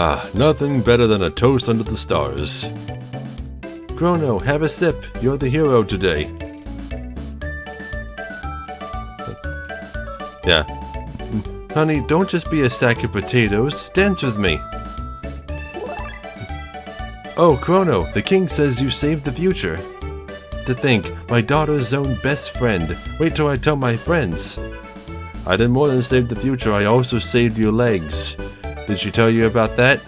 Ah, nothing better than a toast under the stars. Chrono, have a sip. You're the hero today. Yeah. Honey, don't just be a sack of potatoes. Dance with me. Oh, Chrono, the king says you saved the future. To think, my daughter's own best friend. Wait till I tell my friends. I did more than save the future, I also saved your legs. Did she tell you about that?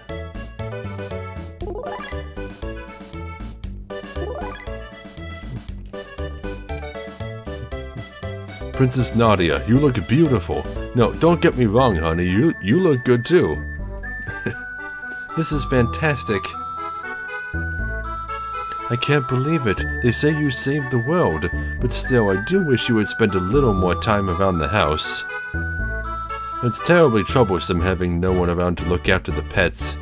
Princess Nadia, you look beautiful. No, don't get me wrong, honey, you look good too. This is fantastic. I can't believe it. They say you saved the world, but still, I do wish you would spend a little more time around the house. It's terribly troublesome having no one around to look after the pets.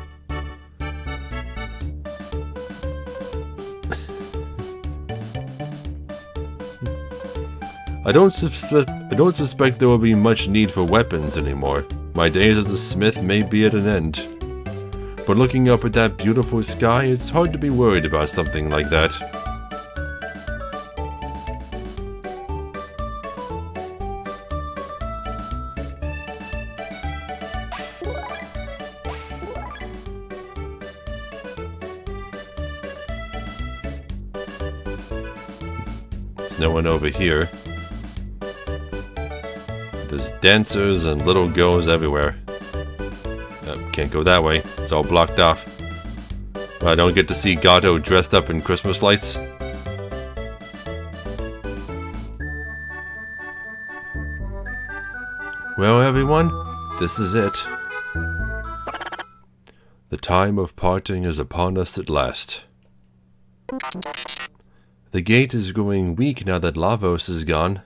I don't suspect there will be much need for weapons anymore. My days as a smith may be at an end. But looking up at that beautiful sky, it's hard to be worried about something like that. There's no one over here. There's dancers and little girls everywhere. Can't go that way. It's all blocked off. I don't get to see Gato dressed up in Christmas lights. Well, everyone, this is it. The time of parting is upon us at last. The gate is growing weak now that Lavos is gone.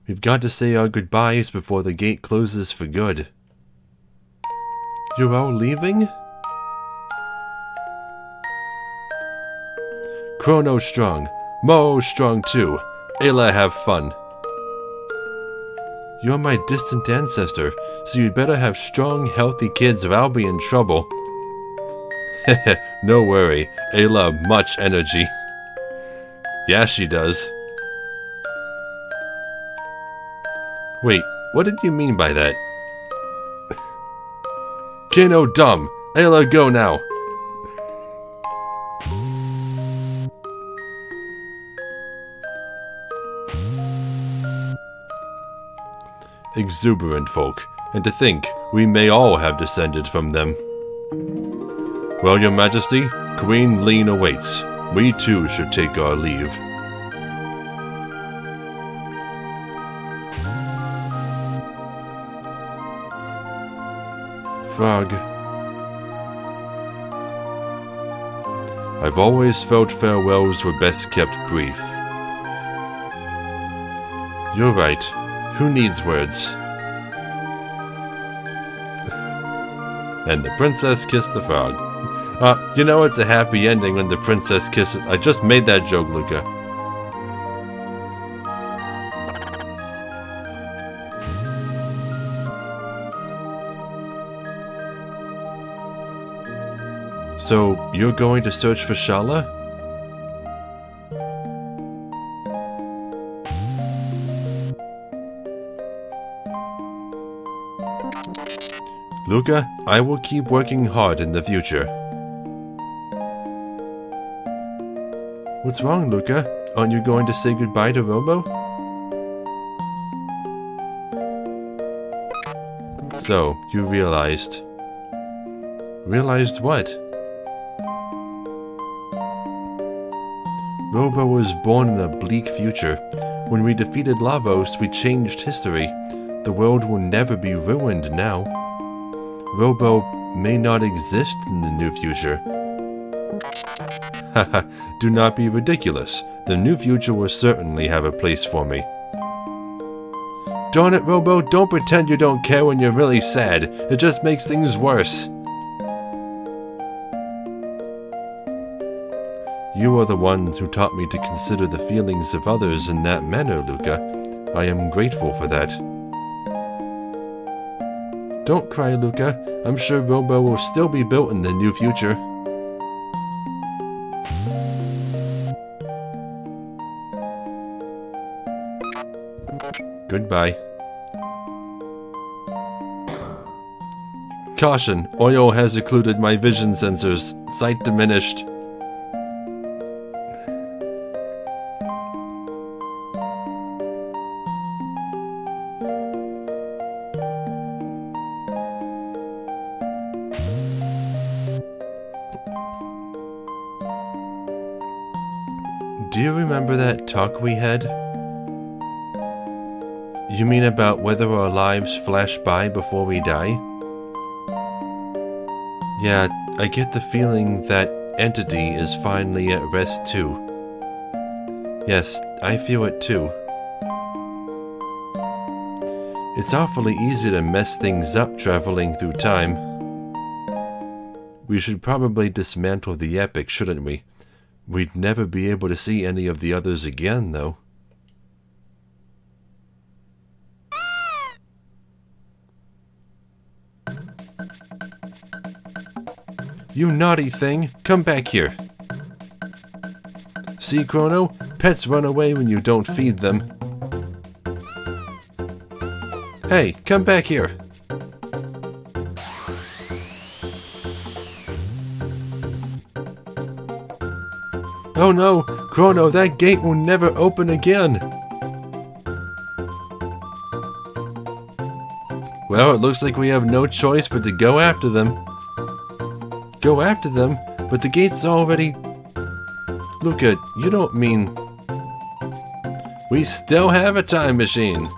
We've got to say our goodbyes before the gate closes for good. You're all leaving? Chrono strong. Mo strong too. Ayla have fun. You're my distant ancestor, so you'd better have strong, healthy kids or I'll be in trouble. No worry, Ayla much energy. Yeah, she does. Wait, what did you mean by that? Kano dumb! Ayla, go now! Exuberant folk, and to think we may all have descended from them. Well, your majesty, Queen Lean awaits. We too should take our leave. Frog. I've always felt farewells were best kept brief. You're right. Who needs words? And the princess kissed the frog. You know it's a happy ending when the princess kisses... I just made that joke, Luca. So, you're going to search for Shala? Luca, I will keep working hard in the future. What's wrong, Luca? Aren't you going to say goodbye to Robo? So, you realized... Realized what? Robo was born in a bleak future. When we defeated Lavos, we changed history. The world will never be ruined now. Robo may not exist in the new future. Haha, do not be ridiculous. The new future will certainly have a place for me. Darn it, Robo, don't pretend you don't care when you're really sad. It just makes things worse. You are the ones who taught me to consider the feelings of others in that manner, Luca. I am grateful for that. Don't cry, Luca. I'm sure Robo will still be built in the new future. Goodbye. Caution! Oil has occluded my vision sensors. Sight diminished. Do you remember that talk we had? You mean about whether our lives flash by before we die? Yeah, I get the feeling that entity is finally at rest too. Yes, I feel it too. It's awfully easy to mess things up traveling through time. We should probably dismantle the epic, shouldn't we? We'd never be able to see any of the others again, though. You naughty thing! Come back here! See, Chrono? Pets run away when you don't feed them. Hey, come back here! Oh no! Chrono, that gate will never open again! Well, it looks like we have no choice but to go after them. Go after them? But the gate's already... Luca, you don't mean... We still have a time machine!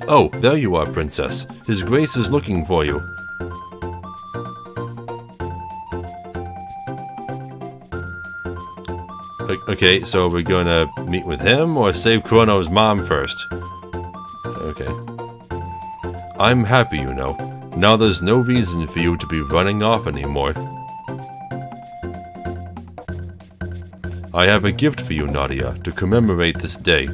Oh, there you are, Princess. His Grace is looking for you. Okay, so we're gonna meet with him or save Chrono's mom first? Okay. I'm happy, you know. Now there's no reason for you to be running off anymore. I have a gift for you, Nadia, to commemorate this day.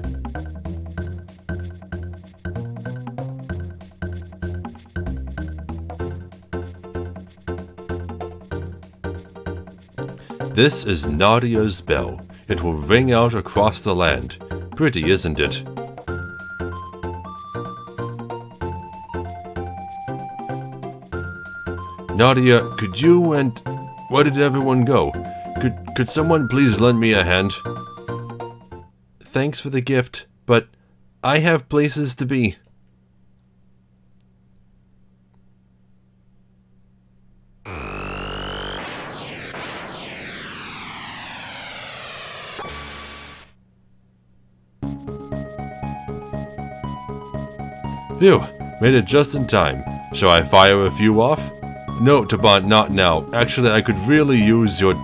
This is Nadia's bell. It will ring out across the land. Pretty, isn't it? Nadia, could you and... where did everyone go? Could someone please lend me a hand? Thanks for the gift, but I have places to be. Phew, made it just in time. Shall I fire a few off? No, Taban, not now. Actually, I could really use your...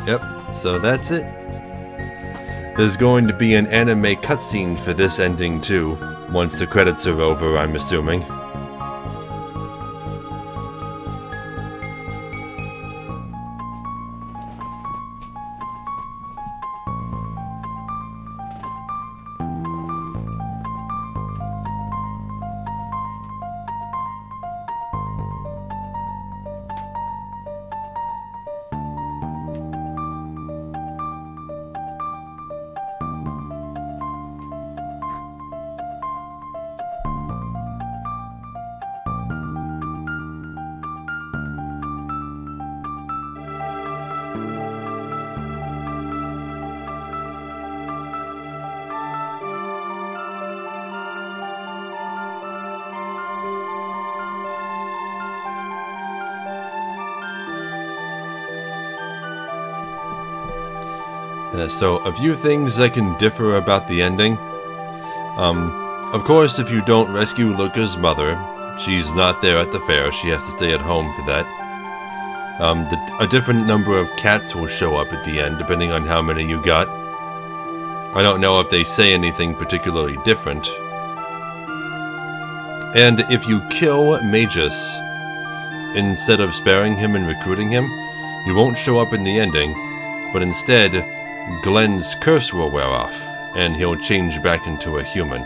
Yep, so that's it. There's going to be an anime cutscene for this ending too, once the credits are over, I'm assuming. So, a few things that can differ about the ending. Of course, if you don't rescue Luca's mother, she's not there at the fair, she has to stay at home for that. A different number of cats will show up at the end, depending on how many you got. I don't know if they say anything particularly different. And if you kill Magus, instead of sparing him and recruiting him, he won't show up in the ending, but instead, Glenn's curse will wear off, and he'll change back into a human.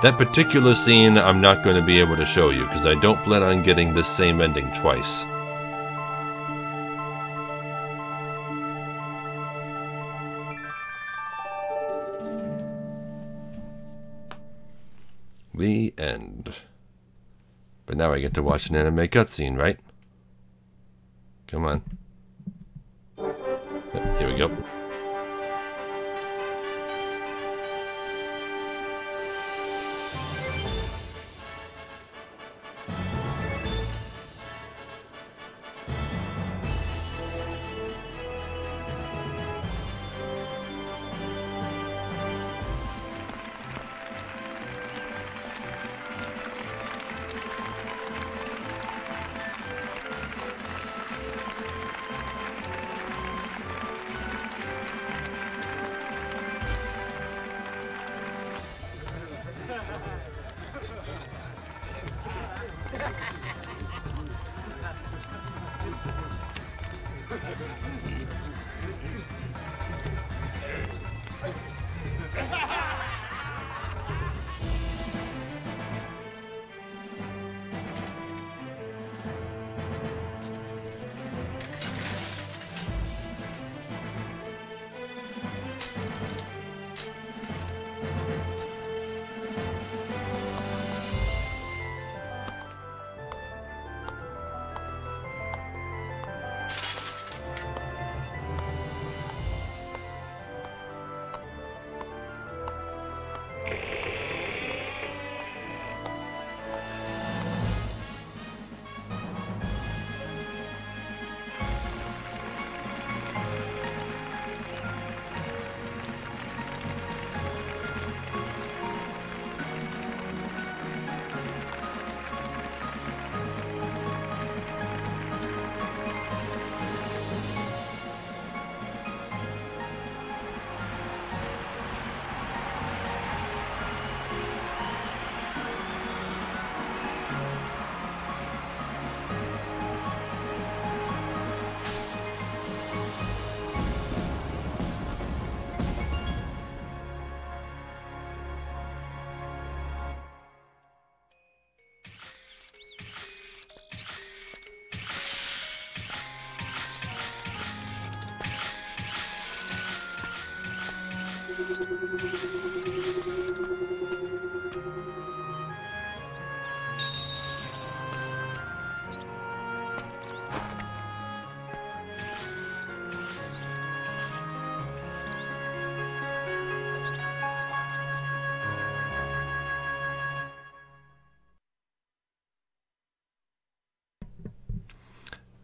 That particular scene I'm not going to be able to show you, because I don't plan on getting this same ending twice. The end. But now I get to watch an anime cutscene, right? Come on. Here we go.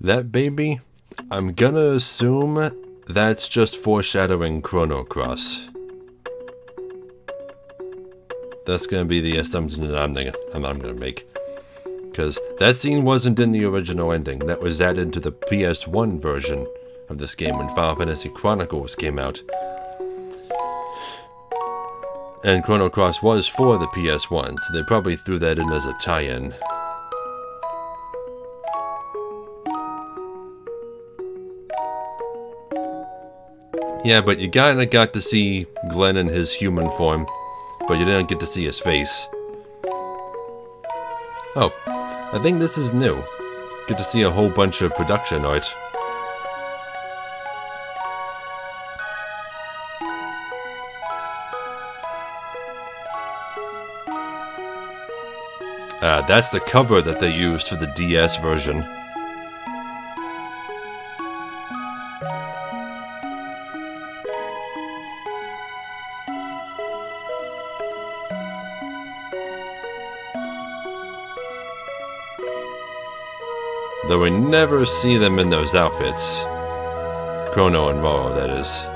That baby, I'm gonna assume that's just foreshadowing Chrono Cross. That's gonna be the assumption that I'm gonna make. Because that scene wasn't in the original ending. That was added to the PS1 version of this game when Final Fantasy Chronicles came out. And Chrono Cross was for the PS1, so they probably threw that in as a tie-in. Yeah, but you kinda got to see Glenn in his human form, but you didn't get to see his face. Oh, I think this is new. Get to see a whole bunch of production art. That's the cover that they used for the DS version. Though we never see them in those outfits. Chrono and Moro, that is.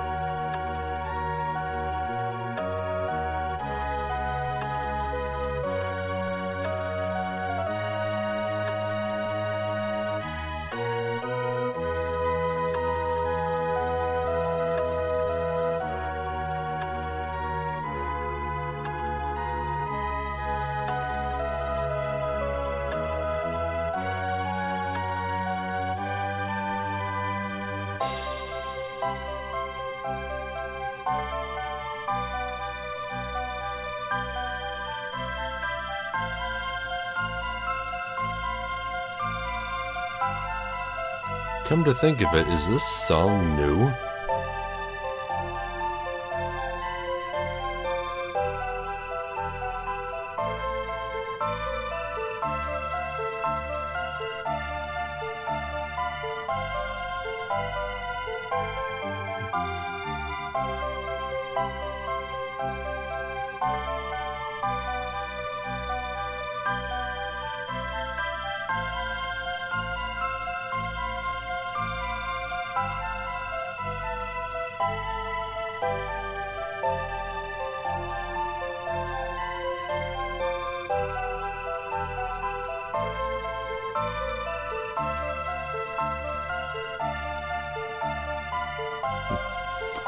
Come to think of it, is this song new?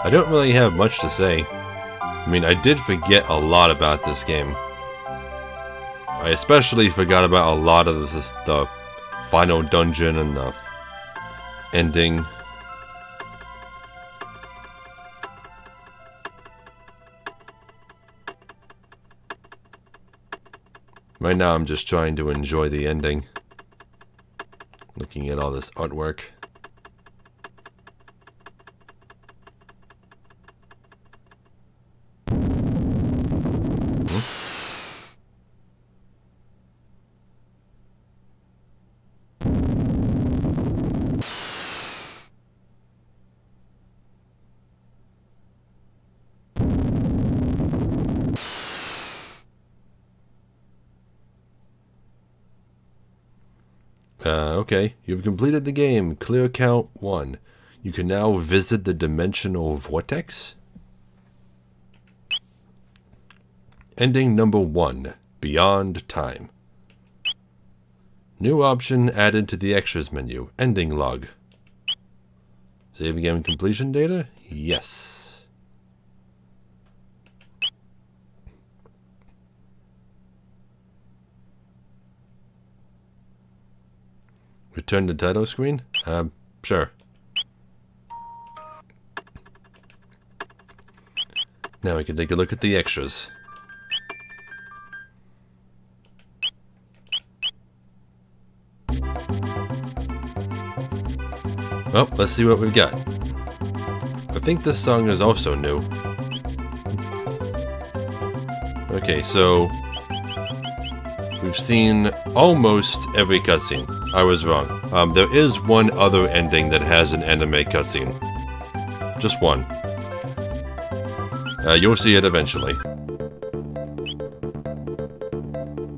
I don't really have much to say. I mean, I did forget a lot about this game. I especially forgot about a lot of the final dungeon and the ending. Right now I'm just trying to enjoy the ending. Looking at all this artwork. Okay, you've completed the game. Clear count 1. You can now visit the dimensional vortex. Ending number 1. Beyond time. New option added to the extras menu. Ending log. Save game completion data? Yes. Return to title screen? Sure. Now we can take a look at the extras. Well, let's see what we've got. I think this song is also new. Okay, so we've seen almost every cutscene. I was wrong. There is one other ending that has an anime cutscene. Just one. You'll see it eventually.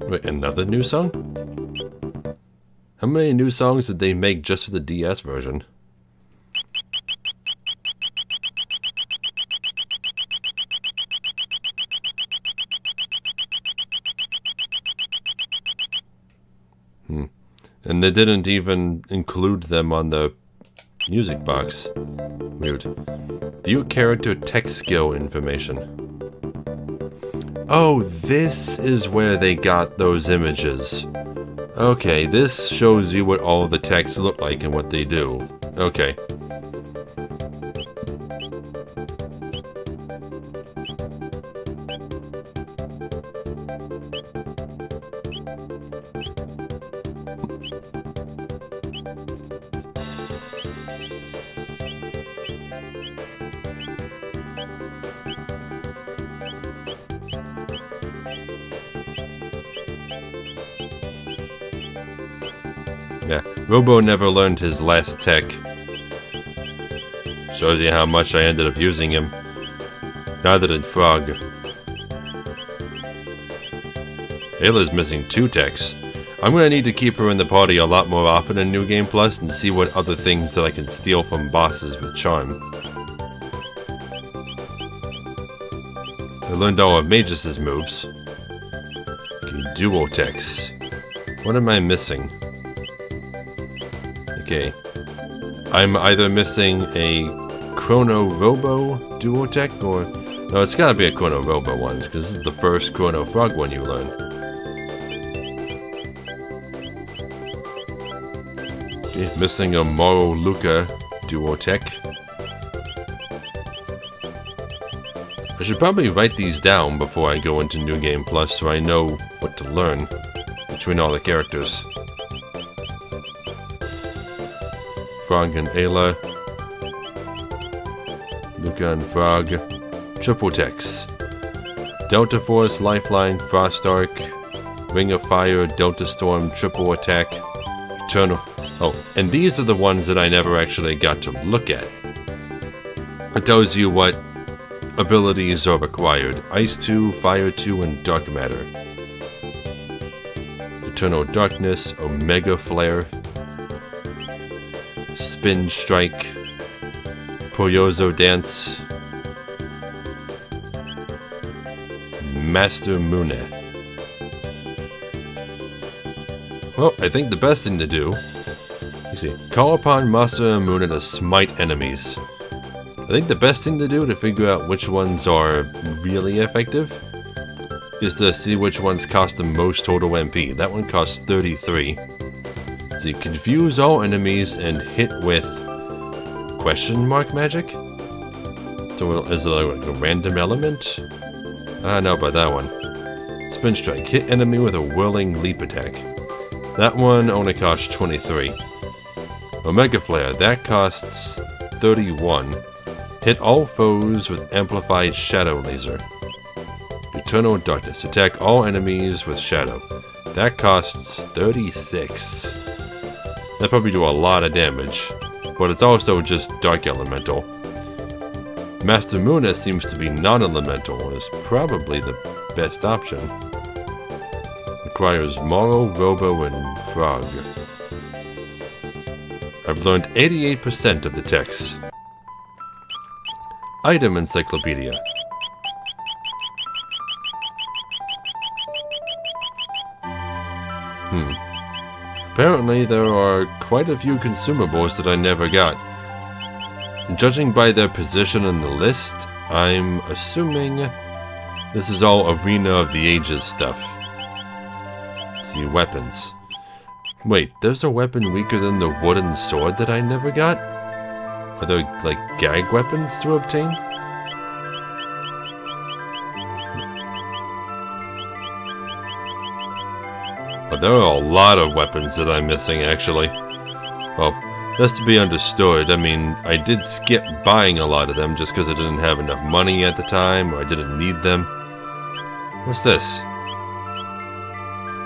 Wait, another new song? How many new songs did they make just for the DS version? And they didn't even include them on the music box. Weird. View character text skill information. Oh, this is where they got those images. Okay, this shows you what all the texts look like and what they do. Okay. Yeah, Robo never learned his last tech. Shows you how much I ended up using him. Neither did Frog. Ayla's missing 2 techs. I'm gonna need to keep her in the party a lot more often in New Game Plus and see what other things that I can steal from bosses with charm. I learned all of Magus' moves. Okay, dual techs. What am I missing? Okay, I'm either missing a Chrono Robo dual tech or... No, it's gotta be a Chrono Robo one, because this is the first Chrono Frog one you learn. Okay, missing a Moro Luca dual tech. I should probably write these down before I go into New Game Plus so I know what to learn between all the characters. Frog and Ayla, Luca and Frog, triple techs, Delta Force, Lifeline, Frost Arc, Ring of Fire, Delta Storm, triple attack, Eternal. Oh, and these are the ones that I never actually got to look at. It tells you what abilities are required: Ice 2, Fire 2, and Dark Matter. Eternal Darkness, Omega Flare, Spin Strike, Poyozo Dance, Master Mune. Well, I think the best thing to do, you see, call upon Master Mune to smite enemies. think the best thing to do to figure out which ones are really effective is to see which ones cost the most total MP. That one costs 33. So you confuse all enemies and hit with question mark magic? So is it like a random element? I don't know about that one. Spin Strike. Hit enemy with a whirling leap attack. That one only costs 23. Omega Flare. That costs 31. Hit all foes with amplified shadow laser. Eternal Darkness. Attack all enemies with shadow. That costs 36. That probably do a lot of damage, but it's also just dark elemental. Master Muna seems to be non-elemental and is probably the best option. Requires Morrow, Robo, and Frog. I've learned 88% of the text. Item Encyclopedia. Apparently there are quite a few consumables that I never got. Judging by their position in the list, I'm assuming this is all Arena of the Ages stuff. See, weapons. Wait, there's a weapon weaker than the wooden sword that I never got? Are there, like, gag weapons to obtain? Well, there are a lot of weapons that I'm missing, actually. Well, that's to be understood. I mean, I did skip buying a lot of them just because I didn't have enough money at the time, or I didn't need them. What's this?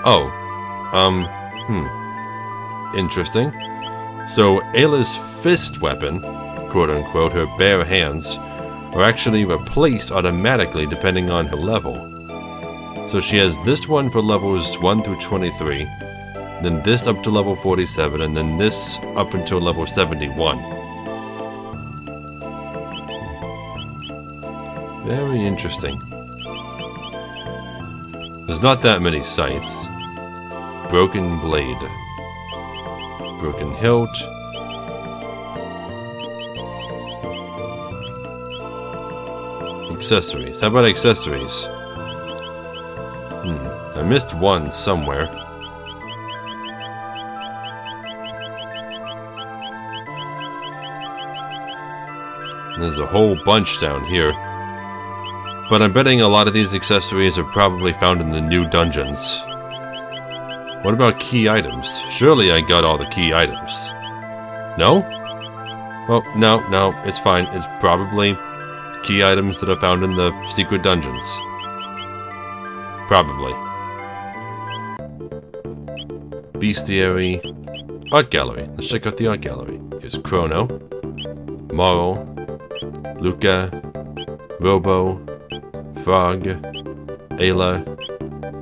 Oh. Interesting. So, Ayla's fist weapon, quote-unquote, her bare hands, are actually replaced automatically depending on her level. So she has this one for levels 1 through 23, then this up to level 47, and then this up until level 71. Very interesting. There's not that many scythes. Broken blade. Broken hilt. Accessories. How about accessories? I missed one somewhere. There's a whole bunch down here. But I'm betting a lot of these accessories are probably found in the new dungeons. What about key items? Surely I got all the key items. No? Well, no, it's fine. It's probably key items that are found in the secret dungeons. Probably. Bestiary. Art gallery. Let's check out the art gallery. Here's Chrono, Morrow, Luca, Robo, Frog, Ayla,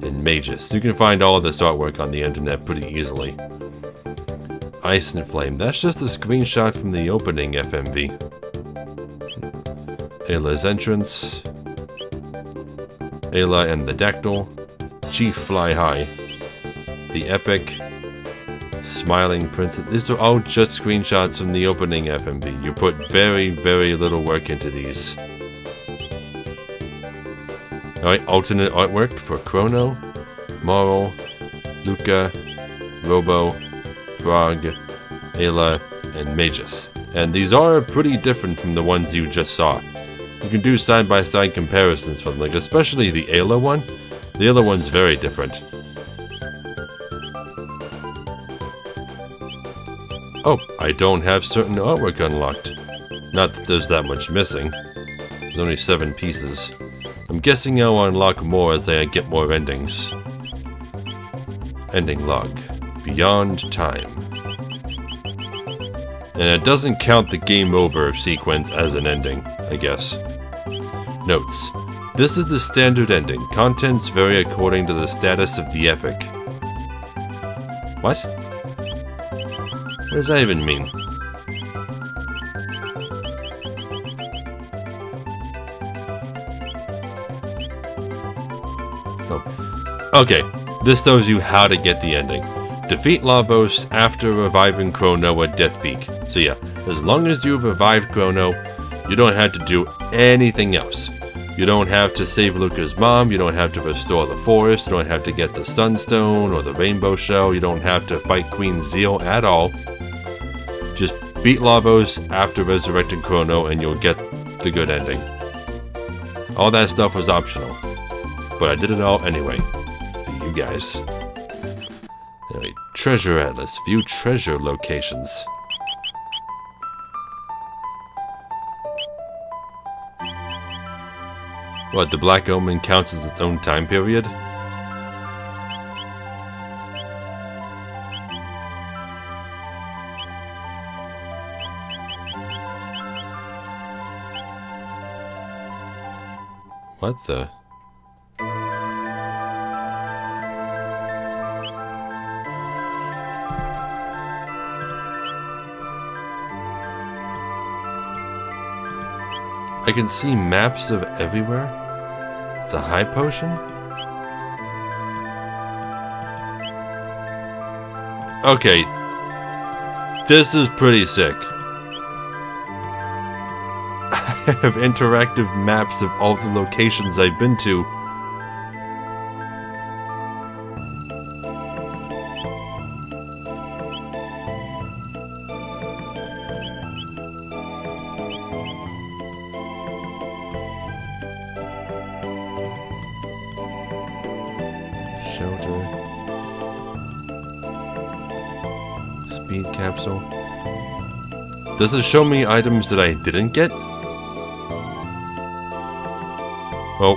and Magus. You can find all of this artwork on the internet pretty easily. Ice and Flame. That's just a screenshot from the opening FMV. Ayla's entrance. Ayla and the Dactyl. Chief Fly High. The Epic. Smiling Princess. These are all just screenshots from the opening FMV. You put very, very little work into these. Alright, alternate artwork for Chrono, Morrow, Luca, Robo, Frog, Ayla, and Magus. And these are pretty different from the ones you just saw. You can do side-by-side comparisons from them, like especially the Ayla one. The Ayla one's very different. Oh, I don't have certain artwork unlocked. Not that there's that much missing. There's only 7 pieces. I'm guessing I'll unlock more as I get more endings. Ending log. Beyond time. And it doesn't count the game over sequence as an ending, I guess. Notes. This is the standard ending. Contents vary according to the status of the epic. What? What does that even mean? Oh. Okay, this tells you how to get the ending. Defeat Lavos after reviving Chrono at Death Peak. So yeah, as long as you've revived Chrono, You don't have to do anything else. You don't have to save Luca's mom, you don't have to restore the forest, you don't have to get the Sunstone or the Rainbow Shell, you don't have to fight Queen Zeal at all. Just beat Lavos after resurrecting Chrono and you'll get the good ending. All that stuff was optional, but I did it all anyway, for you guys. Anyway, Treasure Atlas, view treasure locations. What, the Black Omen counts as its own time period? What the? I can see maps of everywhere? It's a high potion? Okay. This is pretty sick. I have interactive maps of all the locations I've been to. Shelter. Speed capsule. Does it show me items that I didn't get? Well,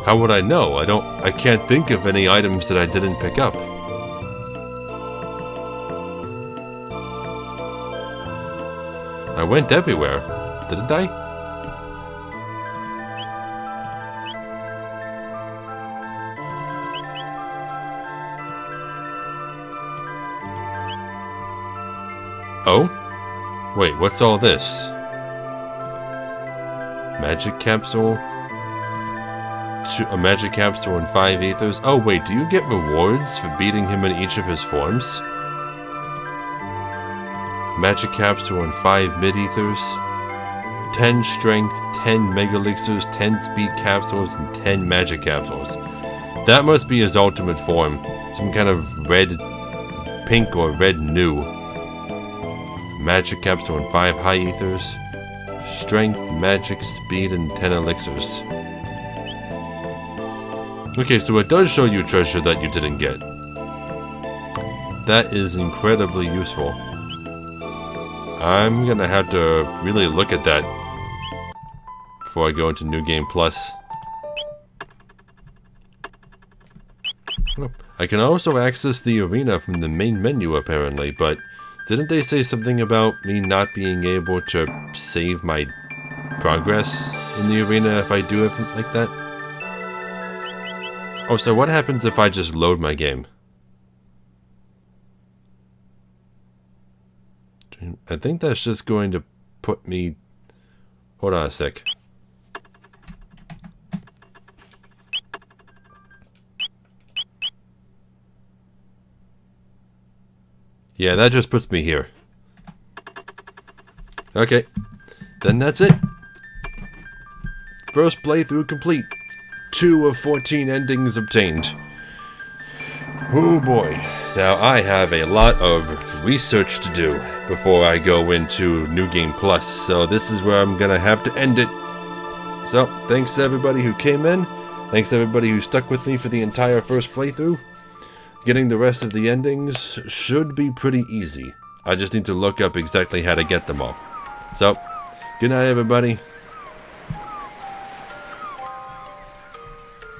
how would I know? I can't think of any items that I didn't pick up. I went everywhere, didn't I? Oh? Wait, what's all this? Magic capsule? A magic capsule and 5 ethers? Oh wait, do you get rewards for beating him in each of his forms? Magic capsule and 5 mid-ethers? 10 strength, 10 mega elixirs, 10 speed capsules, and 10 magic capsules. That must be his ultimate form. Some kind of red, pink or red new. Magic capsule and 5 high ethers. Strength, magic, speed, and 10 elixirs. Okay, so it does show you treasure that you didn't get. That is incredibly useful. I'm gonna have to really look at that before I go into New Game Plus. I can also access the arena from the main menu apparently, but didn't they say something about me not being able to save my progress in the arena if I do it like that? Oh, so what happens if I just load my game? I think that's just going to put me... Hold on a sec. Yeah, that just puts me here. Okay, then that's it. First playthrough complete. 2 of 14 endings obtained. Oh boy. Now I have a lot of research to do before I go into New Game Plus, so this is where I'm gonna have to end it. So, thanks to everybody who came in. Thanks to everybody who stuck with me for the entire first playthrough. Getting the rest of the endings should be pretty easy. I just need to look up exactly how to get them all. So, good night everybody.